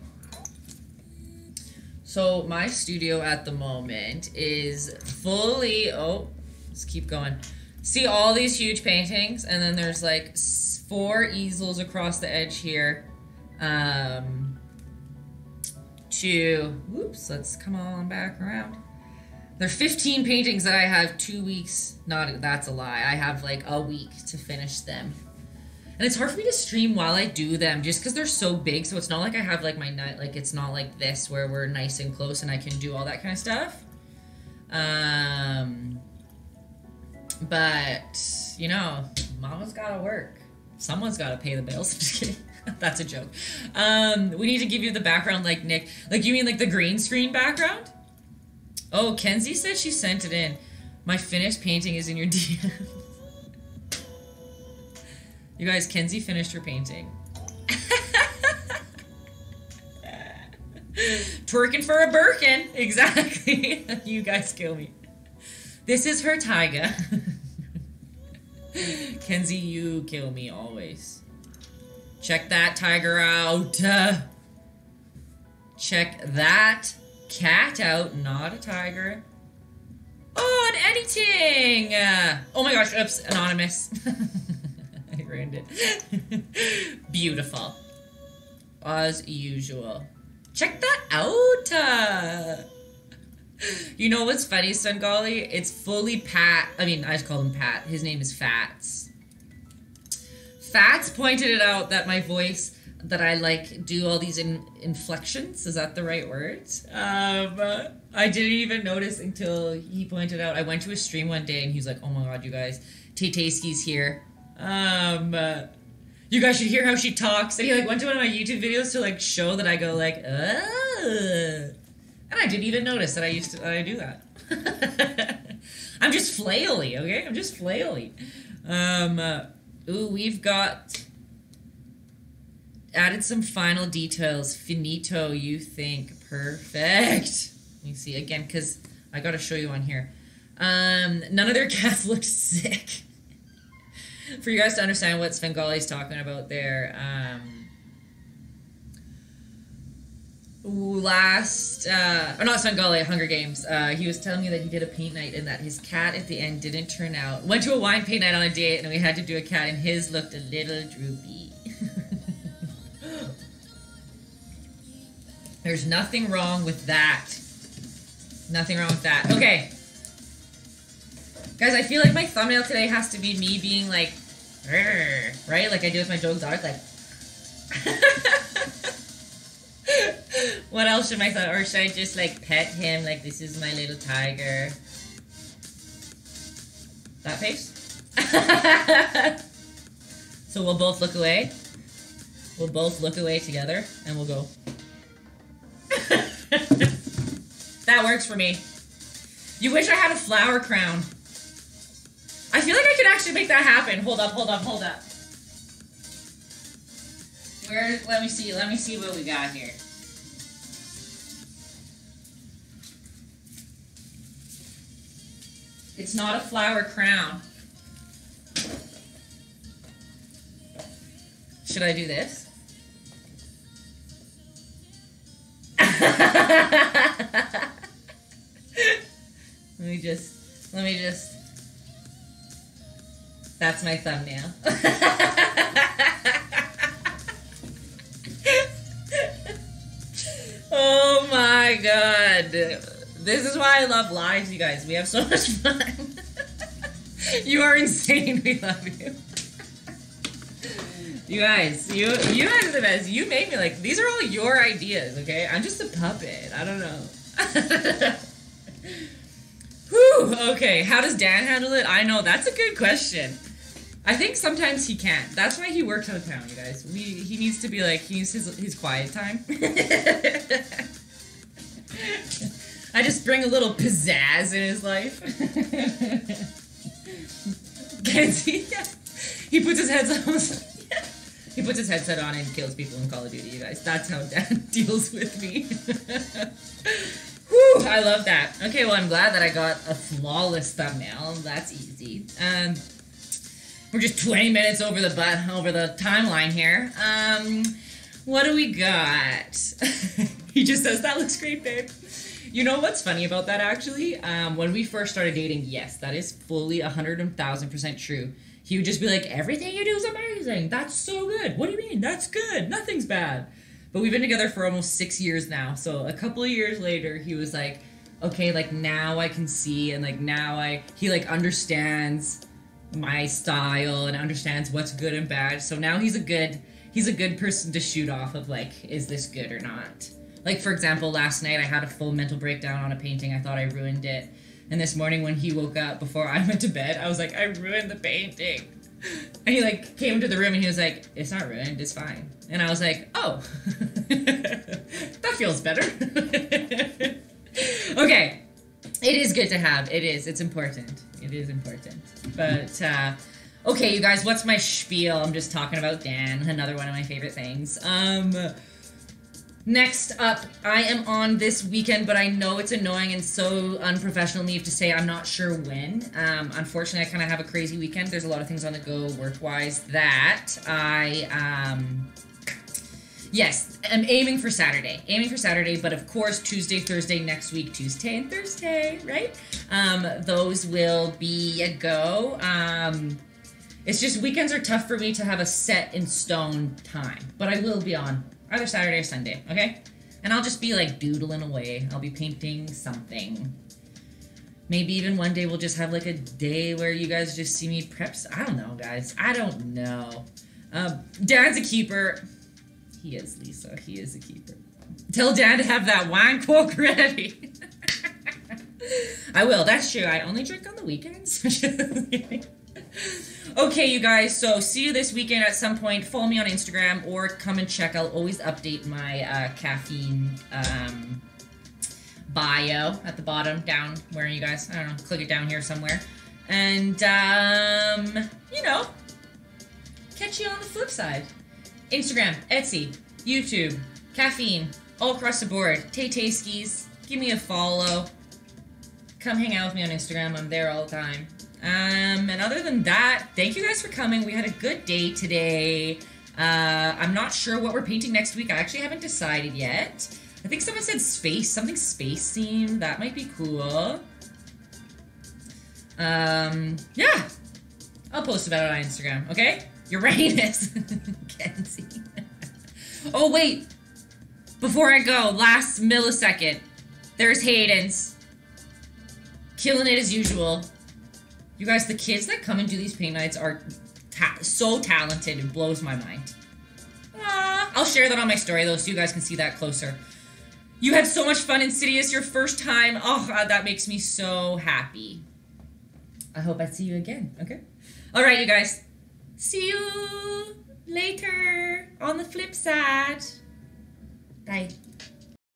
So my studio at the moment is fully, let's keep going. See all these huge paintings, and then there's like 4 easels across the edge here. Let's come on back around. There are 15 paintings that I have 2 weeks, that's a lie. I have like a week to finish them. And it's hard for me to stream while I do them just because they're so big. So it's not like I have like my night, like it's not like this where we're nice and close and I can do all that kind of stuff. But, you know, mama's gotta work. Someone's gotta pay the bills. I'm just kidding. That's a joke. We need to give you the background like Nick. Like, you mean like the green screen background? Oh, Kenzie said she sent it in. My finished painting is in your DM. You guys, Kenzie finished her painting. Twerking for a Birkin. Exactly. You guys kill me. This is her taiga. Kenzie, you kill me always. Check that tiger out. Check that cat out. Not a tiger. Oh, an editing. Oh my gosh, oops, anonymous. I ruined it. Beautiful. As usual. Check that out. You know what's funny, Sungali? It's fully Pat. I mean, I just call him Pat. His name is Fats. Fats pointed it out that my voice, that I like do all these inflections. Is that the right word? I didn't even notice until he pointed out. I went to his stream one day and he was like, oh my god, you guys, Taytayski's here. You guys should hear how she talks. And he like went to one of my YouTube videos to like show that I go like, and I didn't even notice that I do that. I'm just flaily, okay? I'm just flaily. Ooh, we've got added some final details. Finito, you think. Perfect. Let me see again, because I got to show you on here. None of their cats looked sick. For you guys to understand what Svengali's talking about there, not Svengali, Hunger Games, he was telling me that he did a paint night and that his cat at the end didn't turn out. Went to a wine paint night on a date and we had to do a cat and his looked a little droopy. There's nothing wrong with that. Nothing wrong with that. Okay. Guys, I feel like my thumbnail today has to be me being like, right? Like I do with my dog, like. What else should my thought? Or should I just like pet him like this is my little tiger? That face? So we'll both look away. We'll both look away together and we'll go. That works for me. You wish I had a flower crown. I feel like I could actually make that happen. Hold up. Let me see what we got here. It's not a flower crown. Should I do this? Let me just. That's my thumbnail. Oh my god. This is why I love lives, you guys. We have so much fun. You are insane. We love you. You guys are the best. You made me like, these are all your ideas, okay? I'm just a puppet. I don't know. Whew, okay. How does Dan handle it? I know, that's a good question. I think sometimes he can't. That's why he works out of town, you guys. He needs to be like, he needs his quiet time. I just bring a little pizzazz in his life. Kenzie, yeah. He puts his headset on and kills people in Call of Duty, you guys. That's how Dan deals with me. Whew, I love that. Okay, well, I'm glad that I got a flawless thumbnail. That's easy. We're just 20 minutes over the timeline here. What do we got? He just says, that looks great, babe. You know what's funny about that, actually? When we first started dating, yes, that is fully 100,000% true. He would just be like, everything you do is amazing. That's so good. What do you mean? That's good. Nothing's bad. But we've been together for almost 6 years now. So a couple of years later, he was like, okay, like now I can see, and like now he like understands my style and understands what's good and bad. So now he's a good person to shoot off of, like, is this good or not? Like, for example, last night I had a full mental breakdown on a painting. I thought I ruined it. And this morning when he woke up before I went to bed, I was like, I ruined the painting. And he, like, came into the room and he was like, it's not ruined, it's fine. And I was like, oh, that feels better. Okay, it is good to have. It's important. It is important. But, okay, you guys, what's my spiel? I'm just talking about Dan, another one of my favorite things. Next up, I am on this weekend, but I know it's annoying and so unprofessional of me to say I'm not sure when. Unfortunately, I kind of have a crazy weekend. There's a lot of things on the go work-wise that yes, I'm aiming for Saturday. But of course, Tuesday, Thursday, next week, Tuesday and Thursday, right? Those will be a go. It's just weekends are tough for me to have a set in stone time, but I will be on either Saturday or Sunday, okay? And I'll just be like doodling away. I'll be painting something. Maybe even one day we'll just have like a day where you guys just see me preps. I don't know, guys. I don't know. Dad's a keeper. He is, Lisa. He is a keeper. Tell Dad to have that wine cork ready. I will. That's true. I only drink on the weekends. Okay, you guys, so see you this weekend at some point. Follow me on Instagram or come and check. I'll always update my caffeine bio at the bottom, down where you guys, I don't know, click it down here somewhere. And, you know, catch you on the flip side. Instagram, Etsy, YouTube, caffeine, all across the board. Taytayskis, give me a follow. Come hang out with me on Instagram. I'm there all the time. And other than that, thank you guys for coming. We had a good day today. I'm not sure what we're painting next week. I actually haven't decided yet. I think someone said space, something space themed. That might be cool. Yeah. I'll post about it on Instagram, okay? Uranus. Kenzie. Oh, wait. Before I go, last millisecond. There's Hayden's. Killing it as usual. You guys, the kids that come and do these paint nights are so talented. It blows my mind. I'll share that on my story, though, so you guys can see that closer. You had so much fun, Insidious, your first time. Oh, God, that makes me so happy. I hope I see you again, okay? All right, you guys. See you later on the flip side. Bye.